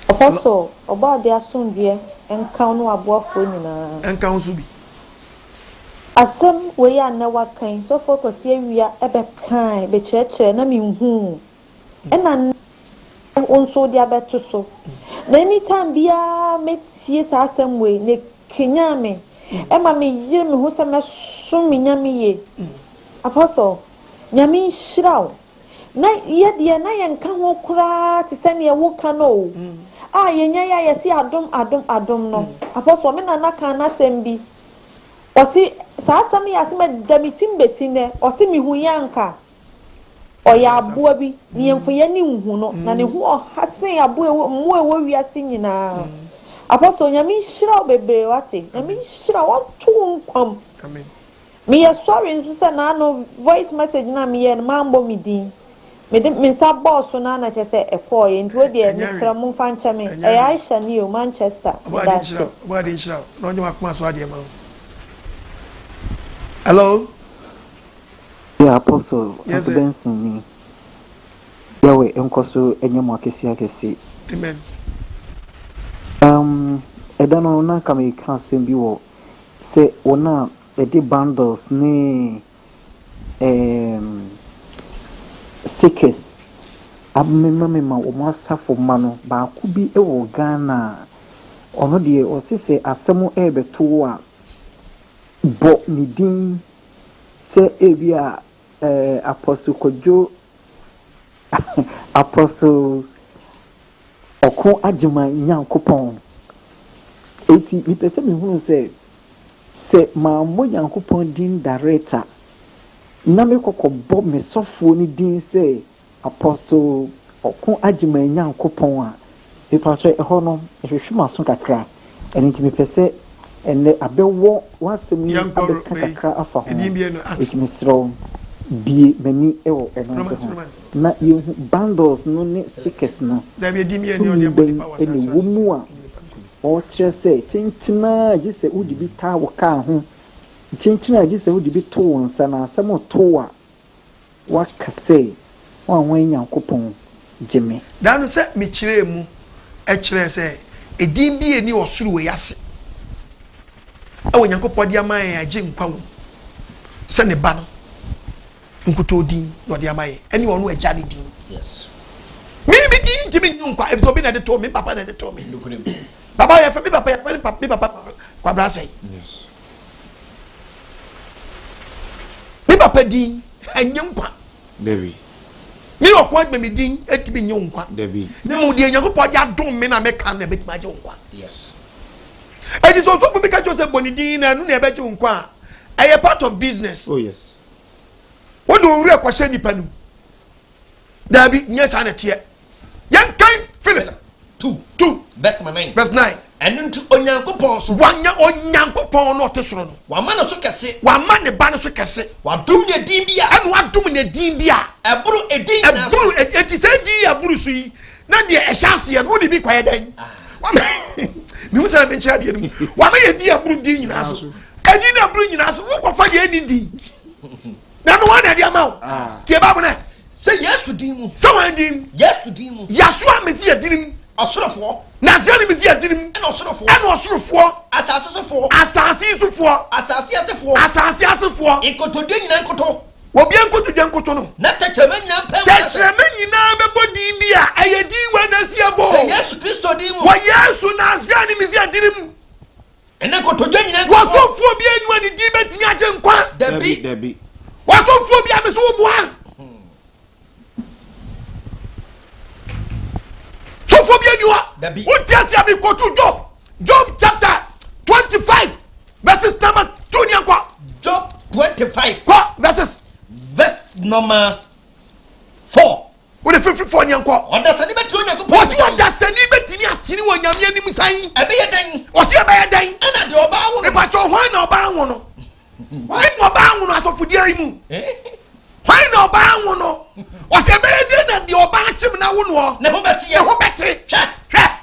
Apostle oba de asomdie enka no aboafo nyina enka nso bi asem we ya na wakan so focus ye wia ebe kan be kyerɛkyerɛ na mi hu ɛna onso de abeto so na anytime bia metie sa asem we ne kenya me ema me yire me ho sɛ me so me nyame ye Apostle nyame hyiraw na ye na ye nka ho kura te sɛ ne wo ka no yenya ya yesi adom no Apostle me na kan na asem bi osi sa asem ya asem da mitim besine osi mi hu yanka oya aboa bi ne yemfo ye ni hu no na ne hu hasen aboa mu ewo wiase nyina Apostle nyame hyira bebre wate nyame hyira wato nkwam amen me ye sorry nso se na no voice message na me ye ma mbo mi din me sa boss na na chese ekoye ntwo de me sra mu fa nche me Aisha ni o Manchester oba de hyira no nyama kuma so ade ma hello yeah Apostle Benson ni yawe enkoso enyemo akesi amen edano na kama ikanse bi wo se ona edi bundles ni stickers abmema o masafo mano ba ku bi ewo Ghana ono de o sese asemo ebeto a bo midin se ebia Apostle Kojo Apostle Okon Adom Ngye Nkwa eti mi pese mi hu se ma mo Nyankopɔn din director na me kokɔbɔ me sɔfo ni din se Apostle Okon Adom Ngye Nkwa a me patro ɛhɔ no ehwehwe maso kakra eni ti mi pese ene abewo wasem yi abeka kakra afa ho eti mi srɔ bie mani ewo eno so na yehu bundles no ne stickers no da bi di mi eni ode body power eni wo mu a o kyerɛ sɛ chinchina gye sɛ wodi bi taa wo ka ho chinchina gye sɛ wodi bi to wo nsa na asɛm to a waka sɛ wanwan Nyankopɔn gyeme da no sɛ me kyerɛ mu kyerɛ sɛ edin bi eni osuru we yase awo Nyankopɔn de aman agye nkwa wo sɛ ne ba no nkuto din no de amaye eni onu agya ne din yes me bi din ti me nkwa e so bi na de to me papa na de to me baba ya fa me papa ya fa me papa kwa bra say yes me papa din Ngye Nkwa Debbie ni okwa gbe me din etibi Ngye Nkwa Debbie ne mu de Nyankopɔn de adom me na me kan na be tima Ngye Nkwa yes e ji so bi ka Joseph boni din na nu na e be Ngye Nkwa a part of business oh yes what do we question ni panu dabi nyɛ sa na tie yan kan Philip 2 verse 9 and into Onyankopɔn so wanya Onyankopɔn no te soro no wa ma na so kɛse wa ma ne ba no so kɛse wa dum ne din bia anu adum ne din bia ɛburu edin na ɛburu eti sɛ din ɛburu so yi na de ɛhyase ye no de bi kwaye dan wa me mu sɛ me nkyɛ de no wa na ye din ɛburu din nyina so edi na bru nyina so wo kofa de ani di na no wan na de ama o tie ba bona say yesu din mu say wan din yesu din mu yasua mesi adinim asorofo na zani mesi adinim eno asorofo asasesofo asasefo inkotodo nyina nkoto obi enkoto no na tachema nyina pem tachema nyina bebo din dia ayedi wa na siabo yesu kristo din mu wa yesu na zani mesi adinim ene kotodo nyina nkoto wasofo obi enu ani di betinya Ngye Nkwa Debi wasofo obi ameso oboa sophobia niwa what does you have to Job chapter 25 verses number 2 Ngye Nkwa Job 25 verse number 4 what the 54 Ngye Nkwa odasani betu Ngye Nkwa what odasani betini atini wo nyame anim san ebeye dan osi ebeye dan ana de oba awo e ba cho hwan na oba anwo no hwan na oba anwo no asofodi ayimu hwan na oba anwo no osi ebeye dan na de oba achim na wo no ne ho beti hwe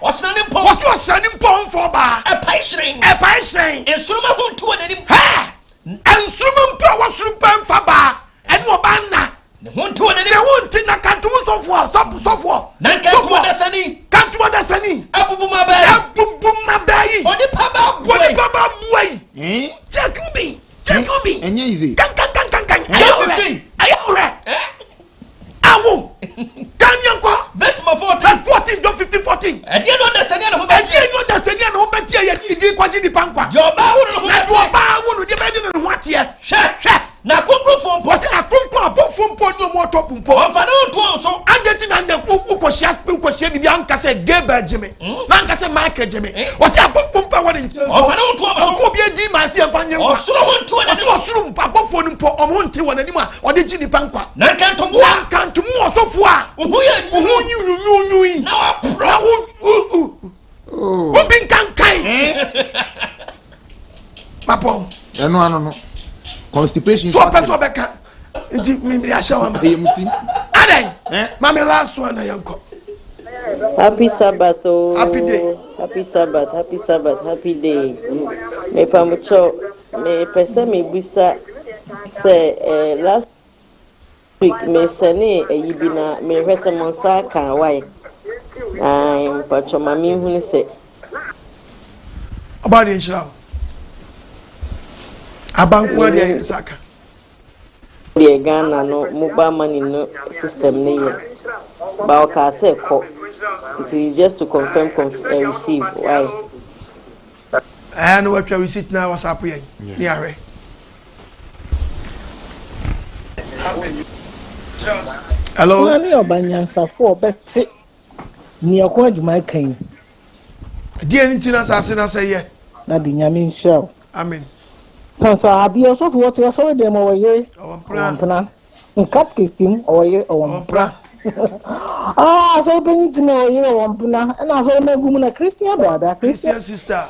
osrani mpo mfo ba e paishren ensuruma ho ntu wananim ha ensuruma mpo wasuru pamfa ba ene oba nna ne ho ntu wananim ne ho nti na kantu sofo na kantu dasani abubu mabai odi paba buai check me enye easy kan ayore awu kan Ngye Nkwa verse 14 John 15:14 edi no dasani na ho beti ya di kwaji di pankwa yo ba wo no di be di no ho atie hwe na konkrofo mpo na konkrofo mpo ni mo top mpo ofana onto so andeti na ndem ukoshia bibi anka se gebe jeme na anka se Michael jeme o se akofo mpo wa nti ofana onto so ofo bi edi ma se mfanye nkwa osuro onto na osuro mpo akofo ni mpo omo nti wa nanim a ode ji di pankwa na kantomu osofo a uhu nyunyunyuyi na wa pro ubin kankai mapo no constipation so person beka nti mimi ashawa ma adan mama last one yanko happy Sabbath oh happy day happy Sabbath happy day me pamucho me pesa me bisa say last week me sane ayibina me hwese monsa kan wai pacho mami hunu se about the Israel abanku de saka the Ghana no mobile money no system ne ye ba o ka se ko it is just to confirm receive why and what we receipt now WhatsApp yen ni are hello ani obanyansa for beti ni akwa adwuma kan die ni tina sase na say ye na di nyame nhyira amen sansa abia so for what so dem oye ompra nkat kistim oye ompra so beni tim oye ompra na so megum na Christian brother Christian sister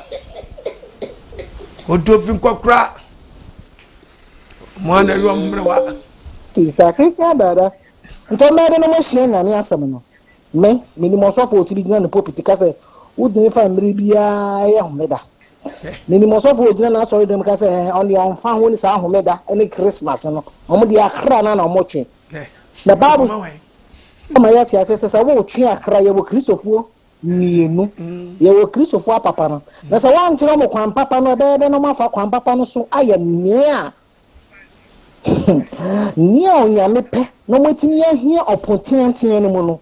odofin kokra mo na yo mrewa sister Christian brother nto mede no mo hye na me asem no me minimum so for otibi gina no pulpit ka say udin fa mre bia ye homeda minimum so for gina na sorry dem ka say on the on fan woni sa homeda any Christmas no omo de akra na na omo twe the Bible ma ya ti asese sa wo twe akra ye wo Kristofuo nienu ye wo Kristofuo papa no na sa wan kire mo kwan papa no be no mafa kwan papa no so aye nia nia onyame pe no motimi ahia opotiantian no mu no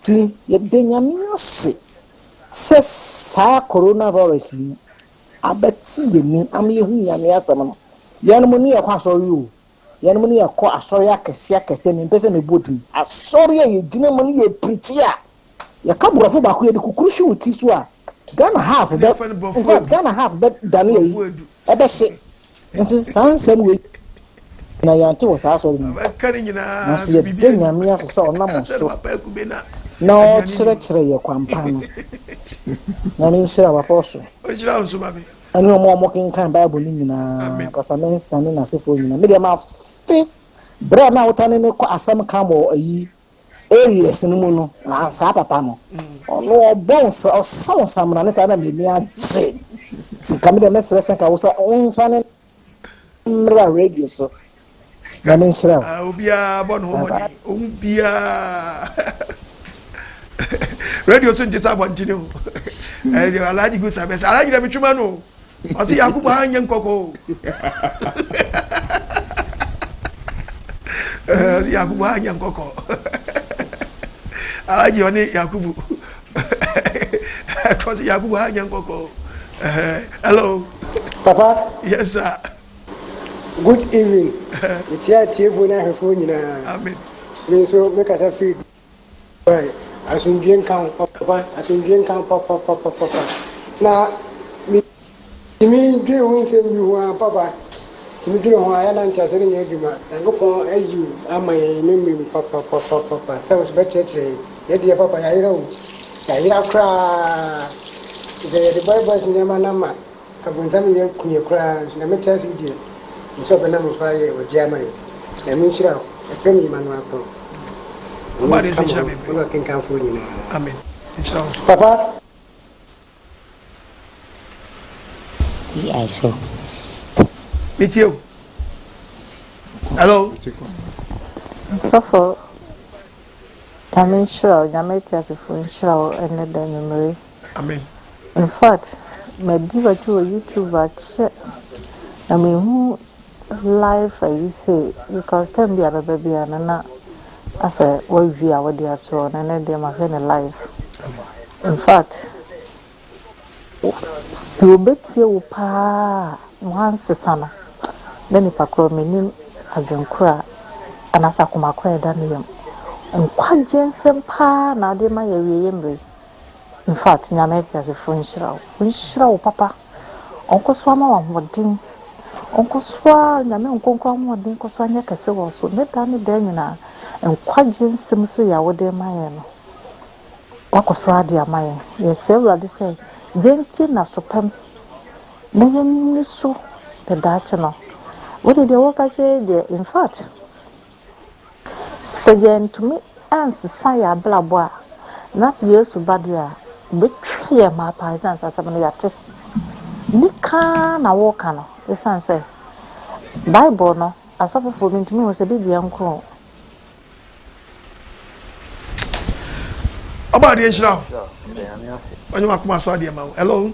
ti ye de nyame ase se sa coronavirus ni abeti ye ni am ye hu nyame asem no ye no mu ni ye kwa asori o ye no mu ni ye kwa asori akese ni mpese me bodin asori ye gina mu ni ye preach ya ye kaburafo ba ko ye de kukurushi wuti so a Ghana half that in fact Ghana half that Daniel ebe she nti sansem we na yanti wo sa so ni kare nyina na so ye de nyame aso sa onam so na o chere ye kwampa no na ni shira ba poso o jira onso mami ani o kin kan Bible ni nyina pasa men sane na sefo nyina me de ma fe bra na wotane ne ko asam kan mo ayi areas ni mu no na sa papa no no bounce o sam na ne sa na me ni aje ti kamide mesere sen ka wo sa on sane mmra radio so na me nsira obia bon homoni obia radio so ntisa abonti no alaji go sabes alaji na mitwuma no o si Yakubu ha Ngye Nkwa Yakubu ha Ngye Nkwa alaji oni Yakubu cause Yakubu ha Ngye Nkwa hello Papa. Yes, sir. Good evening. It's your TV na phone na. Amen. Me so make us feel. Right. Asum Ngye Nkwa papa, asum Ngye Nkwa papa. Na me dwe won se mi ho papa. Me dwe ho aya na ntia se nya adwuma. Ngopon ayi amaye me me papa. So was better che. Ye dia papa ya ira o. Ya ira kra. The Bible never nama. Kabunzami ye kunye kra na metasi die nso bena mo fa ye o Germany na mi shira efem yi manu ato o ba de se shira be o kin kan fo ni na amen inshallah papa yeah so meet you hello so for tamen shira na metasi fo shira ene da memory amen in fact my diva to YouTube check I mean who life I say you can tell me about baby and na as a what we are what they are so and then they make a life in fact to bet you pa once sana then if I call me name Adom Nkwa and as I come acquire Daniel and quite jensen pa na de my area in fact, Nyamete as a French papa. Uncle Swama one modin. Uncle Swa, Nyame Nkwa modin, Coswanya Castle, so let Danny Denina and Quajan Simsu Yawade Mayan. Uncle Swa, dear Mayan, yes, several they say, Gentil na sopem. Nayan so the Dachano. What did you work at there? In fact, say to me, answer Saya Blabois. Nas years to Badia. Betray my paisans as a yate. Nika na walk no. The son say Bible no as of for me to me was a big young crow. About the issue. When you come so dear man. Hello.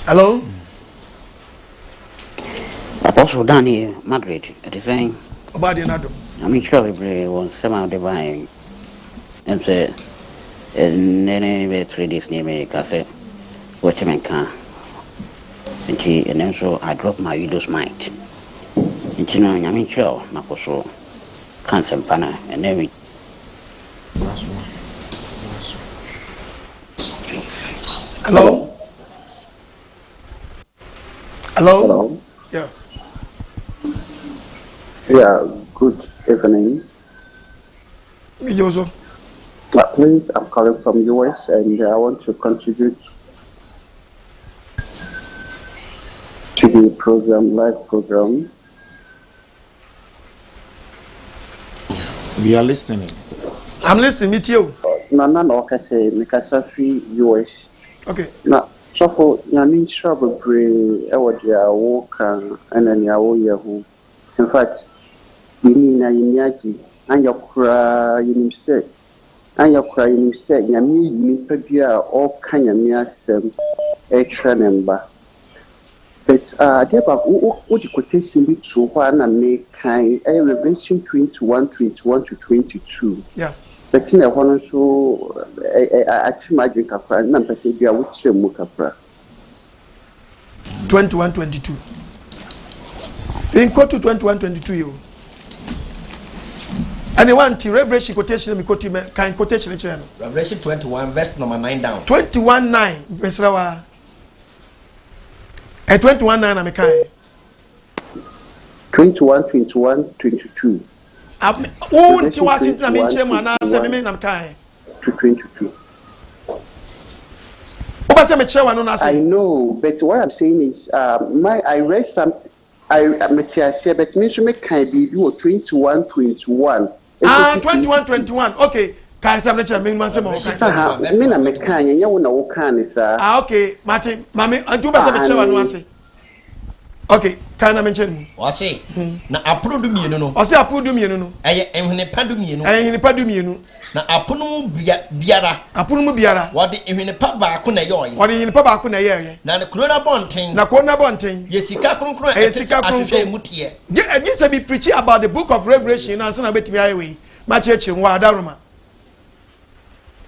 Hello. Apostle Daniel Madrid at the thing. About the Adom. I mean, sure, everyone some of the buying and say, and then 3 days near me, cafe, watch him and car. And then so I dropped my widow's mite. And you know, I mean, sure, Makoso, cancer panel, and then we. Last one. Hello? Hello? Yeah. Yeah, good evening. Please, I'm calling from US and I want to contribute to the program, live program. We are listening. I'm listening, meet you. Nana Okase, Mikasafi, US. Okay. Now, so for Yamin Shabri, Ewadia, Walker, and then Yahoo. In fact, Yinina Yinyaki, and your cry, Yinimse, and your cry, Yinimse, Yami, Yinipadia, all kind of near extra number. But, there what you quotation be true, one and make kind, a Revelation 21 to 22. Yeah. But in a one so I magic capra, number say, be a witch mukapra. 21-22. In quote to 21-22, you. And you want the Revelation quotation, kind quotation channel. Revelation 21, verse number 9 down. 21:9, Besrawa. At 21:9, I'm a kind. 22. Oh, to was it? I mean, Chairman, I'm kind. To 22. I know, but what I'm saying is, I read some. But me should make kind be 21. 21. Okay. Can some lecture me man say mo kan. Me na me kan nya wo na wo kan ni sa. Ah okay, Martin, mami antu be say lecture wanu ase. Okay, can I mention? O say na apono du mienu no. O say apono du mienu no. Eye ehwene pa du mienu. Eye ehwene pa du mienu. Na apono mu biara. Apono mu biara. Wode ehwene pa ba ko na ye oye. Wode ehwene pa ba ko na ye oye. Na ne corona bonten. Na corona bonten. Ye sika kronkron etisa atwehwe mutie. This be preaching about the book of Revelation and say na betimi aye we. Ma cheche nwa adaroma.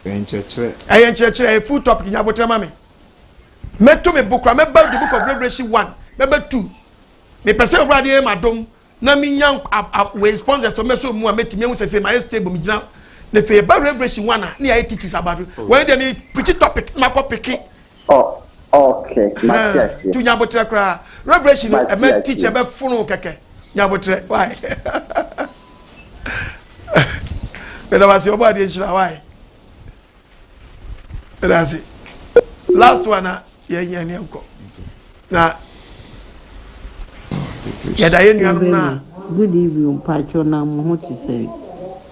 Ayen cheche a full topic nya botrema me. Meto me book, me about the book of Revelation 1. Number 2. Me pese obrade e madom na me nya we sponsor so me so mu a metimi hu se fe my stable me gina na fe about Revelation 1 na I teach about when they preach topic ma ko pick. Oh, okay. Yes. Tu nya botre kra Revelation e me teach e be funu keke. Nya botre why? But I was your body nchira why? That's it. Last one na Ngye Nkwa. Na good evening, Pacho. Na mo to say,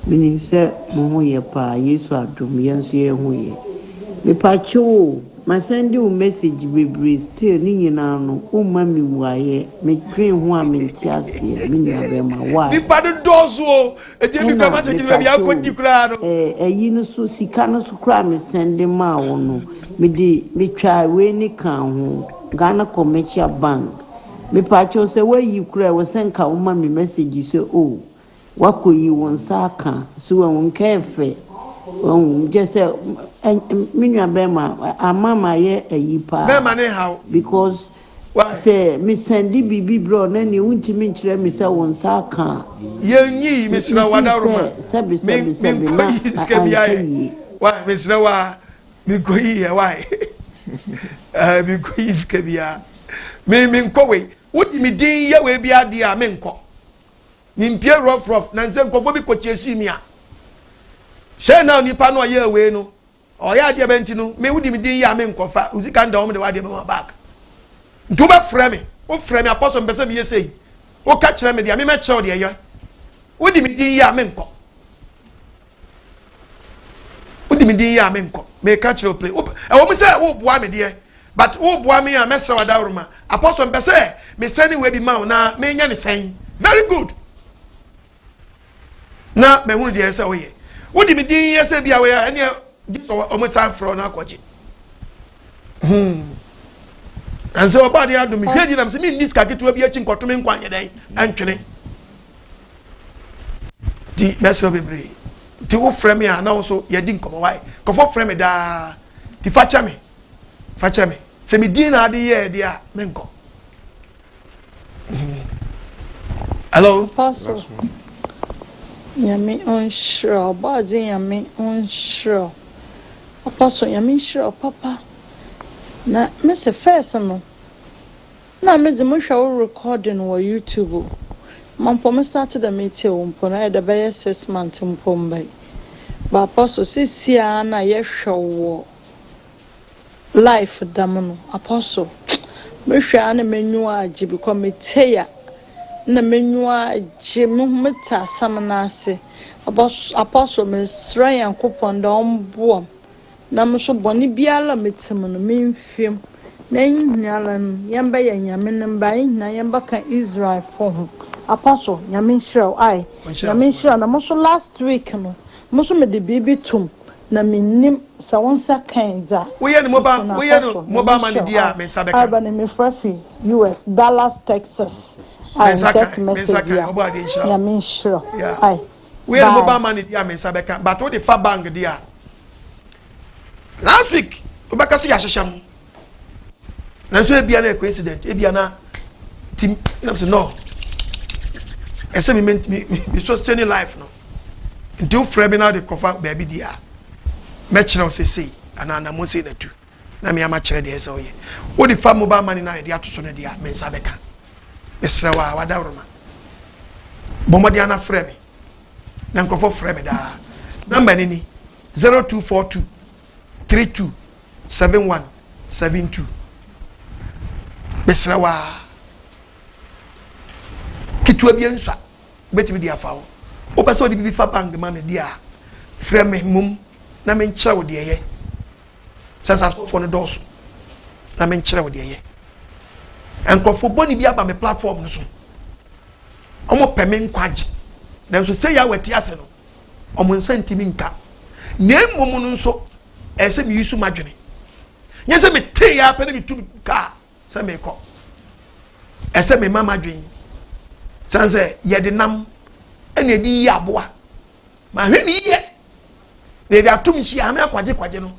meaning say mo ye pa Yesu adom yenso ye ho ye. Me Pacho, my send you message be still ni nyina no o ma mi waye me twen ho a me ntiase me nya be ma wa. Ni pa do dozo e je bi kama se ji be akodi kura no. Eyi no so sika no so kura me send ma wo no. Me di me twa we ni kan ho Ghana Commercial Bank. Me pacho se we yi kura we senka wo ma me message se o wakoyi won sa kan so won kefe won je se me nwa be ma amama ye ayi pa be ma ne how because say me sendi bibi bro na ne untimi nkire me se won sa kan ye nyi me sira wadaroma me ko yi ske bia ye wa me sira wa me ko yi ye wa me ko yi ske bia me nko we wodi me din ye we bia dia me nko ni mpie rough na nse nkofo bi ko chiesi mi a she na nipa no ye we no o ya dia benti no me wodi me din ya me nkofa uzika nda o me de wa dia me back ntu ba frame o frame apostle mbese me yesei o ka kire me dia me kire o de ye wodi me din ya me nko wodi me din ya me nko me ka kire o play e wo me say wo boa me de but wo boa me a mesra wada roma apostle mbese me sending we bi ma na me nya ne sen very good na me hu de say we wodi me din yese bia we ene this o mo time for na kwaji and so about the Adom me hwedi na me me this ka keto bi achi nkoto me nkwa nyeden antwene di mesra bebre ti wo frame ya na wo so ye di nkomo why kofo frame da ti facha me se me din na de ye dia me nko. Hello. Yami unsure, body yami unsure. Apostle yami sure, Papa. Na Mr. First no. Na me the show recording on YouTube. Mampo started the meeting umpo na the be 6 months umpo mbai. But Apostle sisia na ye show life damono. Apostle me hwa na menyu agi because me teya na menyu agi me meta samnase apostle me sra yankopon da ombo na me so boni biala metem no memfiem na nyala yamba ya nyame namba na yamba kan Israel for apostle nyame hira ai nyame hira na mo so last week no mo so me de bibi tum na minim sa wonsa kanza we no mobile money dia me sabeka urban me frafi US Dallas Texas I text message ya me sure ai we no mobile money dia me sabeka but what the fa bank dia last week obaka si yahyehyam na so ebia na coincident ebia na team no ese me so staying life no until frame now the cover baby dia mechira osese ana mo say na tu na me ama kire de ese oye wo di fa mobile money na de atoso na dia me nsa beka esrewa wada uruma bomodi ana frame na nkrofo frame da number ni 0242 32 71 72 besrewa kitwa bi ensa betimi dia fa wo pese odi bi fa bank ma me dia frɛ me mum na me nkyerɛ wo de ye sasa for no doso na me nkyerɛ wo de ye enkrofo boni bi aba me platform no so omo pɛ me nkwaje na so say ya wati ase no omo nsantimi nka na emom no nso ese me yusu madwene nye se me te ya pɛ na me tu ka se me kɔ ese me mama dwen sanse ye de nam ene edi yi aboa ma hwe ni ye de bi atum shi ame akwaje no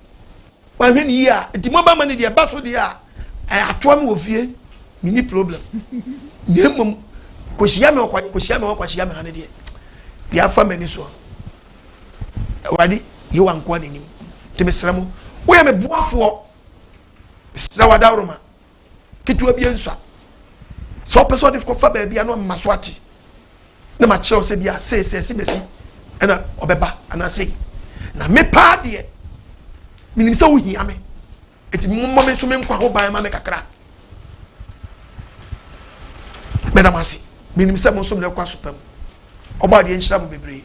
ma hwe ni ye a enti mo ba ma ne de ba so de a atoa me wo fie mini problem nemom koshia me kwashia me hane de bi afa mani so awadi ye wankwa nanim te mesramo wo ya me boafo sra wadawroma kitu abi ensa so person de fa ba bia no maso ate na ma kire se bia se besi na obeba ana sei na me pa de minim se wo hia me eti mo me so me nkwa ho ban ma me kakra Madam Asi, minim se mo so me kwa supam. Oba de enhira mo bebre.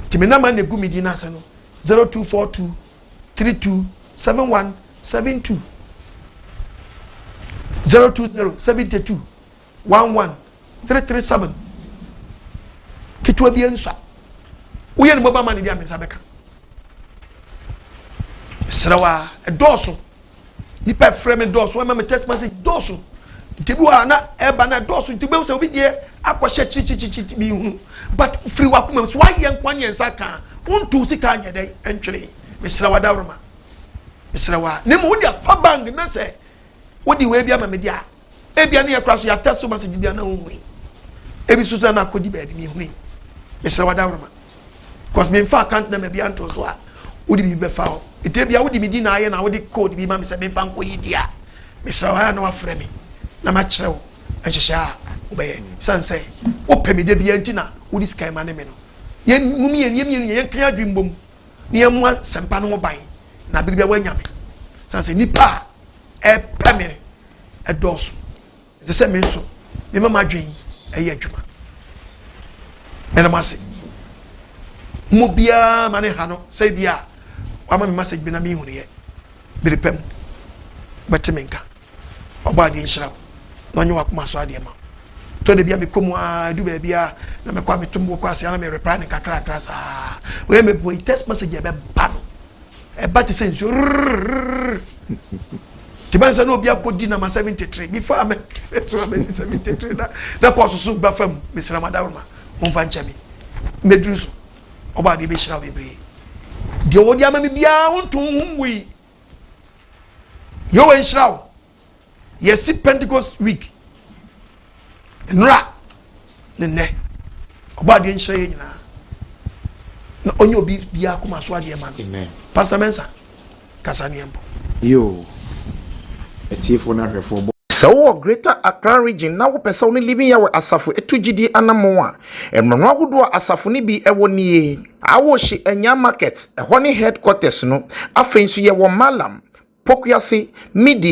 Ti me na ma na gu mi di na ase no 0242 327172 020 72 11 337 Kitwa bi ensa. Wo ye no moba ma ne dia me sabeka. Srawa doso. Ni pa frame doso, wa ma me text message doso. Tibuwa na eba na dosu tibu se obi die akwahye chi bi hu but free wa kuma so waye nkwane nsaka untu sika nya dai entwere mesra wa dawroma mesra wa ne mo wodi afa bang na se wodi we bia ma me dia e bia na ye kra so ya test message bia na hu e bi so na akodi ba bi mi hu mesra wa dawroma cause me fa account na me bia nto so a wodi bi be fa o ite bia wodi mi di na aye na wodi code bi ma me se me fa nko yi dia mesra wa na wa frɛ me na ma kyerɛw ɛhyehyɛ obɛyɛ sanse opɛ me de bia ntina wodi sky ma ne me no ye mumi ye kan adwimbom ne ye mo sempa no ban na bere bia wanya me sanse nipa pɛ me ɛdɔso se me so me mama adwen ɛyɛ adwuma ɛna mase mo bia ma ne ha no sɛ bia ama me message bi na me hu ne ye bere pɛm bɛte me nka ɔba de nhyira no nyo akoma so ade ma to de bia me komu a du ba bia na me kwa me tumbo kwa ase na me reply ne kakra kakra sa we me boy text message e be ba no e ba ti sense ti ban se no bia ko di na ma 73 before me to me 73 na ko so ba fam me sira ma dawma on fa ncha me meduru so oba de be shira bebre de wo dia ma me bia wonto humwi yo we shira yes Pentecost week nra ne oba de nhyɛ yɛ nyina na onye obi bia kuma so ade ma amen pastor Mensa kasa ne mpo yo etiefo na hwefo so Greater Accra region na wo pesa oni living ya we asafo etugidi anamo a emno ahodo asafo ne bi ewo nie awo hye anya market ehɔ ne headquarters no afenso ye wo malam pokuase media